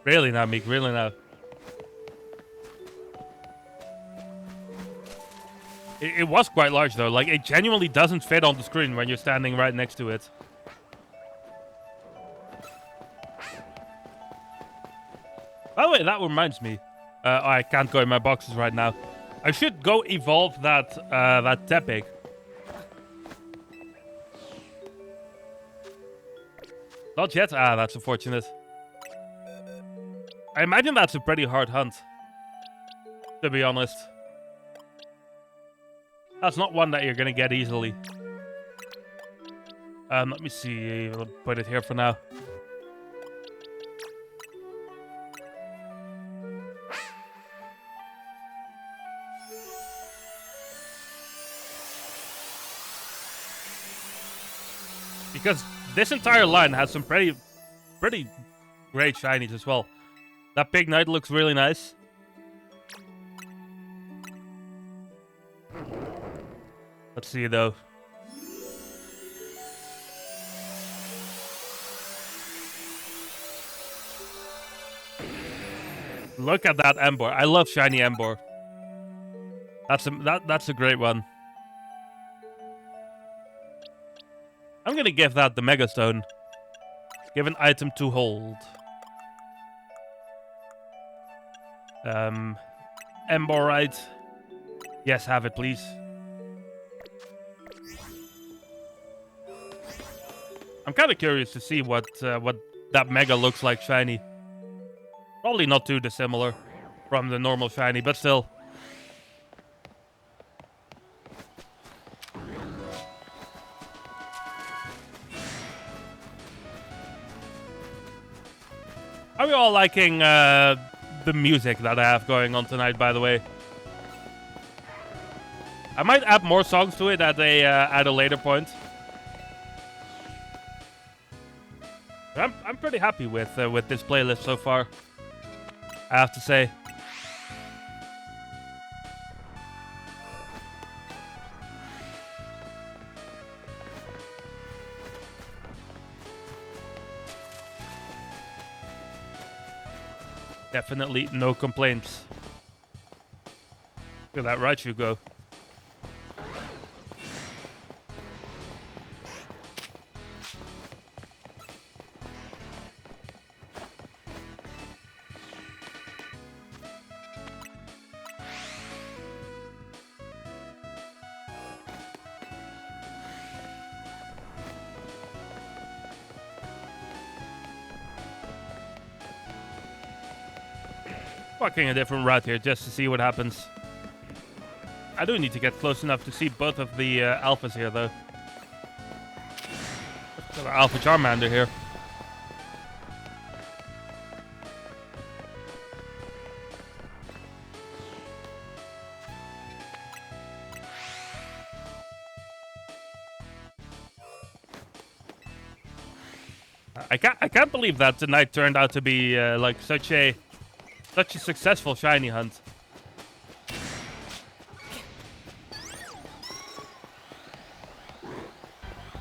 Really now, Meek, really now. It was quite large though, like it genuinely doesn't fit on the screen when you're standing right next to it. By the way, that reminds me. I can't go in my boxes right now. I should go evolve that Tepig. Not yet? Ah, that's unfortunate. I imagine that's a pretty hard hunt, to be honest. That's not one that you're gonna get easily. Let me see. I'll put it here for now. Because this entire line has some pretty great shinies as well. That Pig Knight looks really nice. Let's see though. Look at that Ember. I love shiny Ember. That's a great one. I'm gonna give that the Mega Stone. Give an item to hold. Emborite. Yes, have it, please. I'm kind of curious to see what that Mega looks like shiny. Probably not too dissimilar from the normal shiny, but still. Are we all liking the music that I have going on tonight, by the way? I might add more songs to it at a later point. I'm pretty happy with this playlist so far, I have to say. Definitely no complaints. Look at that, right you go. Fucking a different route here just to see what happens. I do need to get close enough to see both of the alphas here, though. Got an Alpha Charmander here. I can't believe that tonight turned out to be like such a successful shiny hunt.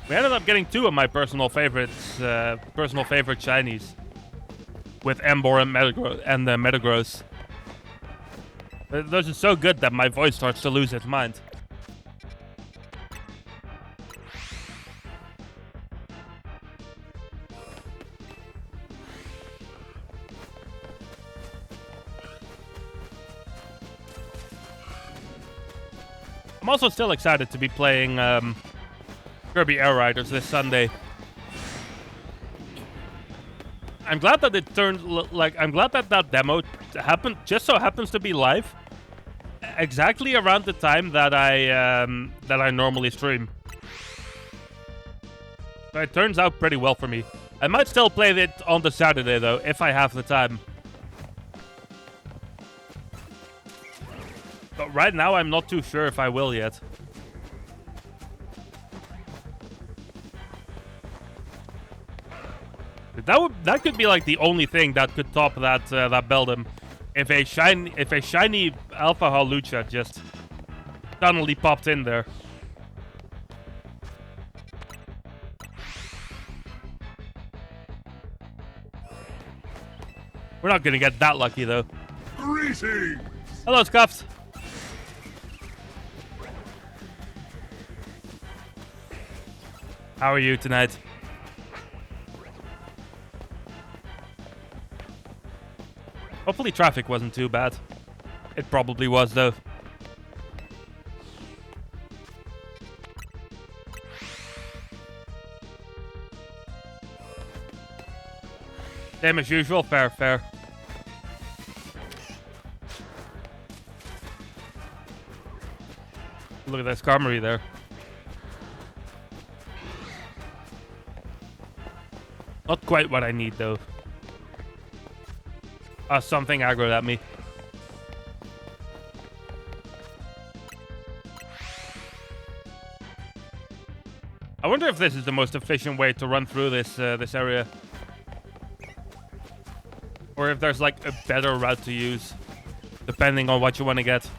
We ended up getting two of my personal favorites, favorite shinies, with Embor and Metagross. Those are so good that my voice starts to lose its mind. I'm also still excited to be playing Kirby Air Riders this Sunday. I'm glad that it turned I'm glad that that demo just so happens to be live exactly around the time that I normally stream. So it turns out pretty well for me. I might still play it on the Saturday though, if I have the time. But right now, I'm not too sure if I will yet. That could be like the only thing that could top that Beldum. If a shiny Alpha Hawlucha just suddenly popped in there. We're not gonna get that lucky though. Greetings! Hello, Scuffs. How are you tonight? Hopefully traffic wasn't too bad. It probably was though. Same as usual, fair. Look at that Skarmory there. Not quite what I need, though. Something aggroed at me. I wonder if this is the most efficient way to run through this area. Or if there's, like, a better route to use, depending on what you want to get.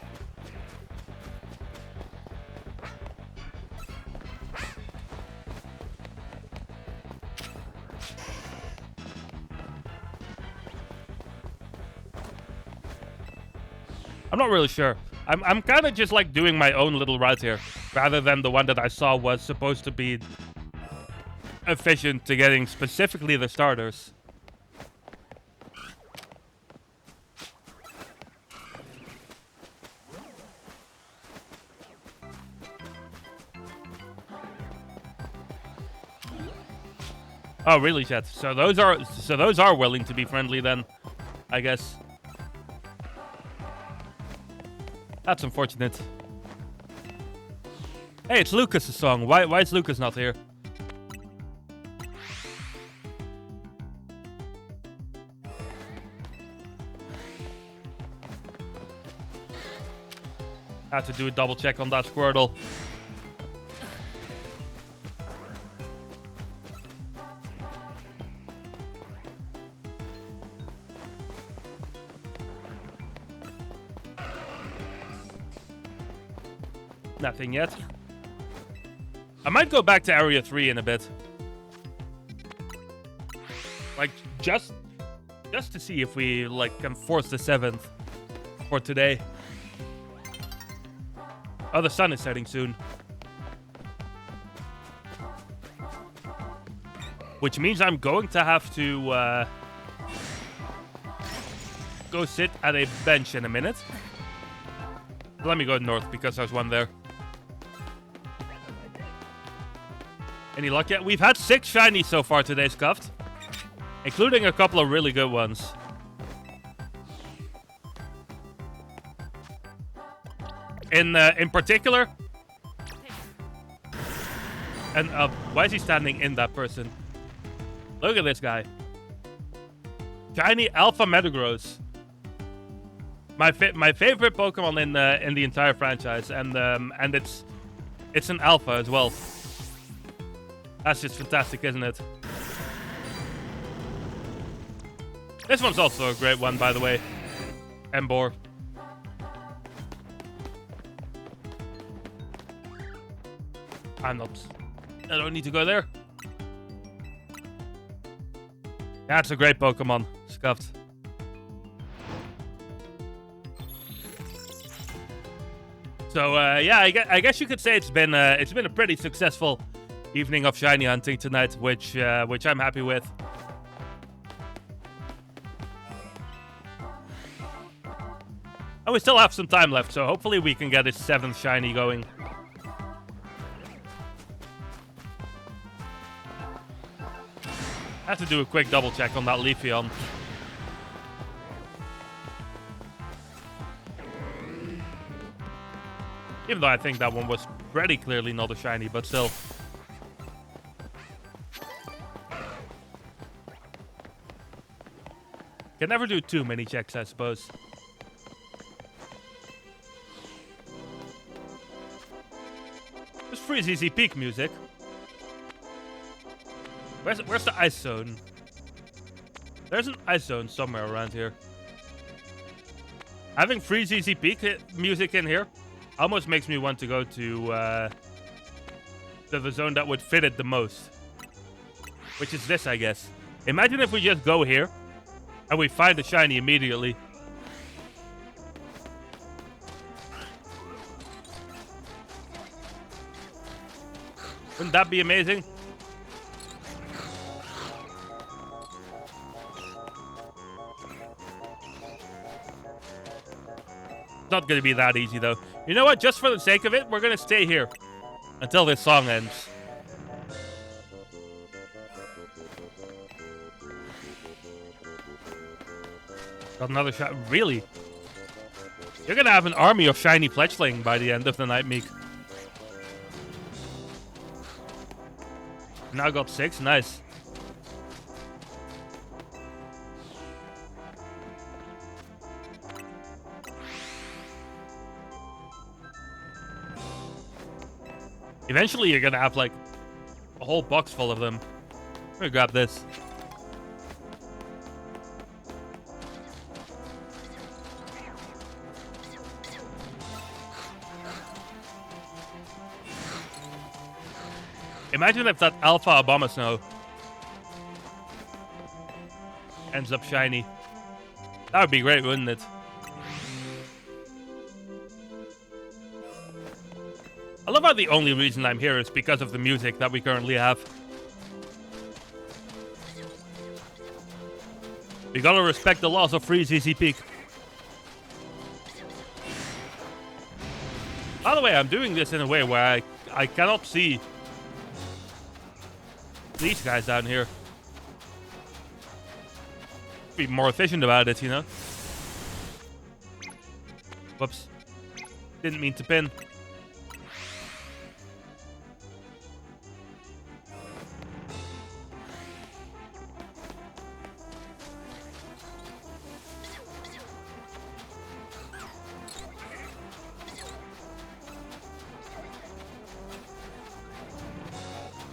I'm not really sure. I'm kind of just like doing my own little route here, rather than the one that I saw was supposed to be efficient to getting specifically the starters. Oh, really, chat? So those are willing to be friendly then, I guess. That's unfortunate. Hey, it's Lucas' song. Why is Lucas not here? Had to do a double check on that Squirtle. Nothing yet. I might go back to Area 3 in a bit. Like, just to see if we, like, can force the 7th for today. Oh, the sun is setting soon. Which means I'm going to have to, go sit at a bench in a minute. Let me go north, because there's one there. Any luck yet? We've had 6 shinies so far today, Scuffed. Including a couple of really good ones. In particular... And why is he standing in that person? Look at this guy. Shiny Alpha Metagross. My favorite Pokemon in the entire franchise, and it's an Alpha as well. That's just fantastic, isn't it? This one's also a great one, by the way. Embor. I don't need to go there. That's a great Pokemon, Scuffed. So yeah, I guess you could say it's been a pretty successful evening of shiny hunting tonight, which I'm happy with. And we still have some time left, so hopefully we can get his 7th shiny going. I have to do a quick double check on that Leafeon. Even though I think that one was pretty clearly not a shiny, but still. Can never do too many checks, I suppose. There's free ZZ Peak music. Where's the ice zone? There's an ice zone somewhere around here. Having free ZZ Peak music in here almost makes me want to go to the zone that would fit it the most. Which is this, I guess. Imagine if we just go here and we find a shiny immediately. Wouldn't that be amazing? It's not going to be that easy, though. You know what? Just for the sake of it, we're going to stay here until this song ends. Got another shot. Really? You're going to have an army of shiny Fletchling by the end of the night, Meek. Now got 6. Nice. Eventually, you're gonna have like a whole box full of them. I'm gonna grab this. Imagine if that Alpha Abomasnow ends up shiny. That would be great, wouldn't it? I love how the only reason I'm here is because of the music that we currently have. We gotta respect the laws of free ZZ Peak. By the way, I'm doing this in a way where I cannot see these guys down here. Be more efficient about it, you know? Whoops. Didn't mean to pin.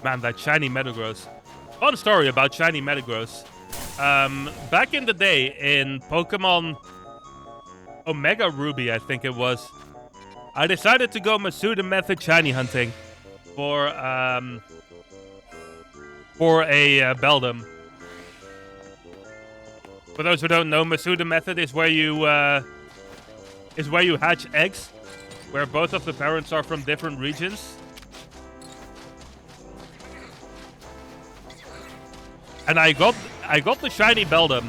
Man, that shiny Metagross. Fun story about shiny Metagross. Back in the day in Pokemon Omega Ruby, I think it was, I decided to go Masuda method shiny hunting for a Beldum. For those who don't know, Masuda method is where you hatch eggs, where both of the parents are from different regions. And I got the shiny Beldum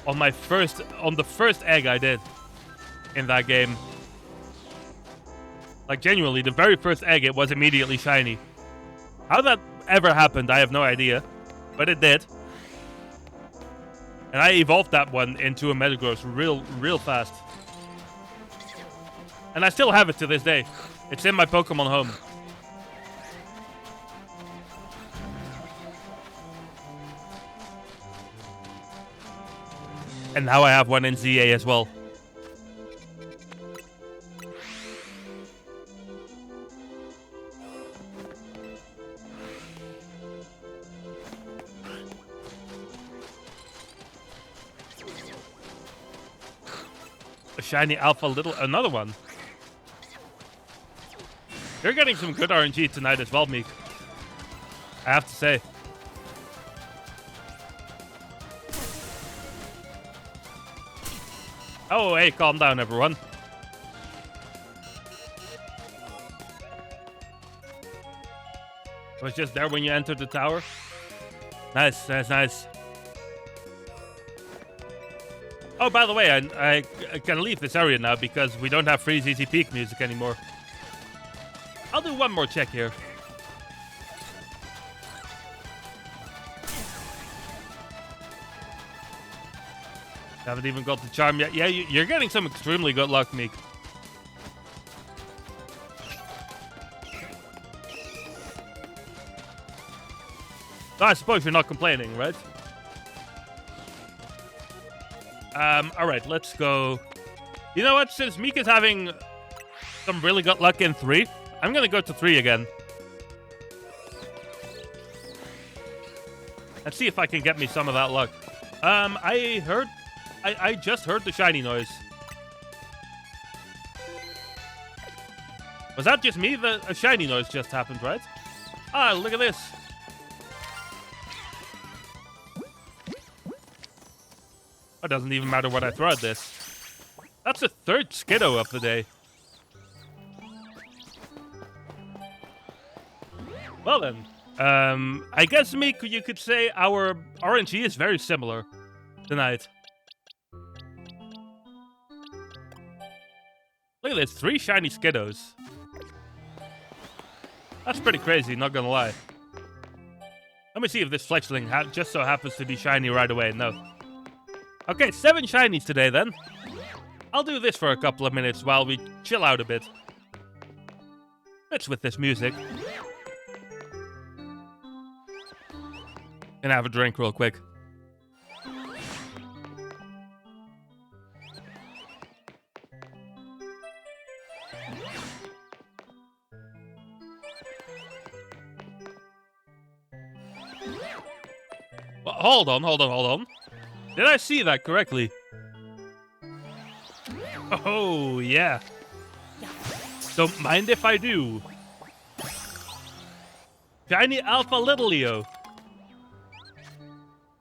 on the first egg I did in that game. Like, genuinely, the very first egg, it was immediately shiny. How that ever happened, I have no idea, but it did. And I evolved that one into a Metagross real fast. And I still have it to this day. It's in my Pokemon home. And now I have one in ZA as well. A shiny Alpha Little, another one. You're getting some good RNG tonight as well, Meek. I have to say. Oh, hey, calm down, everyone. I was just there when you entered the tower. Nice, nice, nice. Oh, by the way, I can leave this area now because we don't have free ZZ Peak music anymore. I'll do one more check here. Haven't even got the charm yet. Yeah, you're getting some extremely good luck, Meek. So I suppose you're not complaining, right? Alright, let's go. You know what? Since Meek is having some really good luck in 3, I'm gonna go to 3 again. And see if I can get me some of that luck. I just heard the shiny noise. Was that just me? A shiny noise just happened, right? Ah, look at this. It doesn't even matter what I throw at this. That's the 3rd Skiddo of the day. Well then, I guess, Meek, you could say our RNG is very similar tonight. Look at this, 3 shiny Skiddos. That's pretty crazy, not gonna lie. Let me see if this Fletchling just so happens to be shiny right away. No. Okay, 7 shinies today then. I'll do this for a couple of minutes while we chill out a bit. It's with this music. Gonna have a drink real quick. Well, hold on. Did I see that correctly? Oh, yeah. Don't mind if I do. Shiny Alpha Little Leo.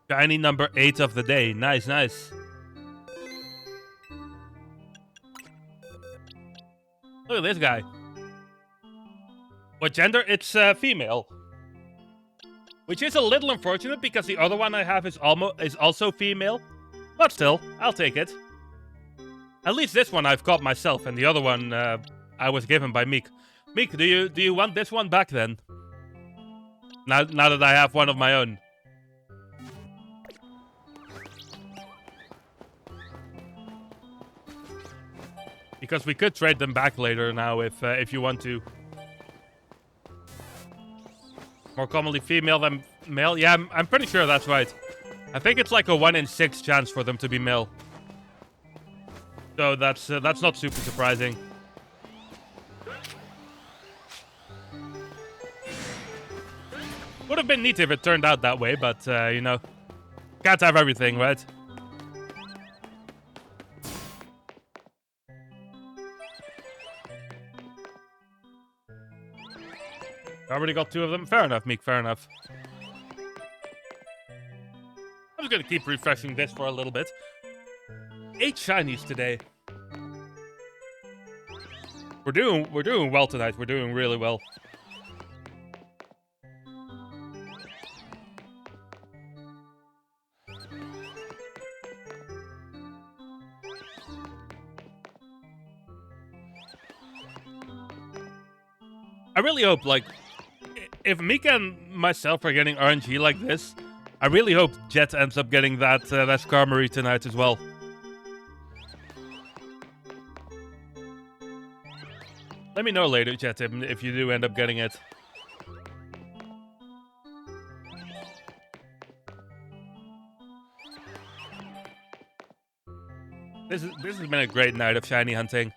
Shiny number 8 of the day. Nice, nice. Look at this guy. What gender? It's female. Which is a little unfortunate because the other one I have is also female. But still, I'll take it. At least this one I've caught myself, and the other one I was given by Meek. Meek, do you want this one back then? Now that I have one of my own. Because we could trade them back later now if you want to. More commonly female than male? Yeah, I'm pretty sure that's right. I think it's like a 1 in 6 chance for them to be male. So that's not super surprising. Would have been neat if it turned out that way, but, you know, can't have everything, right? Already got 2 of them. Fair enough, Meek, fair enough. I'm just gonna keep refreshing this for a little bit. 8 shinies today. We're doing well tonight. We're doing really well. I really hope, like, if Mika and myself are getting RNG like this, I really hope Jet ends up getting that Skarmory tonight as well. Let me know later, Jet, if you do end up getting it. This has been a great night of shiny hunting.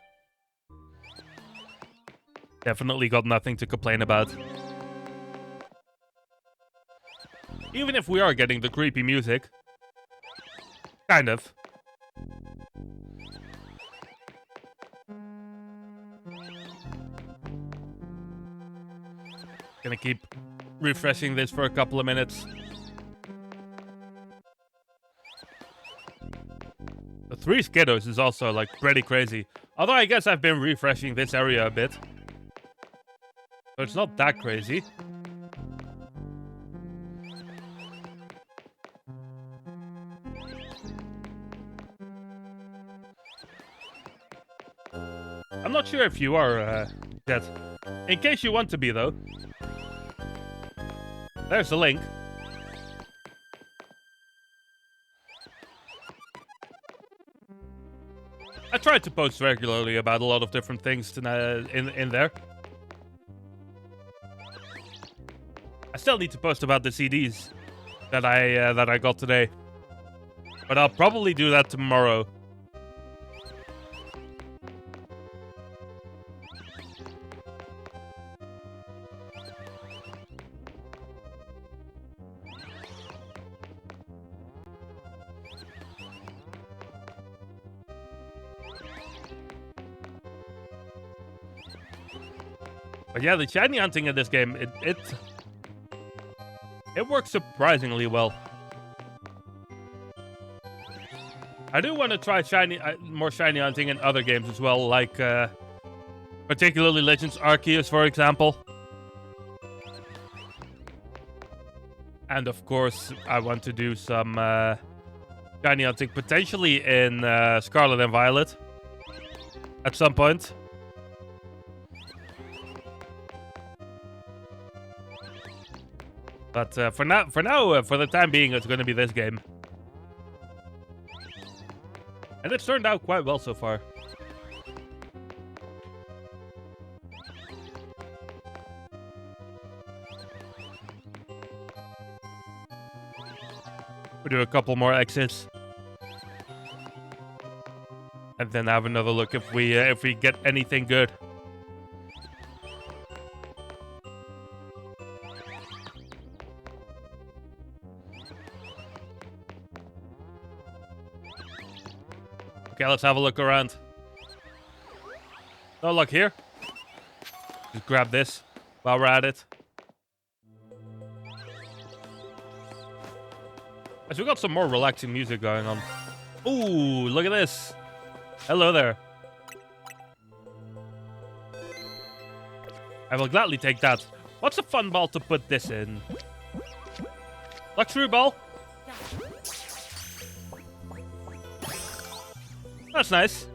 Definitely got nothing to complain about. Even if we are getting the creepy music. Kind of. Gonna keep refreshing this for a couple of minutes. The 3 Skiddos is also, like, pretty crazy. Although I guess I've been refreshing this area a bit. So it's not that crazy. I'm not sure if you are, Jet. In case you want to be, though. There's the link. I try to post regularly about a lot of different things in there. I still need to post about the CDs that I got today, but I'll probably do that tomorrow. But yeah, the shiny hunting in this game, it works surprisingly well. I do want to try more shiny hunting in other games as well, like particularly Legends Arceus, for example. And of course, I want to do some shiny hunting potentially in Scarlet and Violet at some point. But for the time being, it's going to be this game. And it's turned out quite well so far. We'll do a couple more exits. And then have another look if we get anything good. Okay, let's have a look around. No luck here. Just grab this while we're at it. As we got some more relaxing music going on. Ooh, look at this. Hello there. I will gladly take that. What's a fun ball to put this in? Luxury ball? That's nice.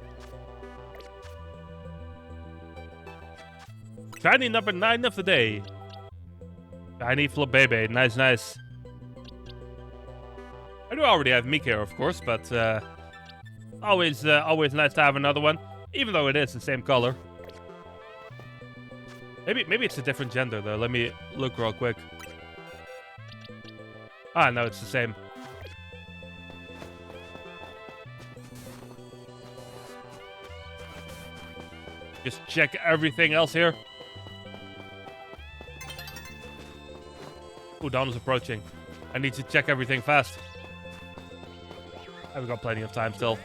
Shiny number 9 of the day. Shiny Flabebe. Nice, nice. I do already have Meek here, of course, but always nice to have another one, even though it is the same color. Maybe it's a different gender though. Let me look real quick. Ah, no, it's the same. Just check everything else here. Ooh, dawn is approaching. I need to check everything fast. We've got plenty of time still.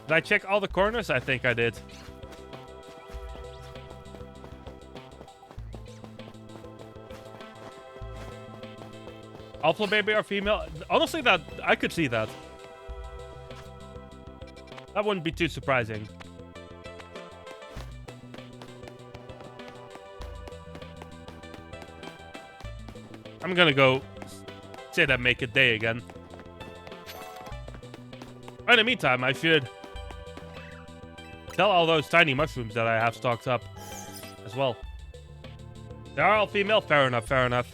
Did I check all the corners? I think I did. Alpha baby or female? Honestly, that I could see that. That wouldn't be too surprising. I'm gonna go sit and make a day again. In the meantime, I should sell all those tiny mushrooms that I have stocked up as well. They are all female? Fair enough, fair enough.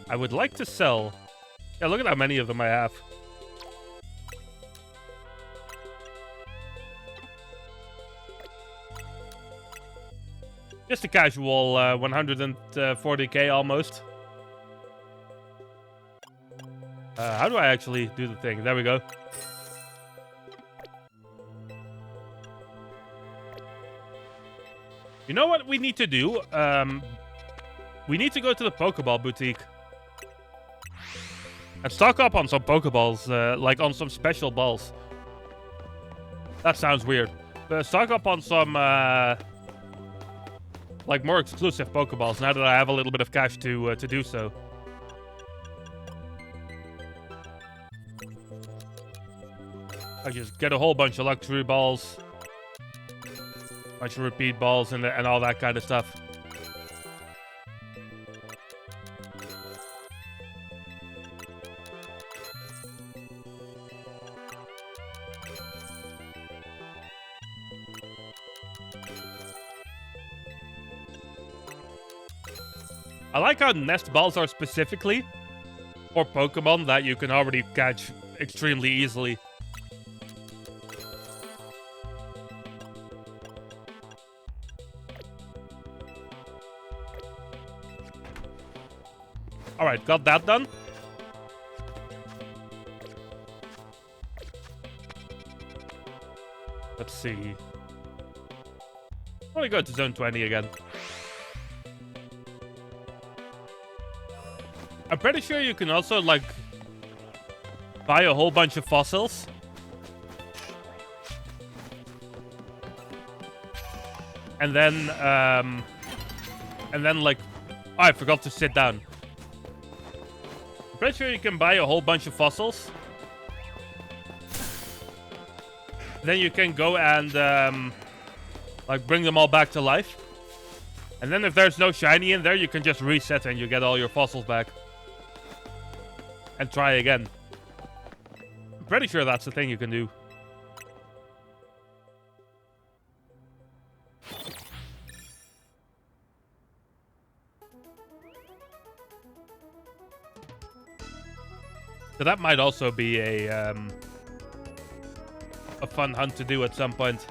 I would like to sell... Yeah, look at how many of them I have. Just a casual 140k almost. How do I actually do the thing? There we go. You know what we need to do? We need to go to the Pokeball boutique. And stock up on some Pokeballs, like on some special balls. That sounds weird. But stock up on some, like more exclusive Pokeballs now that I have a little bit of cash to do so. I just get a whole bunch of luxury balls, bunch of repeat balls, and all that kind of stuff. I like how nest balls are specifically for Pokemon that you can already catch extremely easily. Alright, got that done. Let's see. Let me go to Zone 20 again. I'm pretty sure you can also, like, buy a whole bunch of fossils. And then, like... Oh, I forgot to sit down. I'm pretty sure you can buy a whole bunch of fossils. Then you can go and, like, bring them all back to life. And then if there's no shiny in there, you can just reset and you get all your fossils back. And try again. I'm pretty sure that's the thing you can do. So that might also be a fun hunt to do at some point.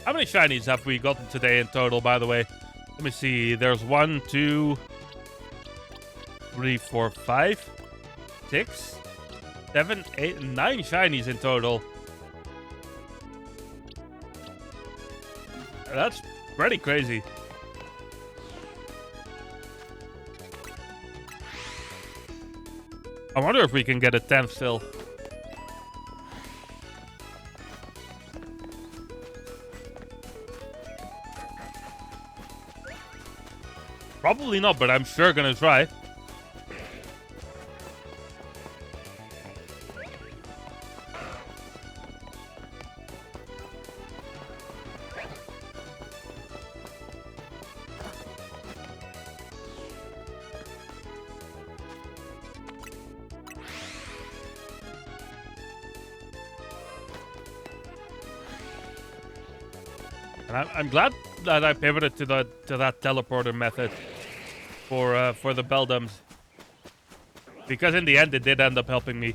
How many shinies have we gotten today in total, by the way? Let me see. There's 1, 2, 3, 4, 5, 6, 7, 8, 9 shinies in total. That's pretty crazy. I wonder if we can get a 10th still. Probably not, but I'm sure gonna try. And I'm glad that I pivoted to that teleporter method for the Beldums. Because in the end, it did end up helping me.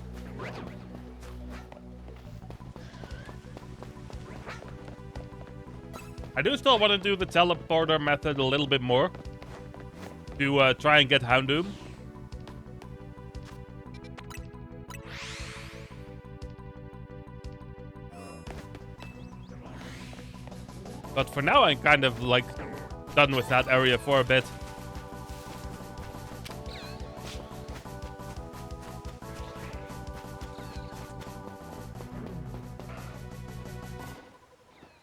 I do still want to do the teleporter method a little bit more. To try and get Houndoom. But for now, I'm kind of like done with that area for a bit.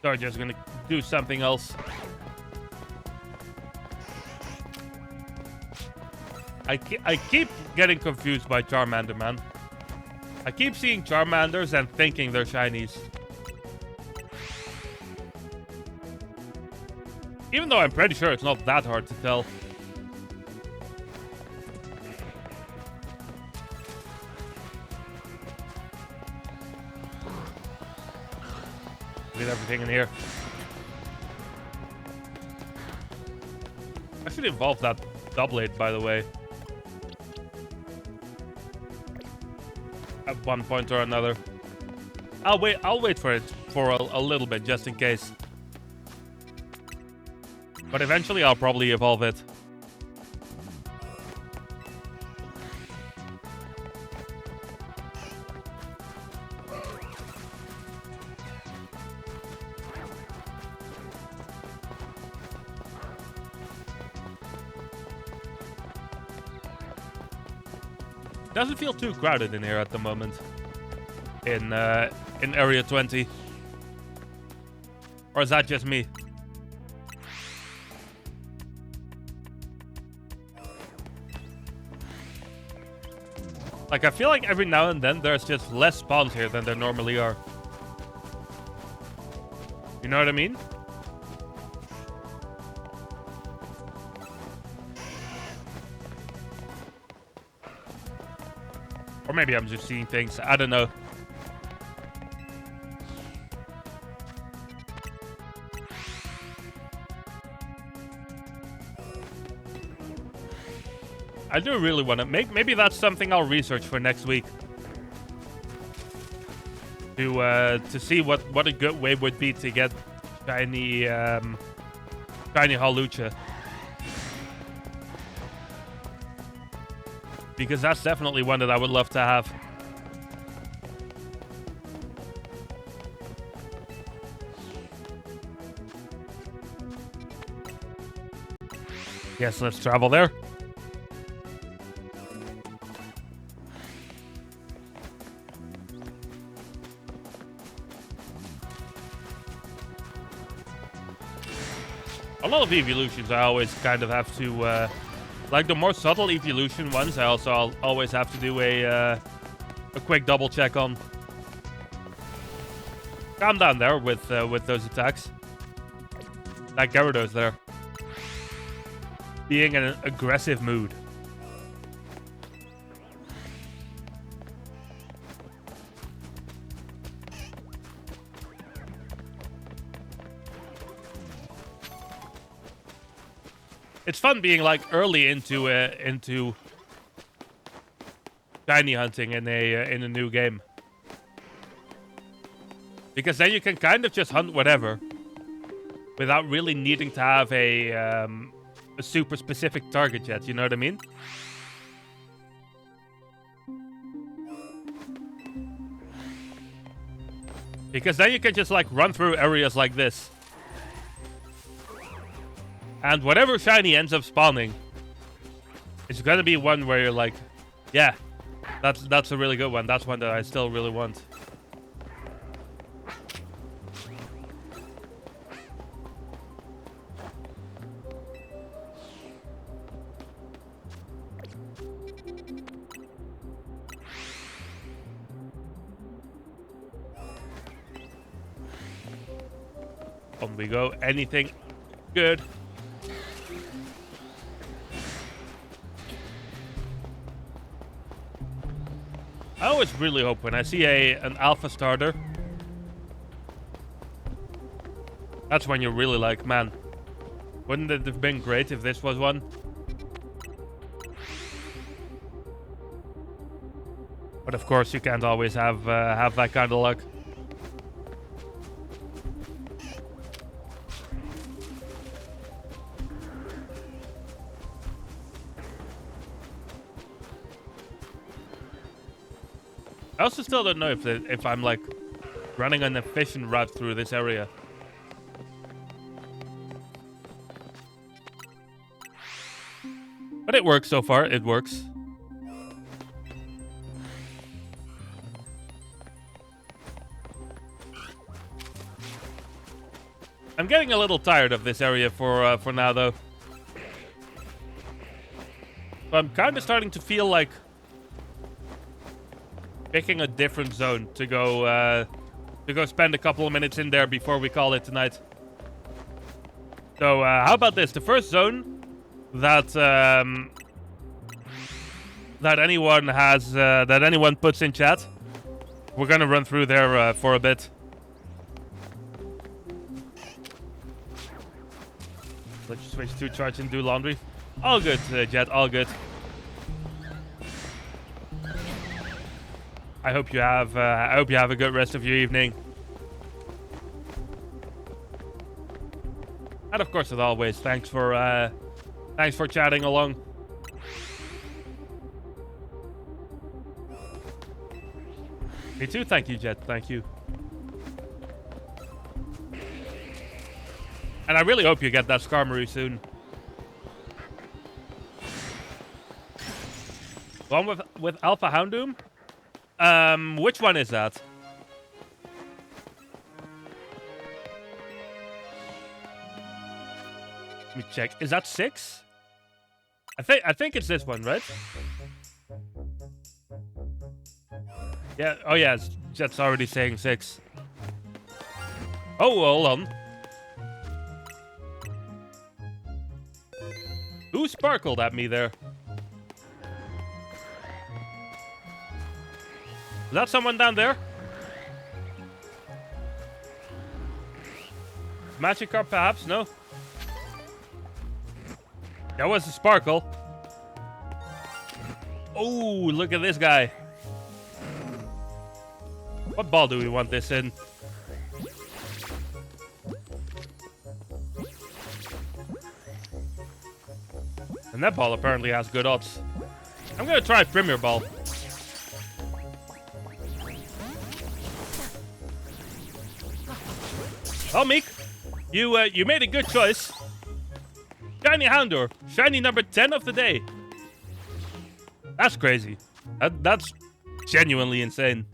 So I'm just gonna do something else. I keep getting confused by Charmander, man. I keep seeing Charmanders and thinking they're shinies. Even though I'm pretty sure it's not that hard to tell. Get everything in here. I should evolve that Doublade, by the way. At one point or another. I'll wait for it for a little bit, just in case. But eventually I'll probably evolve it. Doesn't feel too crowded in here at the moment. In Area 20. Or is that just me? Like, I feel like every now and then there's just less spawns here than there normally are. You know what I mean? Or maybe I'm just seeing things. I don't know. I do really want to maybe that's something I'll research for next week. To see what a good way would be to get shiny Hawlucha. Because that's definitely one that I would love to have. Yes, let's travel there. A lot of evolutions I always kind of have to, like the more subtle evolution ones, I'll always have to do a quick double check on. Calm down there with those attacks. That Gyarados there. Being in an aggressive mood. It's fun being like early into shiny hunting in a new game, because then you can kind of just hunt whatever without really needing to have a super specific target yet. You know what I mean? Because then you can just like run through areas like this. And whatever shiny ends up spawning, it's gonna be one where you're like, yeah, that's a really good one. That's one that I still really want. On we go. Anything good? I always really hope when I see an alpha starter, that's when you're really like, man, wouldn't it have been great if this was one? But of course, you can't always have that kind of luck. I also still don't know if I'm like running an efficient route through this area. But it works so far. It works. I'm getting a little tired of this area for now, though. So I'm kind of starting to feel like picking a different zone to go spend a couple of minutes in there before we call it tonight. So how about this? The first zone that that anyone puts in chat, we're gonna run through there for a bit. Let's switch to charge and do laundry. All good, Jet. All good. I hope you have a good rest of your evening. And of course, as always, thanks for chatting along. Me too. Thank you, Jet. Thank you. And I really hope you get that Skarmory soon. One with Alpha Houndoom? Which one is that? Let me check. Is that 6? I think it's this one, right? Yeah. Oh yeah, Jet's already saying 6. Oh, hold on. Who sparkled at me there? Is that someone down there? Magikarp, perhaps? No. That was a sparkle. Oh, look at this guy. What ball do we want this in? And that ball apparently has good odds. I'm gonna try Premier Ball. Well, Meek, you made a good choice. Shiny Houndour, shiny number 10 of the day. That's crazy. That's genuinely insane.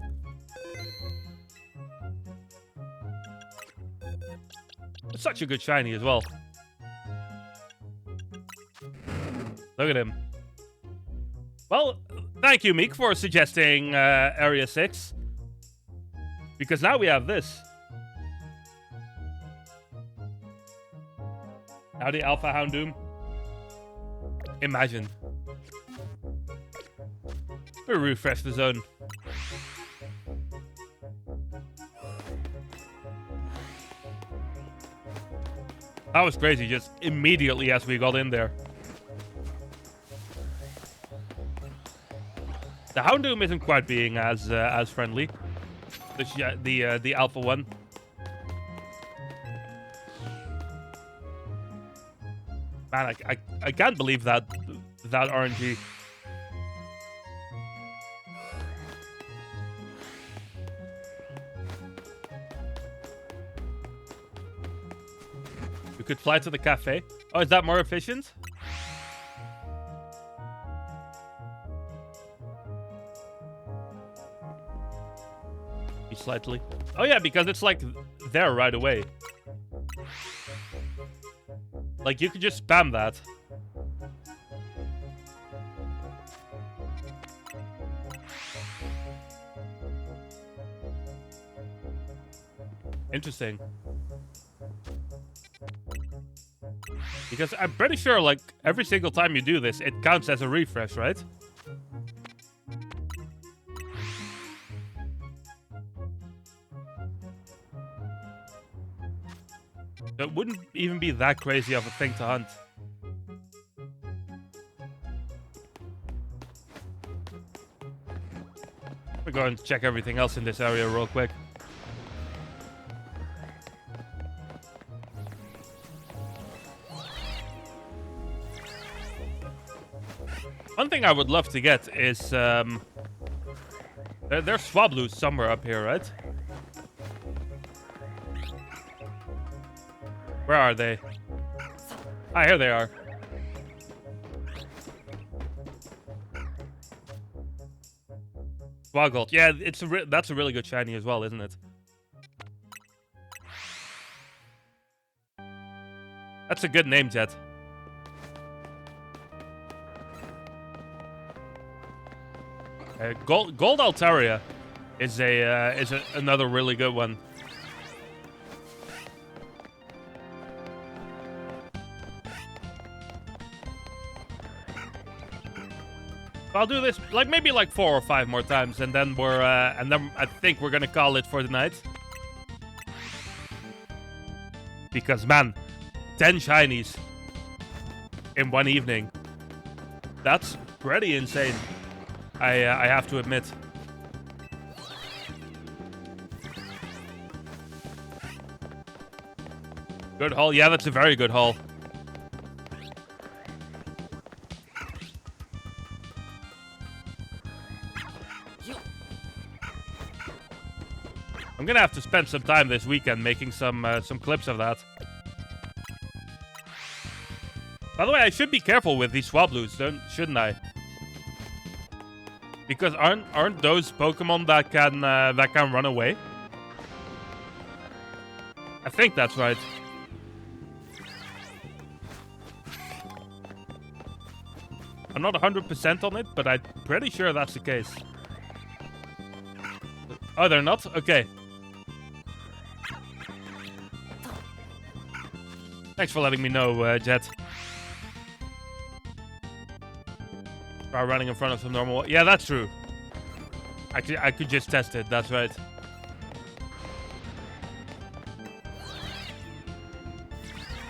It's such a good shiny as well. Look at him. Well, thank you, Meek, for suggesting Area 6. Because now we have this. Howdy, Alpha Houndoom. Imagine. We'll refresh the zone. That was crazy, just immediately as we got in there. The Houndoom isn't quite being as friendly. The Alpha one. Man, I can't believe that RNG. We could fly to the cafe. Oh, is that more efficient? Slightly. Oh yeah, because it's like there right away. Like you could just spam that. Interesting. Because I'm pretty sure like every single time you do this, it counts as a refresh, right? It wouldn't even be that crazy of a thing to hunt. We're going to check everything else in this area real quick. One thing I would love to get is there's Swabloos somewhere up here, right? Where are they? Ah, here they are. Swoggled. Yeah, that's a really good shiny as well, isn't it? That's a good name, Jet. Gold Altaria is another really good one. I'll do this maybe 4 or 5 more times, and then I think we're gonna call it for the night. Because man, 10 shinies in one evening. That's pretty insane. I have to admit. Good haul. Yeah, that's a very good haul. I'm gonna have to spend some time this weekend making some clips of that. By the way, I should be careful with these Swabloos, shouldn't I? Because aren't those Pokemon that can run away? I think that's right. I'm not 100% on it, but I'm pretty sure that's the case. Oh, they're not? Okay. Thanks for letting me know, Jet. Try running in front of some normal... Yeah, that's true. I could just test it, that's right.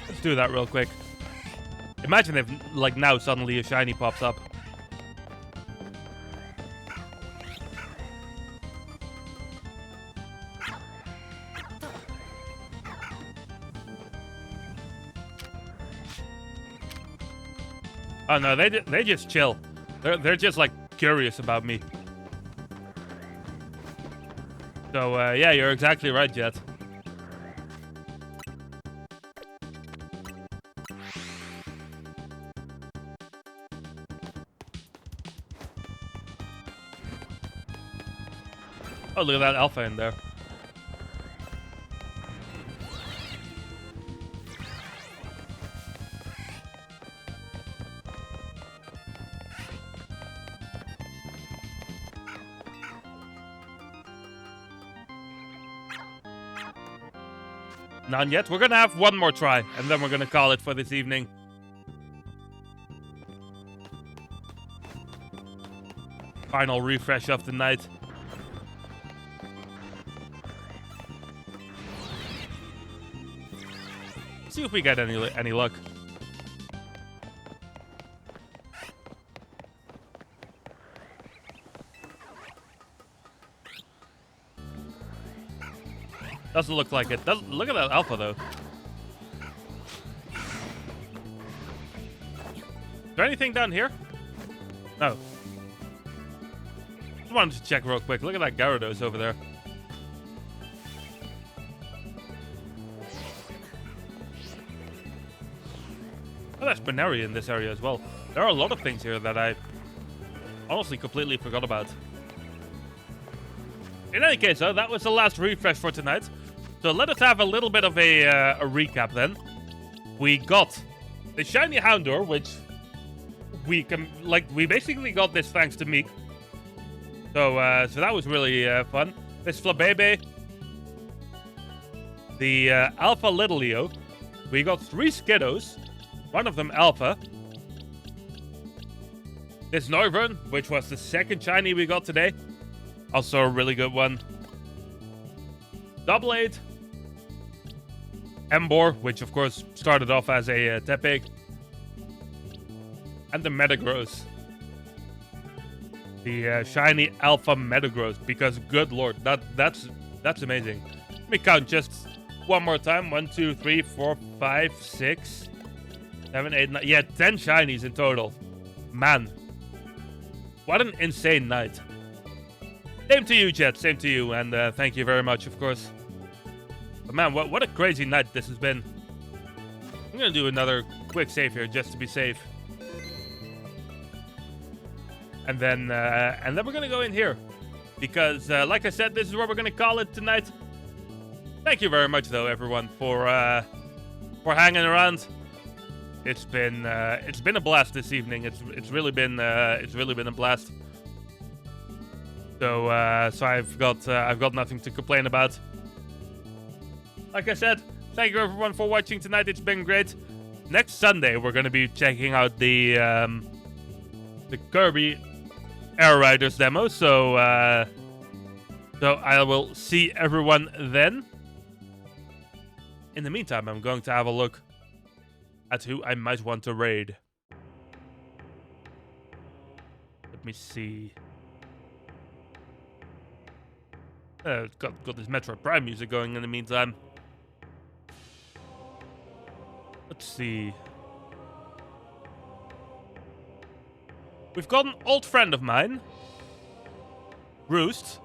Let's do that real quick. Imagine if, now suddenly a shiny pops up. Oh no, they just chill. They're just curious about me. So yeah, you're exactly right, Jet. Oh, look at that alpha in there. None yet. We're gonna have one more try, and then we're gonna call it for this evening. Final refresh of the night. See if we get any luck. Doesn't look like it. Look at that alpha, though. Is there anything down here? No. Just wanted to check real quick. Look at that Gyarados over there. Oh, there's Baneri in this area as well. There are a lot of things here that I honestly completely forgot about. In any case, though, that was the last refresh for tonight. So let us have a little bit of a recap then. We got the shiny Houndour, which we basically got this thanks to Meek. So that was really fun. This Flabebe, the Alpha Littleio. We got 3 Skiddos, one of them Alpha. This Noivern, which was the second shiny we got today. Also a really good one. Doublade. Emboar, which of course started off as a Tepig. And the Metagross. the shiny alpha metagross, because good lord, that's amazing. Let me count just one more time. 1, 2, 3, 4, 5, 6, 7, 8, 9. Yeah, 10 shinies in total. Man, what an insane night. Same to you, Jet. Same to you, and thank you very much, of course. But man, what a crazy night this has been. I'm gonna do another quick save here just to be safe, and then we're gonna go in here because, like I said, this is what we're gonna call it tonight. Thank you very much, though, everyone, for hanging around. It's been a blast this evening. It's really been a blast. So I've got nothing to complain about. Like I said, thank you everyone for watching tonight. It's been great. Next Sunday we're gonna be checking out the Kirby Air Riders demo. So I will see everyone then. In the meantime, I'm going to have a look at who I might want to raid. Let me see. Got this Metroid Prime music going in the meantime. Let's see. We've got an old friend of mine, Roost,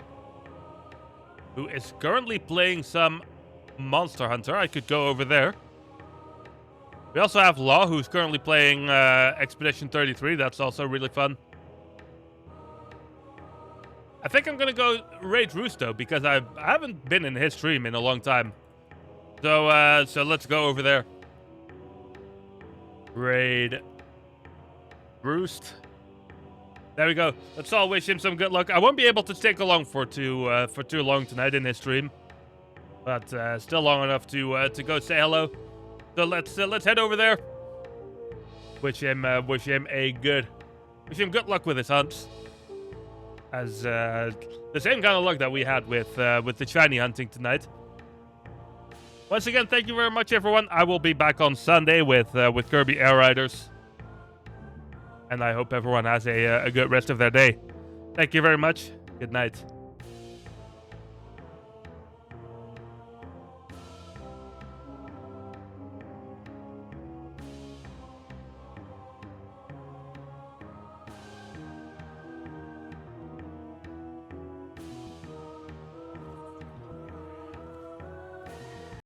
who is currently playing some Monster Hunter. I could go over there. We also have Law, who's currently playing Expedition 33. That's also really fun. I think I'm gonna go raid Roost, though, because I haven't been in his stream in a long time. So let's go over there. Raid Roost. There we go. Let's all wish him some good luck. I won't be able to stick along for too long tonight in his stream, but still long enough to go say hello. So let's head over there. Wish him good luck with his hunts. As the same kind of luck that we had with the shiny hunting tonight. Once again, thank you very much, everyone. I will be back on Sunday with Kirby Air Riders, and I hope everyone has a good rest of their day. Thank you very much. Good night.